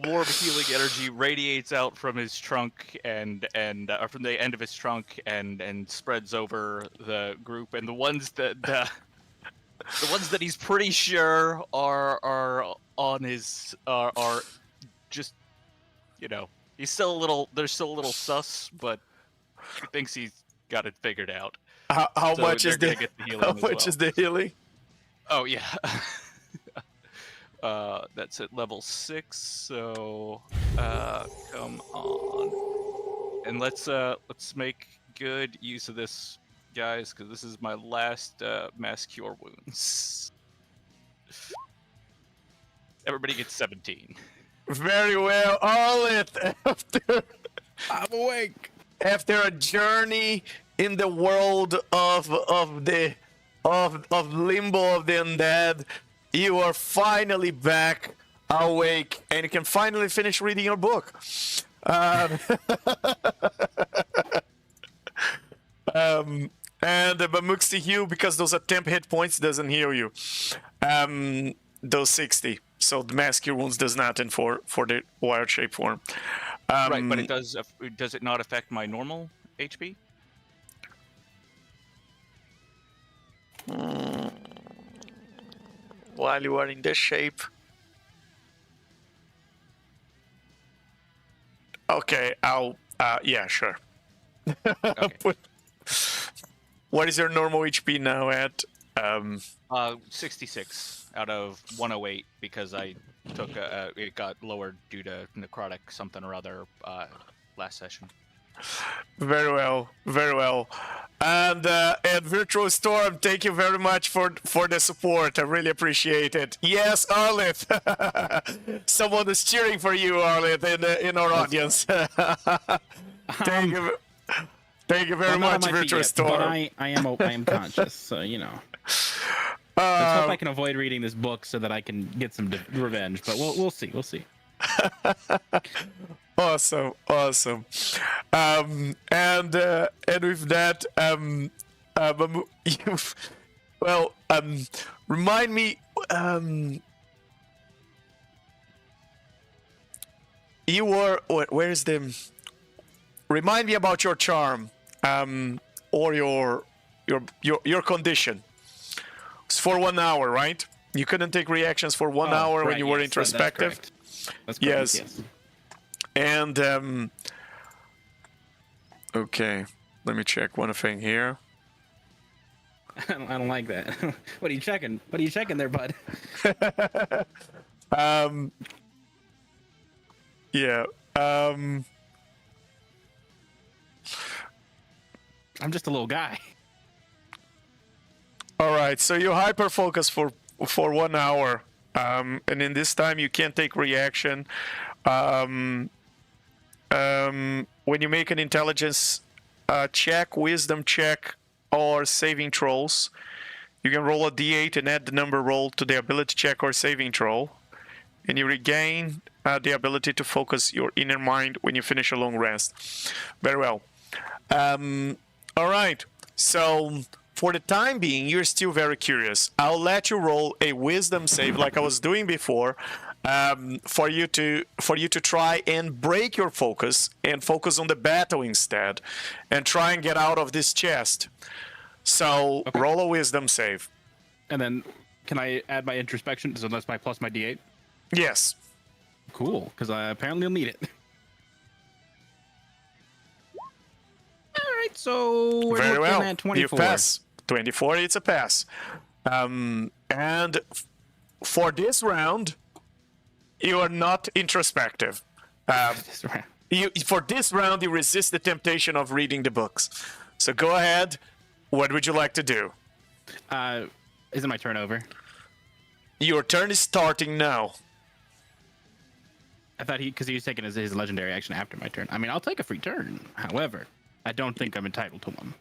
C: Warm healing energy radiates out from his trunk and from the end of his trunk and spreads over the group, and the ones that he's pretty sure are on his are just, you know, they're still a little sus, but he thinks he's got it figured out.
A: How
C: So
A: much
C: they're
A: is
C: gonna
A: the
C: get the healing
A: how
C: as
A: much
C: well.
A: is the healing?
C: Oh yeah. That's at level 6, so come on. And let's make good use of this, guys, because this is my last mass cure wounds. Everybody gets 17.
A: Very well, Arleth.
D: I'm awake.
A: After a journey in the world of limbo of the undead, you are finally back awake, and you can finally finish reading your book. And the Bamuxi heal, because those are temp hit points, doesn't heal you. Those 60. So the mass cure wounds does nothing for the wild shape form.
C: Right, but it does it not affect my normal HP?
A: while you are in this shape. Okay, I'll. Yeah, sure.
C: Okay.
A: What is your normal HP now at?
C: 66 out of 108 because I took it got lowered due to necrotic something or other last session.
A: Very well, very well. And Virtual Storm, thank you very much for the support. I really appreciate it. Yes, Arlith. Someone is cheering for you, Arlith, in our audience. Thank you. Thank you very much, Virtual Storm.
D: But I am conscious, so you know. Let's hope I can avoid reading this book so that I can get some revenge. But we'll see. We'll see.
A: Awesome. And with that, remind me. You were. Where is the? Remind me about your charm, or your condition. It's for 1 hour, right? You couldn't take reactions for 1 hour when you were introspective.
D: That's correct.
A: Yes. And okay, let me check one thing here.
D: I don't like that. What are you checking? What are you checking there, bud?
A: Yeah.
D: I'm just a little guy.
A: All right. So you hyper focus for 1 hour, and in this time you can't take reaction. When you make an intelligence check, wisdom check, or saving throws, you can roll a d8 and add the number rolled to the ability check or saving throw, and you regain the ability to focus your inner mind when you finish a long rest. Very well. All right. So for the time being, you're still very curious. I'll let you roll a wisdom save like I was doing before. For you to try and break your focus and focus on the battle instead, and try and get out of this chest. So
D: okay.
A: Roll a wisdom save.
D: And then, can I add my introspection? So that's my plus my d8.
A: Yes.
D: Cool, because I apparently will need it. All right, so we're
A: Very well.
D: at 24.
A: You pass. 24. It's a pass. And for this round, you are not introspective. For this round, you resist the temptation of reading the books. So go ahead. What would you like to do?
D: Isn't my turn over?
A: Your turn is starting now.
D: I thought because he was taking his legendary action after my turn. I mean, I'll take a free turn. However, I don't think I'm entitled to one.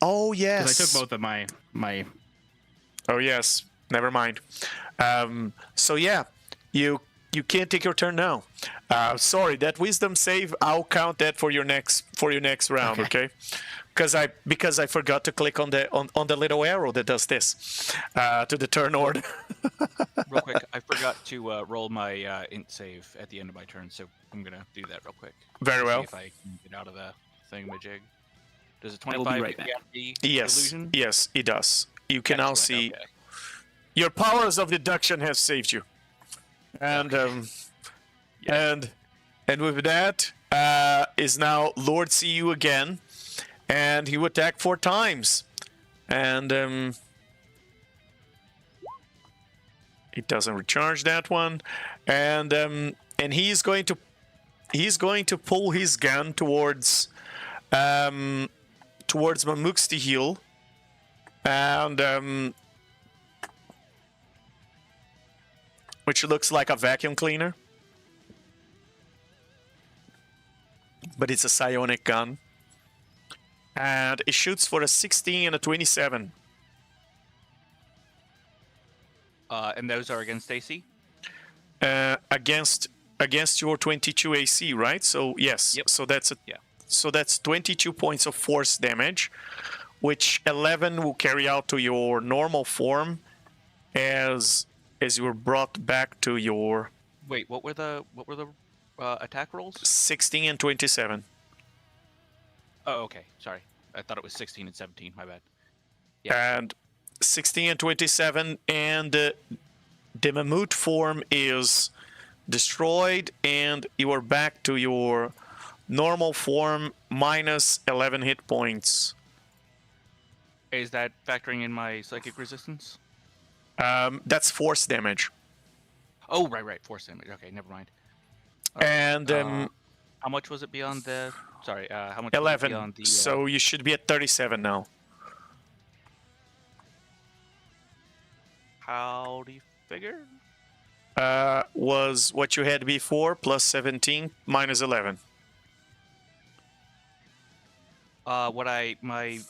A: Oh yes.
D: Because I took both of my.
A: Oh yes. Never mind. So yeah, you can't take your turn now. Sorry, that wisdom save, I'll count that for your next round, okay? Because I forgot to click on the little arrow that does this to the turn order.
C: Real quick, I forgot to roll my int save at the end of my turn, so I'm gonna do that real quick.
A: Very well.
C: See if I can get out of the thingamajig. Does a
D: I will be
C: 25
D: right back.
C: the
A: Yes,
C: illusion?
A: yes, it does. You can now
C: Excellent,
A: see
C: okay.
A: your powers of deduction have saved you, and and with that is now Lord see you again, and he will attack 4 times, and it doesn't recharge that one, and he's going to pull his gun towards Mamuk's heel, and which looks like a vacuum cleaner, but it's a psionic gun, and it shoots for a 16 and a 27.
C: And those are against AC?
A: Against your 22 AC, right? So yes.
C: Yep.
A: So that's
C: Yeah.
A: So that's 22 points of force damage, which 11 will carry out to your normal form, as you were brought back to your.
C: Wait, what were the attack rolls?
A: 16 and 27.
C: Oh, okay. Sorry, I thought it was 16 and 17. My bad. Yeah.
A: And 16 and 27, and the mammoth form is destroyed, and you are back to your normal form, minus 11 hit points.
C: Is that factoring in my psychic resistance?
A: That's force damage.
C: Oh, right, force damage. Okay, never mind.
A: And
C: how much was it beyond the? Sorry, how much?
A: 11.
C: Was it beyond the,
A: So you should be at 37 now.
C: How do you figure?
A: Was what you had before plus 17 minus 11.
C: My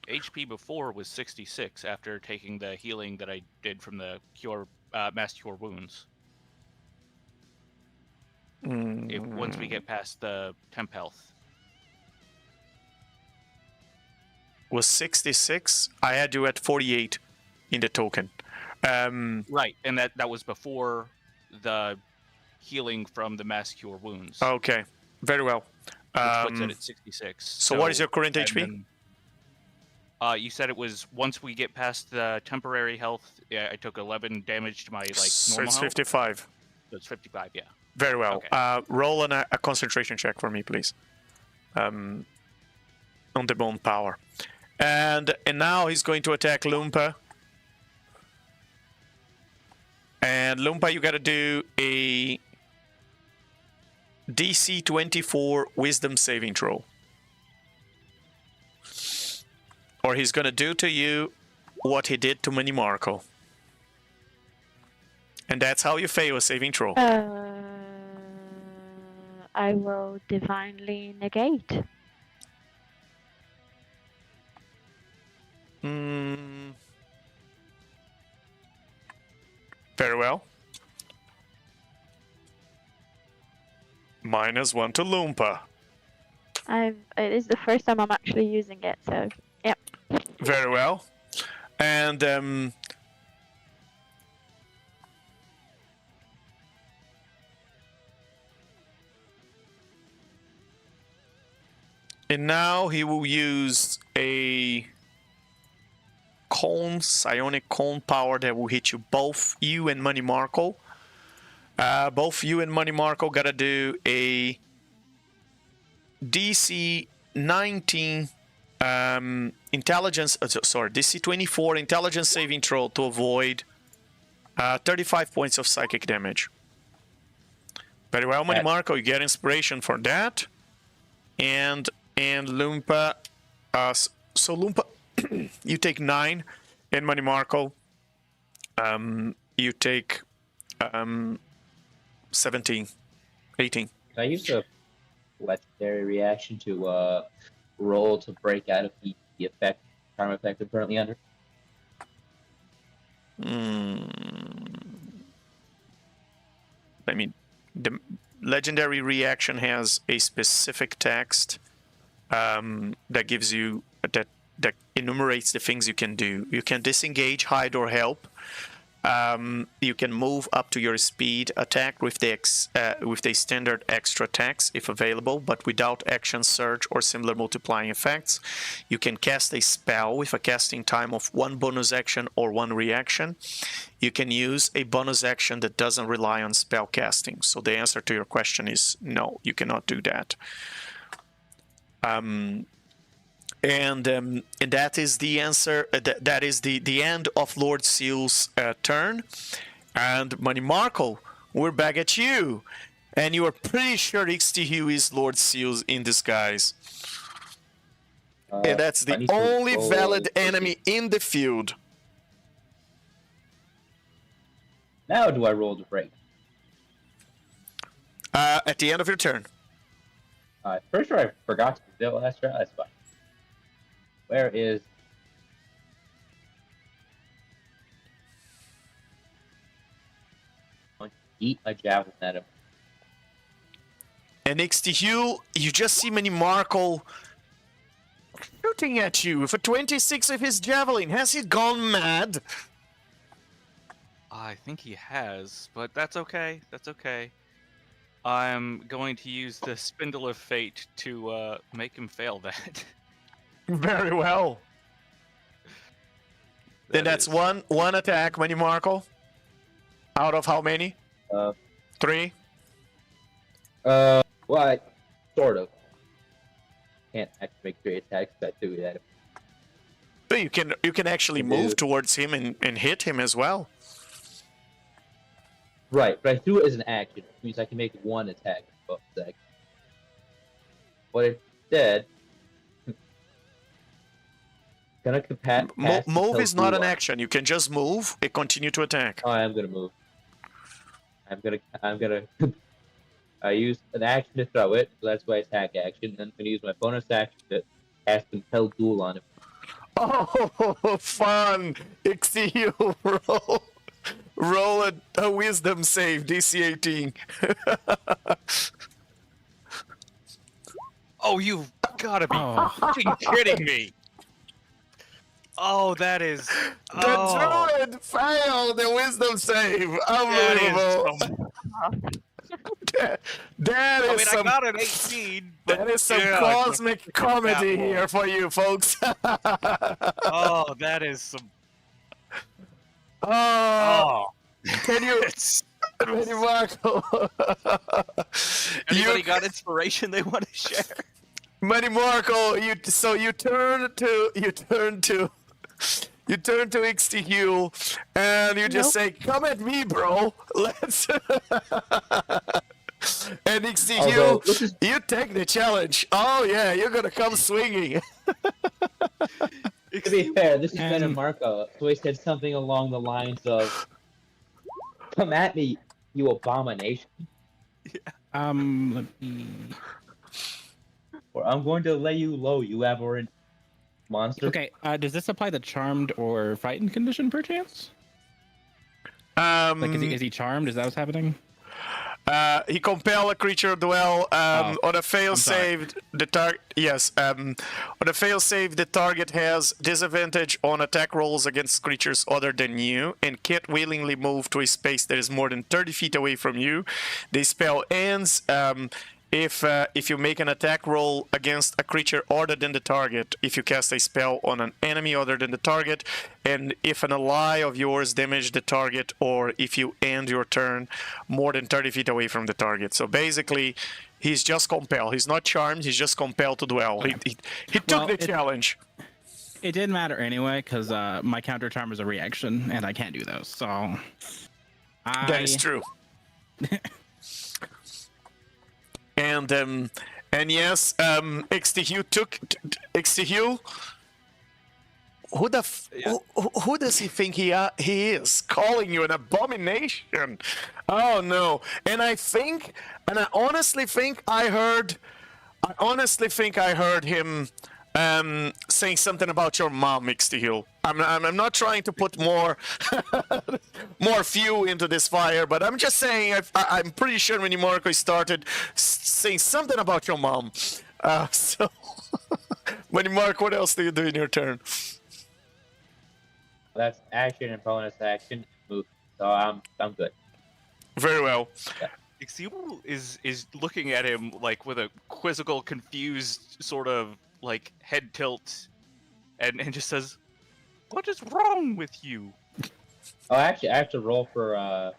C: HP before was 66 after taking the healing that I did from the mass cure wounds. Once we get past the temp health.
A: Was 66. I had you at 48 in the token.
C: Right, and that was before the healing from the mass cure wounds.
A: Okay, very well.
C: Which puts it at 66.
A: So what is your current HP?
C: You said it was once we get past the temporary health. Yeah, I took 11 damage to my
A: So
C: normal
A: it's
C: health.
A: 55.
C: So it's 55. Yeah.
A: Very well.
C: Okay.
A: Roll a concentration check for me, please. On the bone power. And now he's going to attack Loompa. And Loompa, you gotta do a DC 24 Wisdom saving throw. Or he's gonna do to you what he did to Manny Marco. And that's how you fail a saving throw.
E: I will divinely negate.
A: Very well. -1 to Loompa.
E: It is the first time I'm actually using it, so yep.
A: Very well. And now he will use a cone, psionic cone power that will hit you, both you and Money Marco. Both you and Money Marco gotta do a DC 19 intelligence, DC 24 intelligence saving throw to avoid 35 points of psychic damage. Very well, Money Marco, you get inspiration for that. And Loompa, so Loompa, you take 9, and Money Marco, you take 17, 18.
B: Can I use a legendary reaction to roll to break out of the effect, charm effect I'm currently under?
A: I mean, the legendary reaction has a specific text that gives you that enumerates the things you can do. You can disengage, hide, or help. You can move up to your speed, attack with the standard extra attacks if available, but without action surge or similar multiplying effects. You can cast a spell with a casting time of 1 bonus action or 1 reaction. You can use a bonus action that doesn't rely on spell casting. So the answer to your question is no, you cannot do that. And that is the answer. That is the end of Lord Seal's turn. And Money Marco, we're back at you, and you are pretty sure Ixtihu is Lord Seal's in disguise. And that's the only valid enemy in the field.
B: Now do I roll to break?
A: At the end of your turn.
B: Pretty sure I forgot to do it last round. That's fine. Where is... I'm going to eat a javelin at him.
A: And Ixtihu, you just see Manny Marco shooting at you with a 26 of his javelin. Has he gone mad?
C: I think he has, but that's okay. That's okay. I'm going to use the Spindle of Fate to make him fail that.
A: Very well. Then that's
C: is-
A: one attack, Manny Marco. Out of how many? 3.
B: Well, sort of. Can't actually make 3 attacks. That do that.
A: But you can actually
B: Can
A: move
B: do.
A: towards him and hit him as well.
B: Right, but I threw it as an action, which means I can make 1 attack. But instead, gonna pass
A: Move is not an
B: action.
A: action. You can just move and continue to attack.
B: Oh, I am gonna move. I'm gonna. I use an action to throw it, so that's my attack action. Then I'm gonna use my bonus action to cast Compel Duel on him.
A: Oh, fun! XCU, roll a wisdom save, DC 18.
C: Oh, you've gotta be
D: Oh.
C: fucking kidding me! Oh, that is.
A: The
C: Oh,
A: druid failed the wisdom save.
C: that
A: Unbelievable.
C: is. Some,
A: That
C: I
A: is
C: mean,
A: some.
C: I got an 18. But
A: That is some
C: yeah,
A: cosmic comedy
C: that
A: here for you folks.
C: Oh, that is some.
A: Oh,
C: Oh,
A: can you,
C: it's.
A: Manny Marco?
C: Anybody
A: you,
C: got inspiration they want to share?
A: Manny Marco, you turn to XTQ and you just say, "Come at me, bro. Let's." And
B: Although,
A: XTQ,
B: this is
A: you take the challenge. Oh yeah, you're gonna come swinging.
B: to be fair, this is
D: And-
B: Ben Marco, so he said something along the lines of, "Come at me, you abomination,"
D: Let me.
B: or "I'm going to lay you low, you aberrant monster."
D: Okay, does this apply the charmed or frightened condition perchance? Like, is he charmed? Is that what's happening?
A: He compel a creature duel. On a fail
D: sorry.
A: save, the target. Yes. On a fail save, the target has disadvantage on attack rolls against creatures other than you, and can't willingly move to a space that is more than 30 feet away from you. The spell ends if you make an attack roll against a creature other than the target, if you cast a spell on an enemy other than the target, and if an ally of yours damage the target, or if you end your turn more than 30 feet away from the target. So basically, he's just compelled. He's not charmed. He's just compelled to duel. He took
D: Well,
A: the
D: it-
A: challenge.
D: It didn't matter anyway, because my counter charm is a reaction, and I can't do those. So
A: That is true. And yes, XTHU took XTHU. Who the who does he think he is? Calling you an abomination? Oh no! And I honestly think I heard him saying something about your mom, XTHU. I'm not trying to put more fuel into this fire, but I'm just saying I'm pretty sure when Marco started saying something about your mom. So, when Marco, what else do you do in your turn?
B: That's action and bonus action move. So I'm good.
A: Very well.
C: Ixiu is looking at him like with a quizzical, confused sort of like head tilt, and just says, "What is wrong with you?"
B: Oh, actually, I have to roll for
A: Oh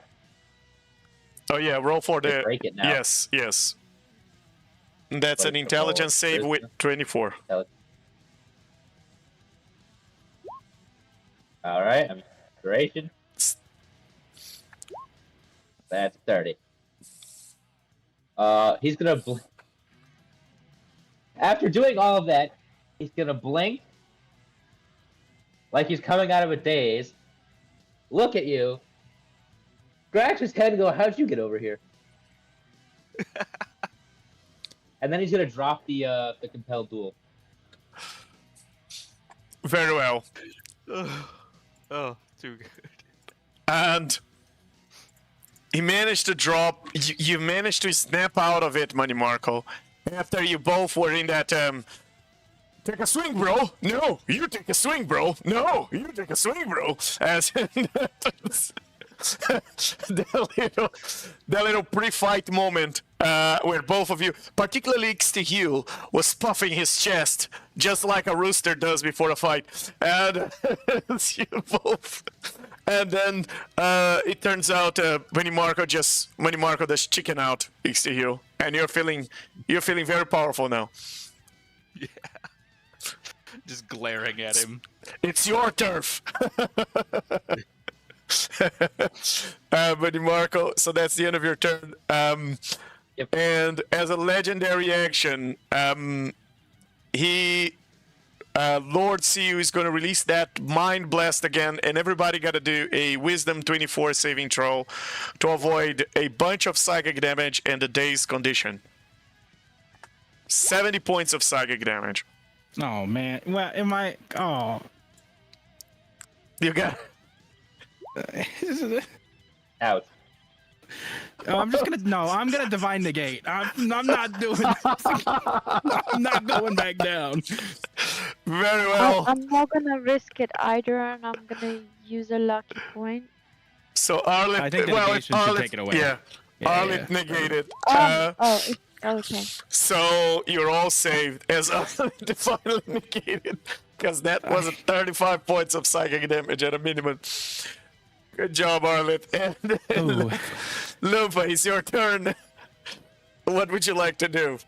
A: yeah, roll for
B: to
A: the
B: break it now.
A: yes. That's
B: Like
A: an
B: the
A: intelligence save with
B: charisma.
A: 24.
B: All right, I'm inspiration. That's 30. He's gonna after doing all of that, he's gonna blink like he's coming out of a daze, look at you, scratch his head and go, "How'd you get over here?" And then he's gonna drop the compelled duel.
A: Very well.
C: Oh, too good.
A: And he managed to drop. You managed to snap out of it, Money Marco. After you both were in that take a swing, bro. No, you take a swing, bro. No, you take a swing, bro. As that little pre-fight moment where both of you, particularly Xtihil, was puffing his chest just like a rooster does before a fight, and you both. And then it turns out Marco does chicken out Xtihil, and you're feeling very powerful now.
C: Yeah. Just glaring at him.
A: It's your turf. Marco, so that's the end of your turn.
B: Yep.
A: And as a legendary action, Lord Siu is going to release that Mind Blast again, and everybody got to do a Wisdom 24 saving throw to avoid a bunch of psychic damage and a dazed condition. 70 points of psychic damage.
D: Oh man. Well, am I? Oh.
A: You got.
B: Ouch.
D: Oh, I'm gonna divine negate. I'm not doing this. I'm not going back down.
A: Very well.
E: I'm not gonna risk it either, and I'm gonna use a lucky point.
A: So Arlet,
D: I think the negation should take it away.
A: Yeah, Arlet negated.
E: Okay.
A: So you're all saved as Arlet finally negated, because that was a 35 points of psychic damage at a minimum. Good job, Arlet. And Lupa, it's your turn. What would you like to do?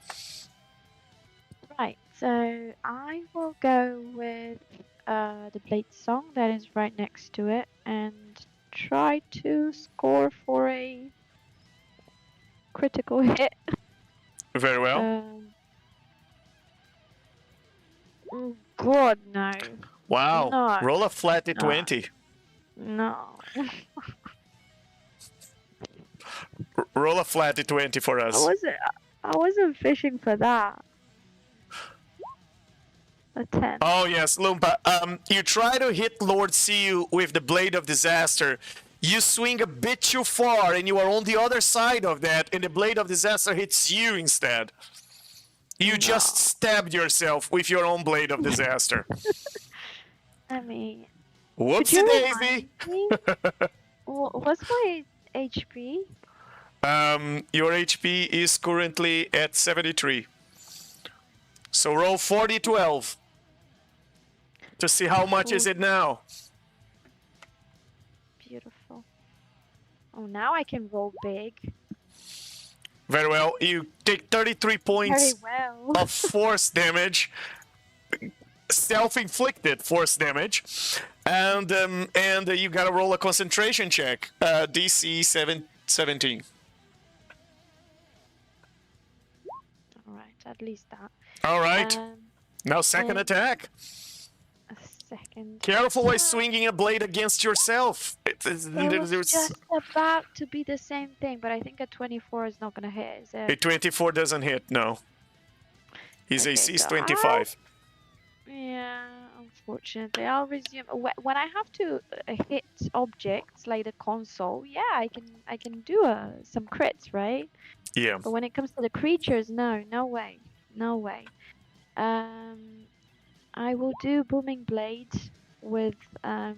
E: Right. So I will go with the Blade Song that is right next to it, and try to score for a critical hit.
A: Very well.
E: Oh God, no.
A: Wow.
E: No.
A: Roll a flat d20.
E: No.
A: Roll a flat d20 for us.
E: I wasn't fishing for that. A 10.
A: Oh yes, Lumpa. You try to hit Lord Siu with the Blade of Disaster. You swing a bit too far, and you are on the other side of that, and the Blade of Disaster hits you instead. You just stabbed yourself with your own Blade of Disaster.
E: I mean,
A: Whoopsie daisy.
E: What's my HP?
A: Your HP is currently at 73. So roll 40-12 to see how much is it now.
E: Beautiful. Oh, now I can roll big.
A: Very well. You take 33 points
E: Very well.
A: of force damage, self-inflicted force damage, and you gotta roll a concentration check, DC 17.
E: All right, at least that.
A: All right. Now second attack.
E: A second.
A: Careful while swinging a blade against yourself.
E: It was just about to be the same thing, but I think a 24 is not gonna hit. Is
A: A
E: it?
A: 24 doesn't hit. No. His
E: Okay,
A: AC is
E: so
A: 25.
E: Yeah, unfortunately, I'll resume. When I have to hit objects like the console, yeah, I can do some crits, right?
A: Yeah.
E: But when it comes to the creatures, no way. I will do Booming Blade with the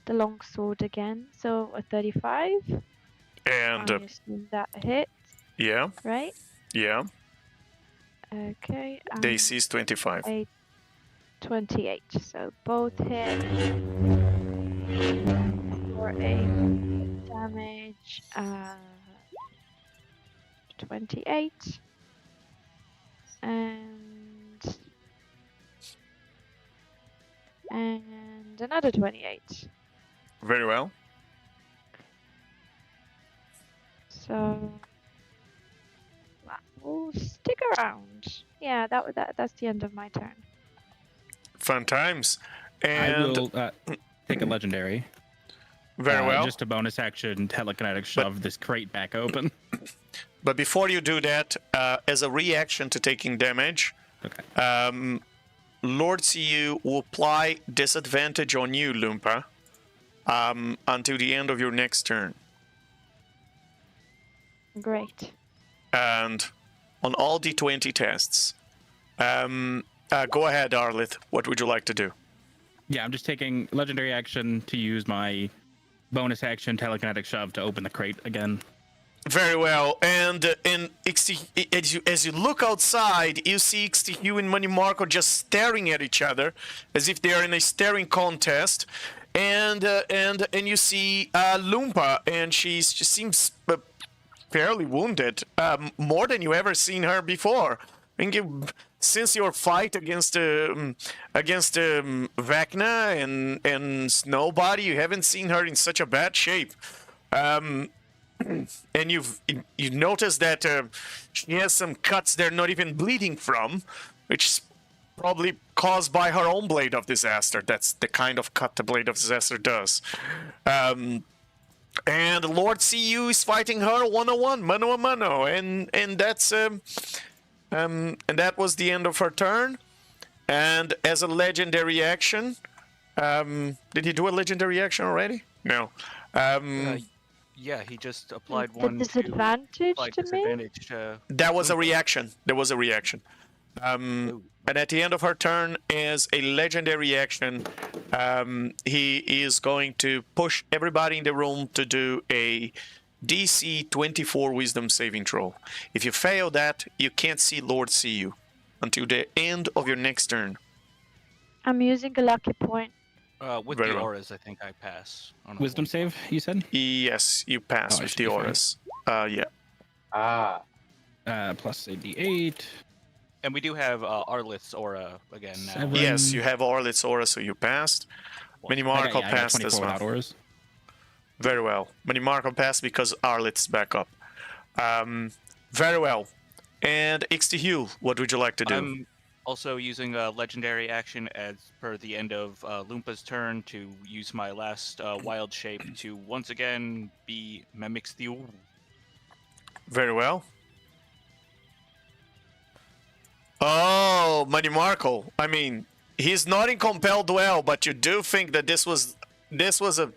E: longsword again. So a 35.
A: And
E: I assume that hit,
A: yeah.
E: right?
A: Yeah.
E: Okay.
A: The AC is 25.
E: 28. So both hit for a damage 28 and another 28.
A: Very well.
E: So we'll stick around. Yeah, that's the end of my turn.
A: Fun times.
D: I
A: And
D: will take a legendary.
A: very well.
D: Just a bonus action telekinetic shove this crate back open.
A: But before you do that, as a reaction to taking damage,
D: Okay.
A: Lord CU will apply disadvantage on you, Lumpa, until the end of your next turn.
E: Great.
A: And on all D20 tests. Go ahead, Arlith. What would you like to do?
D: Yeah, I'm just taking legendary action to use my bonus action telekinetic shove to open the crate again.
A: Very well. And as you look outside, you see Hugh and Money Marco just staring at each other as if they are in a staring contest. And you see Loompa, and she seems fairly wounded, more than you ever seen her before. I think since your fight against Vecna and Snowbody, you haven't seen her in such a bad shape. And you notice that she has some cuts they're not even bleeding from, which is probably caused by her own blade of disaster. That's the kind of cut the blade of disaster does. And Lord CU is fighting her one-on-one, mano-a-mano, and that's and that was the end of her turn. And as a legendary action, did he do a legendary action already? No.
C: Yeah, he just applied
E: The
C: one
E: disadvantage
C: to
E: to me?
C: disadvantage to
A: That was a
C: Loompa.
A: reaction. There was a reaction.
C: Ooh.
A: And at the end of her turn, as a legendary action, he is going to push everybody in the room to do a DC 24 Wisdom saving throw. If you fail that, you can't see Lord CU until the end of your next turn.
E: I'm using a lucky point.
C: With
A: Very
C: the
A: well.
C: auras, I think I pass. On a
D: Wisdom
C: one.
D: save, you said?
A: Yes, you pass
D: Oh, I
A: with
D: should
A: the
D: be fine.
A: auras. Yeah.
B: Ah,
D: Plus a d8.
C: And we do have Arlith's aura again now.
D: 7.
A: Yes, you have Orlit's aura, so you passed. Mini Marco
D: I got
A: passed
D: 24
A: as well.
D: without auras.
A: Very well. Mini Marco passed because Arlit's back up. Very well. And Hugh, what would you like to do?
C: I'm also using a legendary action as per the end of Loompa's turn to use my last wild shape to once again be Memixthew.
A: Very well. Oh, Money Marco. I mean, he's not in compelled duel, but you do think that this was a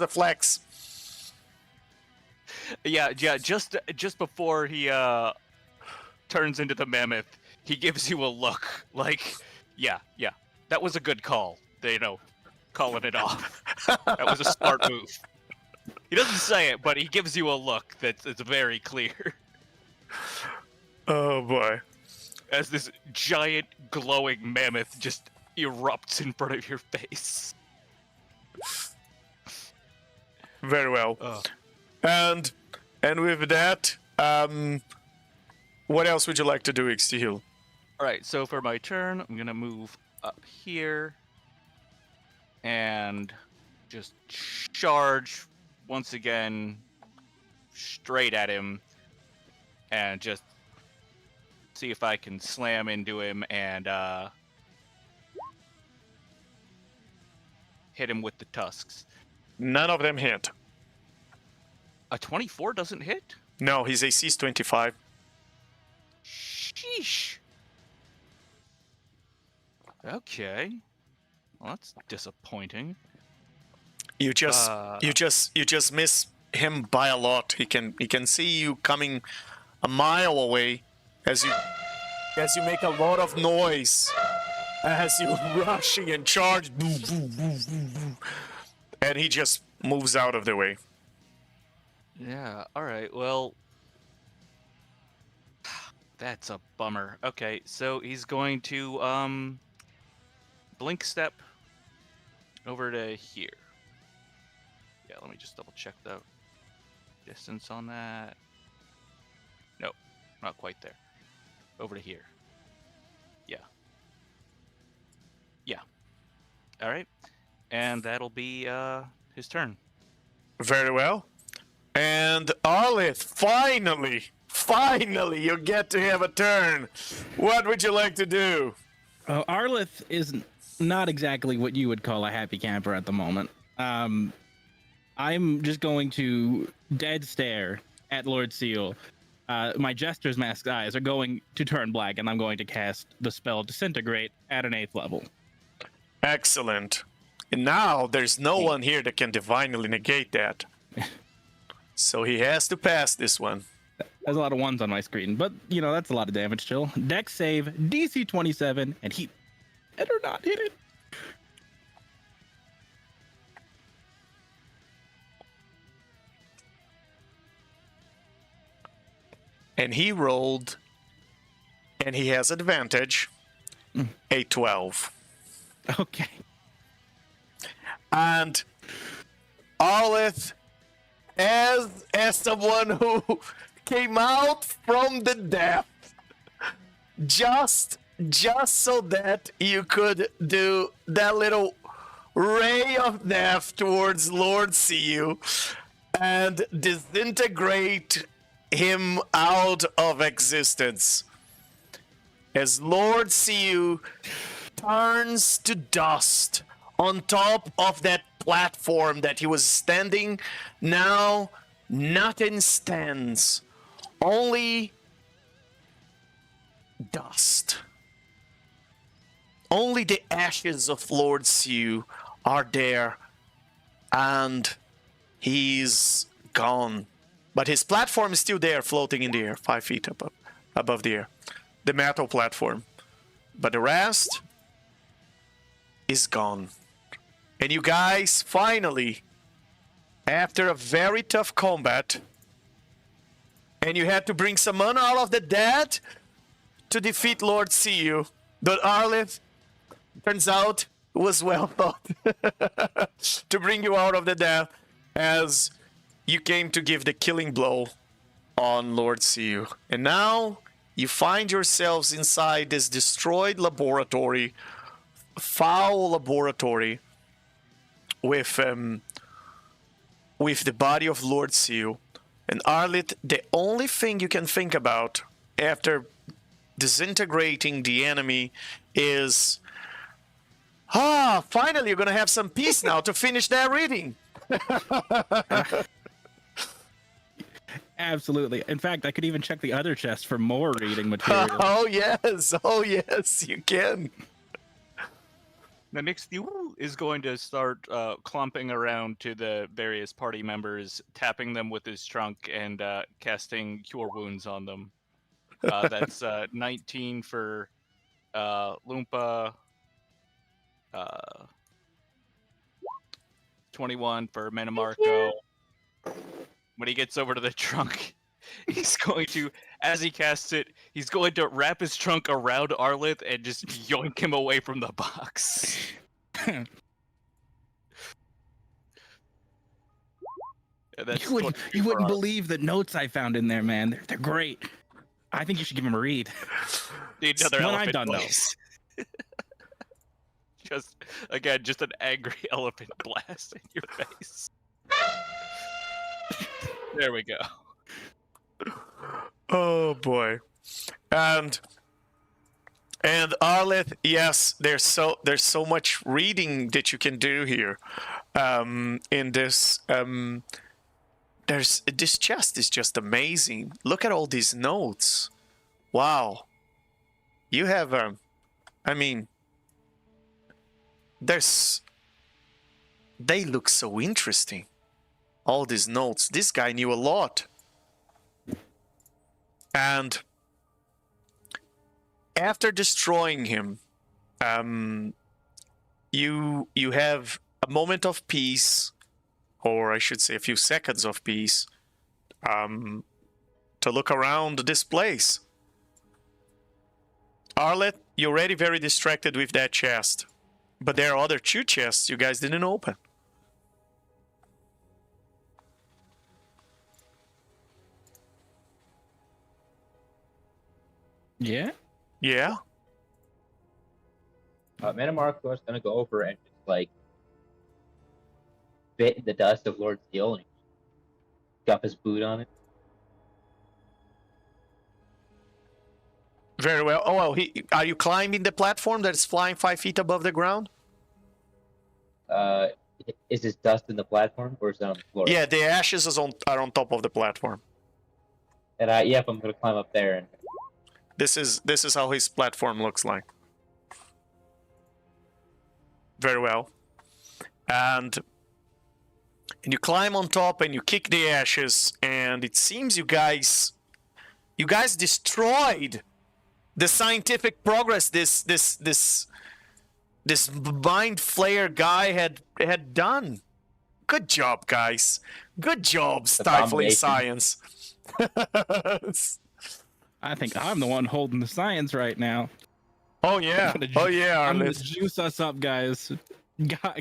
A: flex.
C: Yeah. Just before he turns into the mammoth, he gives you a look like, yeah, that was a good call. Calling it off. That was a smart move. He doesn't say it, but he gives you a look that's very clear.
A: Oh boy.
C: As this giant glowing mammoth just erupts in front of your face.
A: Very well.
C: Oh.
A: And with that, what else would you like to do, Hugh?
C: Alright, so for my turn, I'm gonna move up here and just charge once again straight at him and just see if I can slam into him and hit him with the tusks.
A: None of them hit.
C: A 24 doesn't hit?
A: No, his AC is 25.
C: Sheesh. Okay. Well, that's disappointing.
A: You just miss him by a lot. He can see you coming a mile away as you make a lot of noise as you rushing and charge, and he just moves out of the way.
C: Yeah, alright, well... That's a bummer. Okay, so he's going to, blink step over to here. Yeah, let me just double check the distance on that. Nope, not quite there. Over to here. Yeah. Yeah. Alright, and that'll be, his turn.
A: Very well. And Arlith, finally, you get to have a turn. What would you like to do?
D: Arlith is not exactly what you would call a happy camper at the moment. I'm just going to dead stare at Lord Seal. My Jester's masked eyes are going to turn black, and I'm going to cast the spell Disintegrate at an 8th level.
A: Excellent. And now there's no one here that can divinely negate that. So he has to pass this one.
D: There's a lot of ones on my screen, but, that's a lot of damage still. Dex save, DC 27, and he better not hit it.
A: and he rolled, and he has advantage, a 12.
D: Okay.
A: And Arleth, as someone who came out from the depth, just so that you could do that little ray of death towards Lord Siu and disintegrate him out of existence. As Lord Siu turns to dust on top of that platform that he was standing, now nothing stands, only dust. Only the ashes of Lord Siu are there, and he's gone. But his platform is still there, floating in the air, 5 feet above the air. The metal platform. But the rest is gone. And you guys, finally, after a very tough combat, and you had to bring someone out of the dead to defeat Lord Siu, but Arleth, turns out, was well thought to bring you out of the death as you came to give the killing blow on Lord Siu. And now you find yourselves inside this destroyed laboratory, foul laboratory, with the body of Lord Siu. And Arleth, the only thing you can think about after disintegrating the enemy is, finally you're gonna have some peace now to finish that reading.
D: Absolutely. In fact, I could even check the other chest for more reading material.
A: Oh yes, you can.
C: The next you is going to start clumping around to the various party members, tapping them with his trunk, and casting Cure Wounds on them. That's 19 for Loompa, 21 for Manamarco. When he gets over to the trunk, he's going to, as he casts it, he's going to wrap his trunk around Arleth and just yoink him away from the box.
D: You wouldn't believe the notes I found in there, man. They're great. I think you should give him a read.
C: Need another
D: When I'm
C: elephant
D: done,
C: voice. Just an angry elephant blast in your face. There we go.
A: Oh boy. And Arleth, yes, there's so much reading that you can do here. In this this chest is just amazing. Look at all these notes. Wow. You have they look so interesting. All these notes. This guy knew a lot. And after destroying him, you have a moment of peace, or I should say a few seconds of peace, to look around this place. Arleth, you're already very distracted with that chest. But there are other 2 chests you guys didn't open.
D: Yeah?
A: Yeah?
B: Manamarco is gonna go over and just like bit in the dust of Lord Steel and scuff his boot on it.
A: Very well. Oh, well, are you climbing the platform that is flying 5 feet above the ground?
B: Is this dust in the platform or is it on the floor?
A: Yeah, the ashes are on top of the platform.
B: And I'm gonna climb up there and
A: This is how his platform looks like. Very well. And you climb on top and you kick the ashes, and it seems you guys destroyed the scientific progress this mind flayer guy had done. Good job, guys. Good job stifling
B: Abomination.
A: science.
D: I think I'm the one holding the science right now.
A: Oh yeah.
D: gonna
A: Oh yeah,
D: I'm gonna
A: Arliss.
D: juice us up, guys.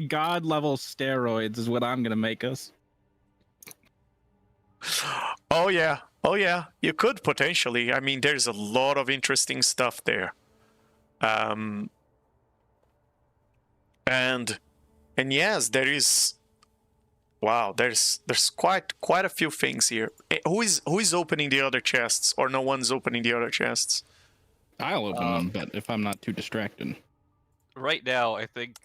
D: God level steroids is what I'm gonna make us.
A: Oh yeah. Oh yeah. You could potentially. I mean, there's a lot of interesting stuff there. And yes, there is. Wow, there's quite a few things here. Who is opening the other chests, or no one's opening the other chests?
D: I'll open them, but if I'm not too distracted.
C: Right now, I think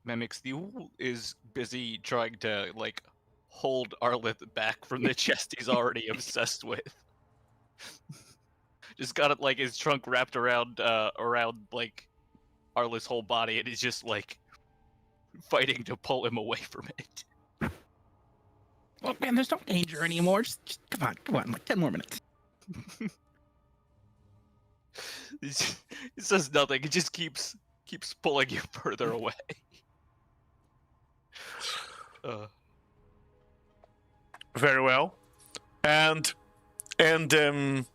C: Mimics the is busy trying to like hold Arlith back from the chest he's already obsessed with. Just got it like his trunk wrapped around like Arlith's whole body, and he's just like fighting to pull him away from it.
D: Oh man, there's no danger anymore. Just come on, like 10 more minutes.
C: He says nothing. He just keeps pulling you further away.
A: Very well. And Lumpa,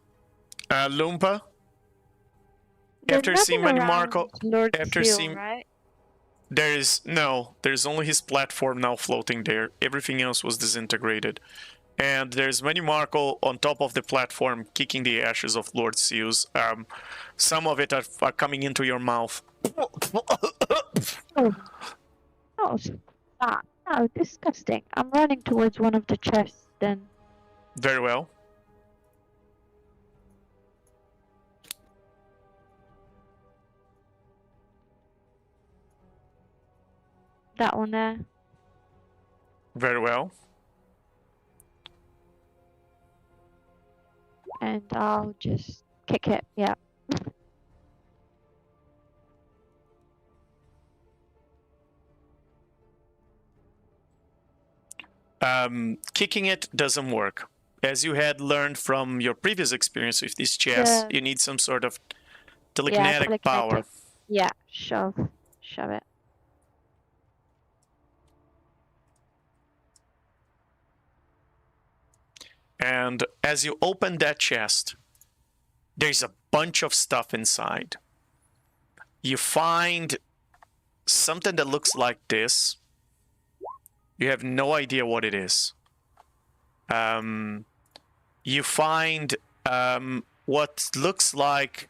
A: after
E: There's
A: seeing
E: nothing
A: Many
E: around
A: Marco,
E: Lord
A: after
E: Seal,
A: seeing-
E: right?
A: there's only his platform now floating there. Everything else was disintegrated. And there's Many Marco on top of the platform, kicking the ashes of Lord Seals. Some of it are coming into your mouth.
E: Oh, stop. No, disgusting. I'm running towards one of the chests then.
A: Very well.
E: That one there.
A: Very well.
E: And I'll just kick it. Yeah.
A: Kicking it doesn't work. As you had learned from your previous experience with this chest,
E: Yeah.
A: you need some sort of telekinetic power.
E: telekinetic. Yeah, shove it.
A: And as you open that chest, there's a bunch of stuff inside. You find something that looks like this. You have no idea what it is. You find what looks like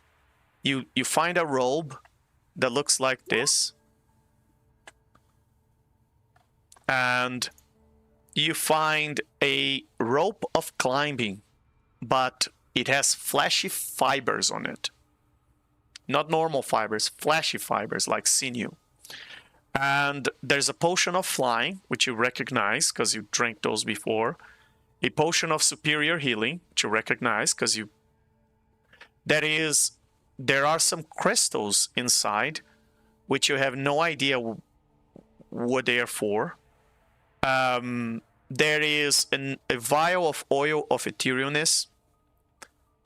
A: you find a robe that looks like this. And you find a rope of climbing, but it has flashy fibers on it. Not normal fibers, flashy fibers like sinew. And there's a potion of flying, which you recognize because you drank those before. A potion of superior healing, which you recognize because you... There are some crystals inside, which you have no idea what they are for. There is a vial of oil of etherealness.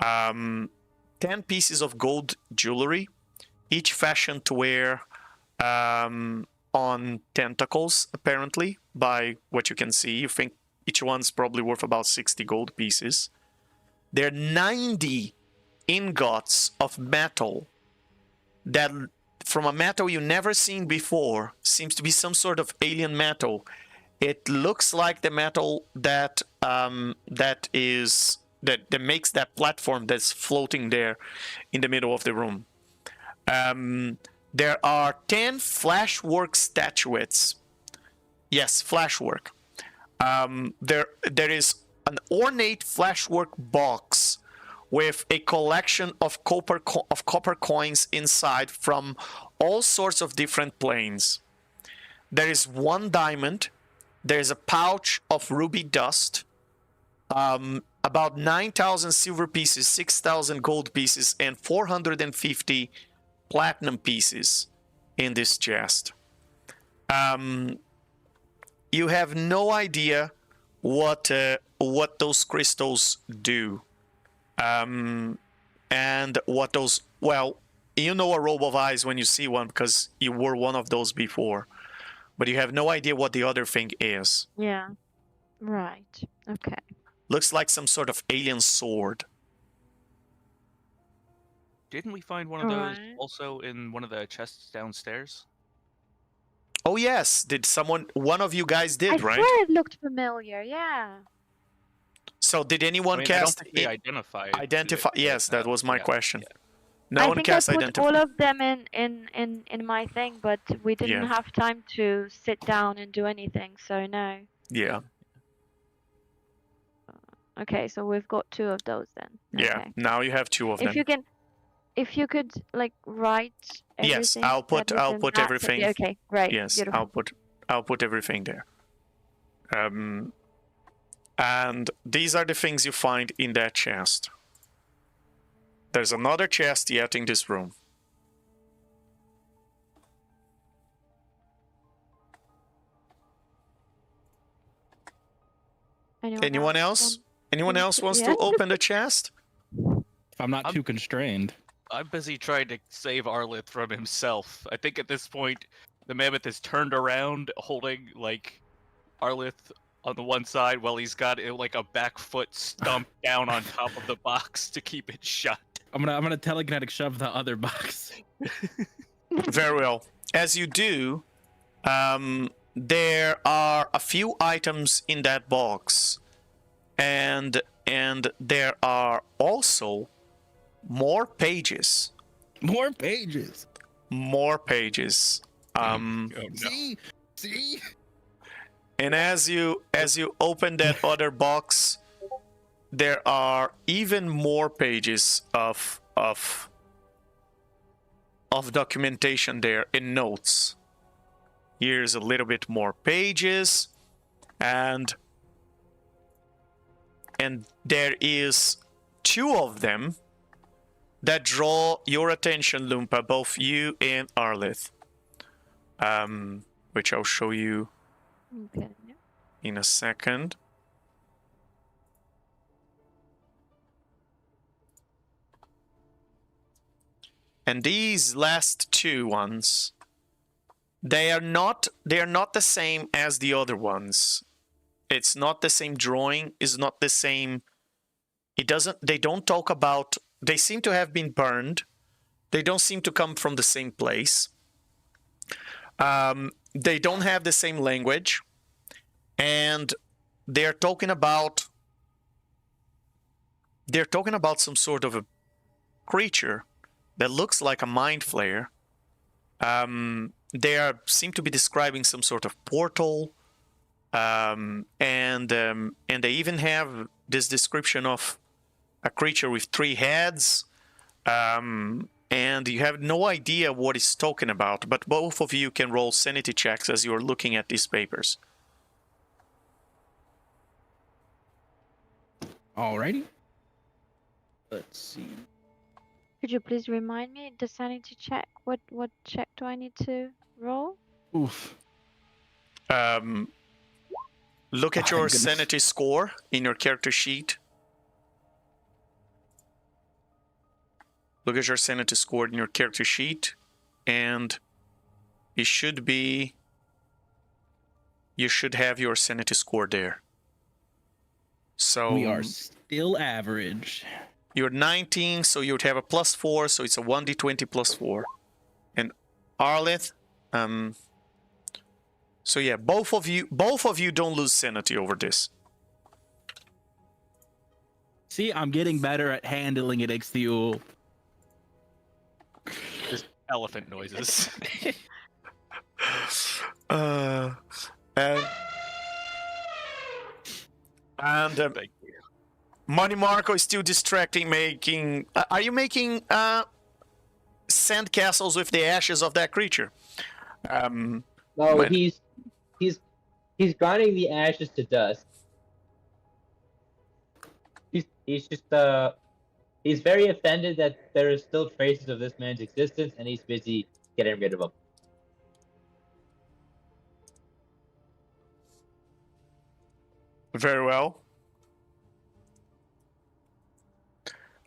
A: 10 pieces of gold jewelry, each fashioned to wear on tentacles, apparently, by what you can see. You think each one's probably worth about 60 gold pieces. There are 90 ingots of metal that, from a metal you've never seen before, seems to be some sort of alien metal. It looks like the metal that that makes that platform that's floating there in the middle of the room. There are 10 flashwork statuettes. Yes, flashwork. There is an ornate flashwork box with a collection of copper coins inside from all sorts of different planes. There is 1 diamond. There's a pouch of ruby dust. About 9,000 silver pieces, 6,000 gold pieces, and 450 platinum pieces in this chest. You have no idea what those crystals do, and what those... Well, you know a robe of eyes when you see one because you wore one of those before, but you have no idea what the other thing is.
E: Yeah. Right. Okay.
A: Looks like some sort of alien sword.
C: Didn't we find one of those
E: Alright.
C: also in one of the chests downstairs?
A: Oh yes, one of you guys
E: I
A: did, right?
E: swear it looked familiar. Yeah.
A: So did anyone
C: I mean, I don't
A: cast
C: think we identified.
A: identify?
C: it,
A: Yes, that was my
C: yeah,
A: question.
C: yeah.
A: No
E: I
A: one
E: think I
A: cast
E: put
A: identify.
E: all of them in my thing, but we didn't
A: Yeah.
E: have time to sit down and do anything, so no.
A: Yeah,
E: Okay, so we've got 2 of those then.
A: yeah.
E: Okay.
A: Now you have 2 of them.
E: If you could like write everything.
A: Yes, I'll put
E: that is in that,
A: everything.
E: Okay, great.
A: Yes,
E: Beautiful.
A: I'll put everything there. And these are the things you find in that chest. There's another chest yet in this room. Anyone else? Anyone else wants to open the chest?
D: If I'm not
C: I'm-
D: too constrained.
C: I'm busy trying to save Arlith from himself. I think at this point, the mammoth is turned around, holding like Arlith on the one side, while he's got like a back foot stumped down on top of the box to keep it shut.
D: I'm gonna telekinetic shove the other box.
A: Very well. As you do, there are a few items in that box, and there are also more pages.
D: More pages.
A: More pages.
C: Oh, no.
D: See.
A: And as you open that other box, there are even more pages of documentation there in notes. Here's a little bit more pages, and there is 2 of them that draw your attention, Lumpa, both you and Arlith. Which I'll show you
E: Okay.
A: in a second. And these last 2 ones, they are not the same as the other ones. It's not the same drawing, it's not the same. They don't talk about, they seem to have been burned. They don't seem to come from the same place. They don't have the same language. And they're talking about some sort of a creature that looks like a mind flayer. They seem to be describing some sort of portal, and they even have this description of a creature with 3 heads, and you have no idea what it's talking about. But both of you can roll sanity checks as you are looking at these papers.
D: Alrighty. Let's see.
E: Could you please remind me the sanity check? What check do I need to roll?
D: Oof.
A: Look at
D: Oh,
A: your
D: goodness.
A: sanity score in your character sheet. Look at your sanity score in your character sheet, and it should be. You should have your sanity score there. So
D: We are still average.
A: you're 19, so you'd have a +4, so it's a 1d20 +4. And Arlith, so yeah, both of you don't lose sanity over this.
D: See, I'm getting better at handling it, Ixtiul.
C: Elephant noises.
A: And
C: Thank you.
A: Money Marco is still distracting, making. Are you making sand castles with the ashes of that creature?
B: No,
A: But-
B: he's grinding the ashes to dust. He's just he's very offended that there is still traces of this man's existence, and he's busy getting rid of them.
A: Very well.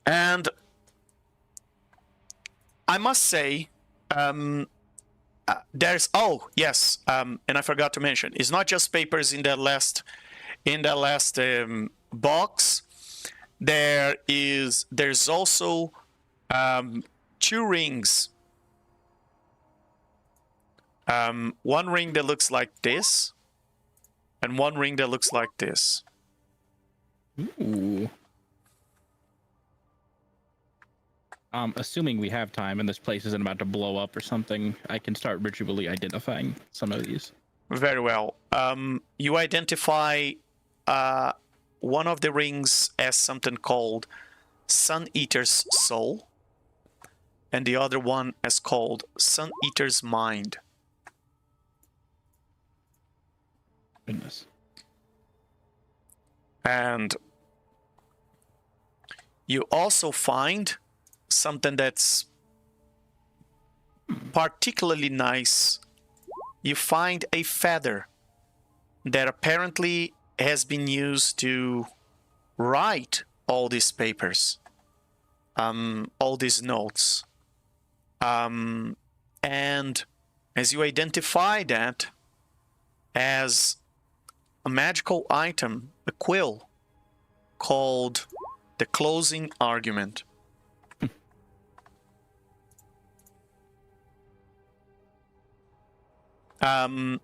A: And I must say, there's yes, and I forgot to mention, it's not just papers in that last box. There's also Two rings. One ring that looks like this, and one ring that looks like this.
D: Ooh. Assuming we have time and this place isn't about to blow up or something, I can start ritually identifying some of these.
A: Very well. You identify one of the rings as something called Sun Eater's Soul, and the other one as called Sun Eater's Mind.
D: Goodness.
A: And you also find something that's particularly nice. You find a feather that apparently has been used to write all these papers, all these notes. And as you identify that as a magical item, a quill called the Closing Argument. And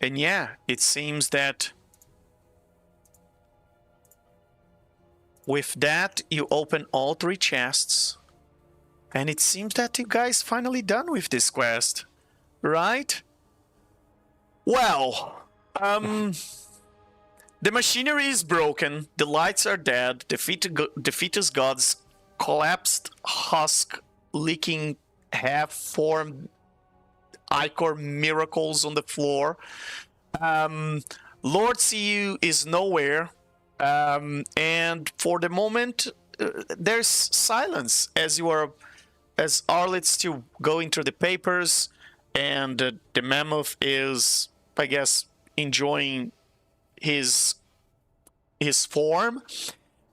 A: yeah, it seems that with that you open all three chests, and it seems that you guys finally done with this quest, right? Well, the machinery is broken, the lights are dead, the fetus god's collapsed husk leaking half-formed ichor miracles on the floor. Lord CU is nowhere, and for the moment there's silence as Arlet's still going through the papers, and the mammoth is, I guess, enjoying his form,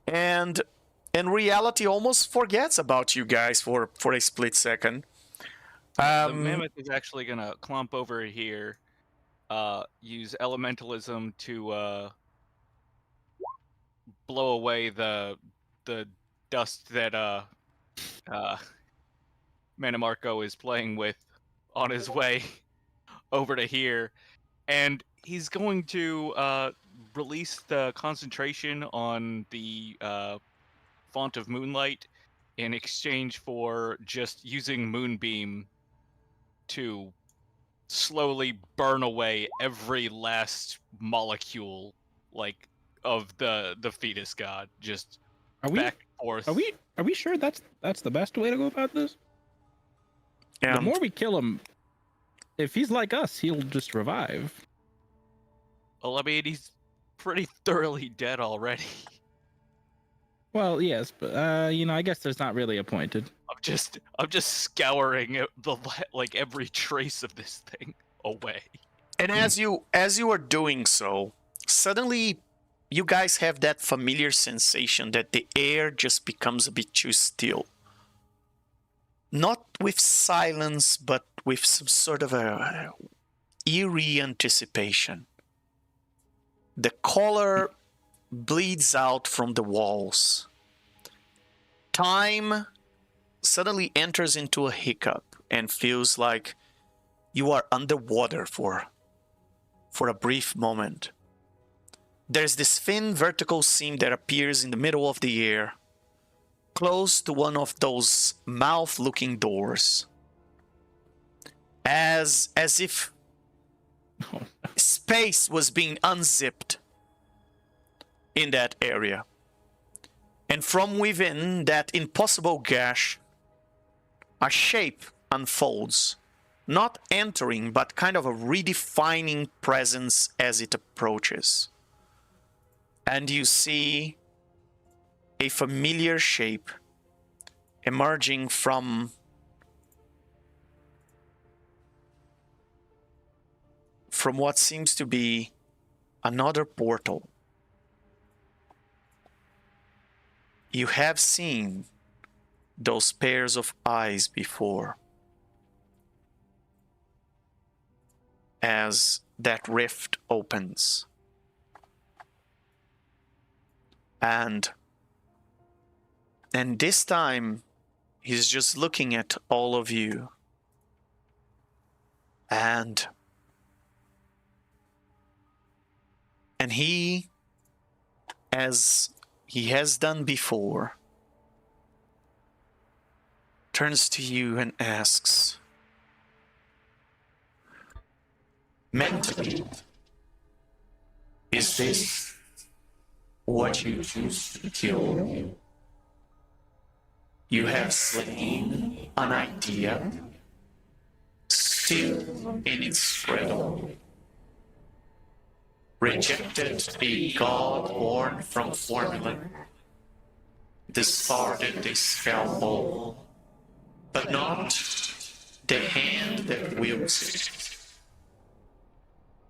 A: and reality almost forgets about you guys for a split second.
C: The mammoth is actually gonna clump over here, use elementalism to blow away the dust that Manamarco is playing with on his way over to here, and he's going to release the concentration on the font of moonlight in exchange for just using moonbeam to slowly burn away every last molecule, like, of the fetus god, just
D: Are we
C: back and forth.
D: are we sure that's the best way to go about this? The more we kill him, if he's like us, he'll just revive.
C: Well, I mean, he's pretty thoroughly dead already.
D: Well, yes, but I guess there's not really a point to.
C: I'm just scouring like every trace of this thing away.
A: And as you are doing so, suddenly you guys have that familiar sensation that the air just becomes a bit too still. Not with silence, but with some sort of a eerie anticipation. The color bleeds out from the walls. Time suddenly enters into a hiccup and feels like you are underwater for a brief moment. There's this thin vertical seam that appears in the middle of the air, close to one of those mouth-looking doors. As if space was being unzipped in that area. And from within that impossible gash, a shape unfolds, not entering, but kind of a redefining presence as it approaches. And you see a familiar shape emerging from what seems to be another portal. You have seen those pairs of eyes before, as that rift opens. And And this time, he's just looking at all of you. And he, as he has done before, turns to you and asks, mentally, is this what you choose to kill? You have slain an idea, still in its cradle, rejected a god born from formula, discarded a spell, but not the hand that wields it.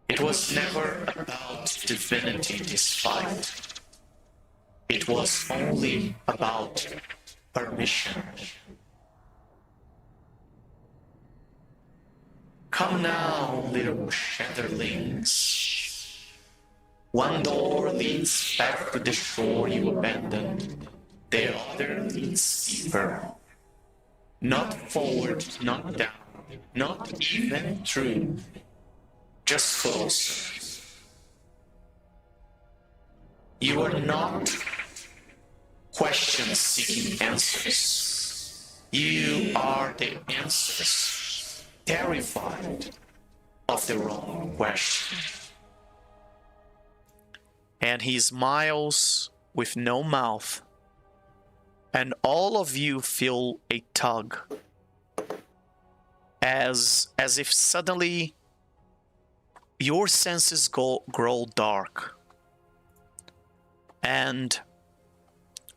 A: It was never about divinity, this fight. It was only about permission. Come now, little shatterlings. One door leads back to the shore you abandoned. The other leads deeper. Not forward, not down, not even through. Just closer. You are not question-seeking answers. You are the answers, terrified of the wrong question. And he smiles with no mouth, and all of you feel a tug, as if suddenly your senses grow dark, and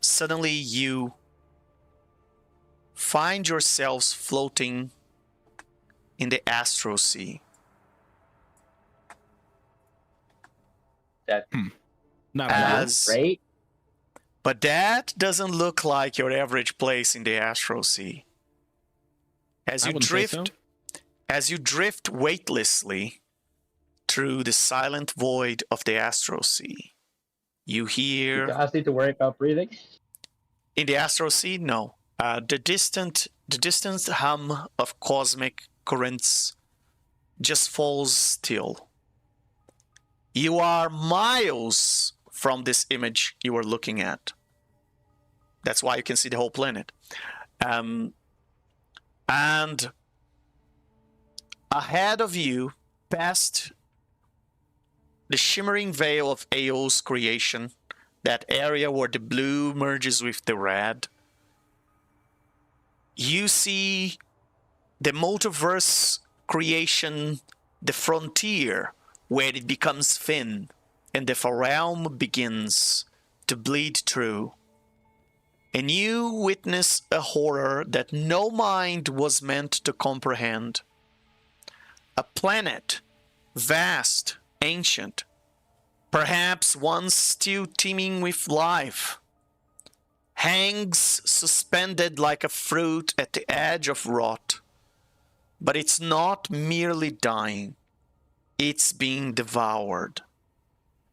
A: suddenly you find yourselves floating in the astral sea.
B: That
D: Not
A: As-
B: right?
A: But that doesn't look like your average place in the astral sea. As
D: I
A: you
D: wouldn't say so.
A: drift weightlessly through the silent void of the astral sea, you
B: You
A: hear
B: guys need to worry about breathing.
A: in the astral sea, no, the distant hum of cosmic currents just falls still. You are miles from this image you are looking at. That's why you can see the whole planet. And ahead of you, past the shimmering veil of Aeol's creation, that area where the blue merges with the red, you see the multiverse creation, the frontier, where it becomes thin and the realm begins to bleed through. And you witness a horror that no mind was meant to comprehend. A planet, vast, ancient, perhaps once still teeming with life, hangs suspended like a fruit at the edge of rot. But it's not merely dying, it's being devoured.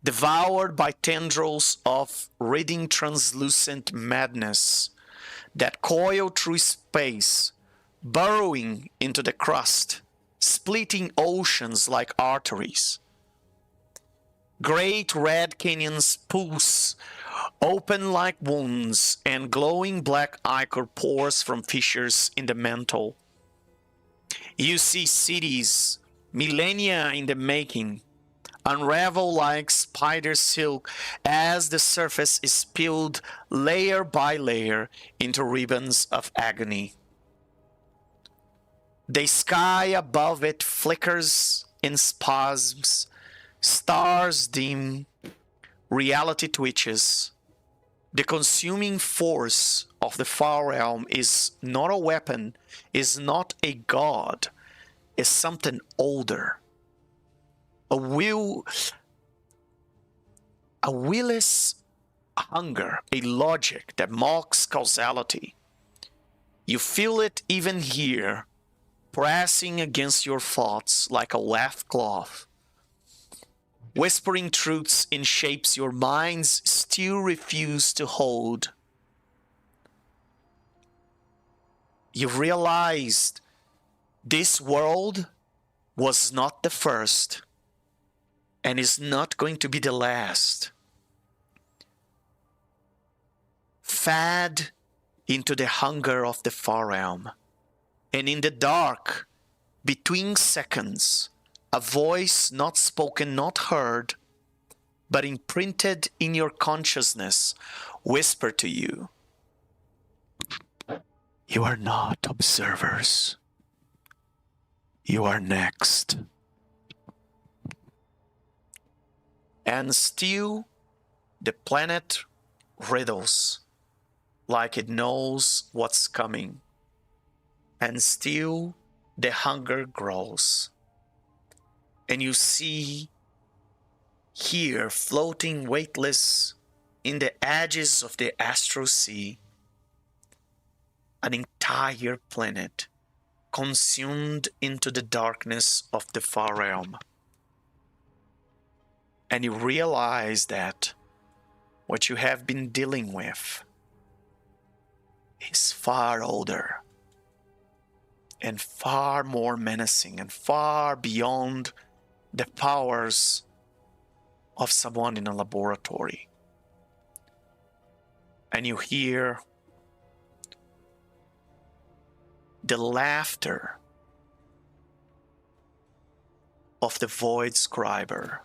A: Devoured by tendrils of reading translucent madness that coil through space, burrowing into the crust, splitting oceans like arteries. Great red canyons pulse, open like wounds, and glowing black ichor pours from fissures in the mantle. You see cities, millennia in the making, unravel like spider silk as the surface is peeled layer by layer into ribbons of agony. The sky above it flickers in spasms, stars dim, reality twitches. The consuming force of the far realm is not a weapon, is not a god, is something older. A willless hunger, a logic that mocks causality. You feel it even here, pressing against your thoughts like a laugh cloth, whispering truths in shapes your minds still refuse to hold. you realized this world was not the first and is not going to be the last. Fed into the hunger of the far realm, and in the dark, between seconds, a voice not spoken, not heard, but imprinted in your consciousness, whispered to you, "You are not observers. You are next." And still, the planet riddles like it knows what's coming. And still, the hunger grows. And you see here, floating weightless in the edges of the astral sea, an entire planet consumed into the darkness of the far realm. And you realize that what you have been dealing with is far older and far more menacing and far beyond the powers of someone in a laboratory. And you hear the laughter of the void scriber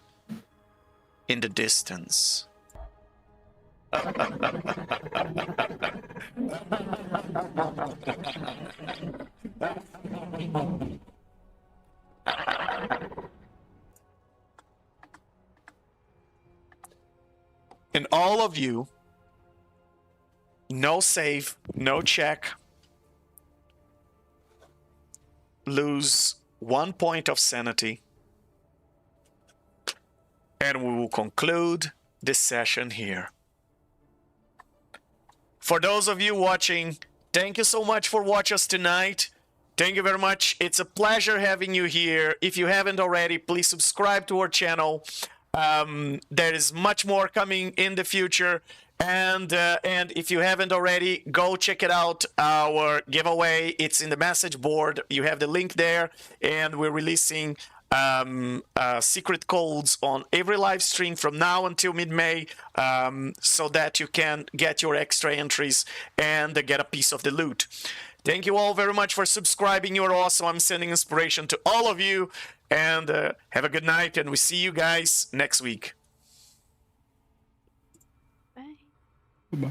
A: in the distance. And all of you, no save, no check, lose 1 point of sanity. And we will conclude this session here. For those of you watching, thank you so much for watching us tonight. Thank you very much. It's a pleasure having you here. If you haven't already, please subscribe to our channel. There is much more coming in the future. And if you haven't already, go check it out, our giveaway. It's in the message board. You have the link there. And we're releasing secret codes on every live stream from now until mid-May, so that you can get your extra entries and get a piece of the loot. Thank you all very much for subscribing. You're awesome. I'm sending inspiration to all of you, and have a good night, and we see you guys next week.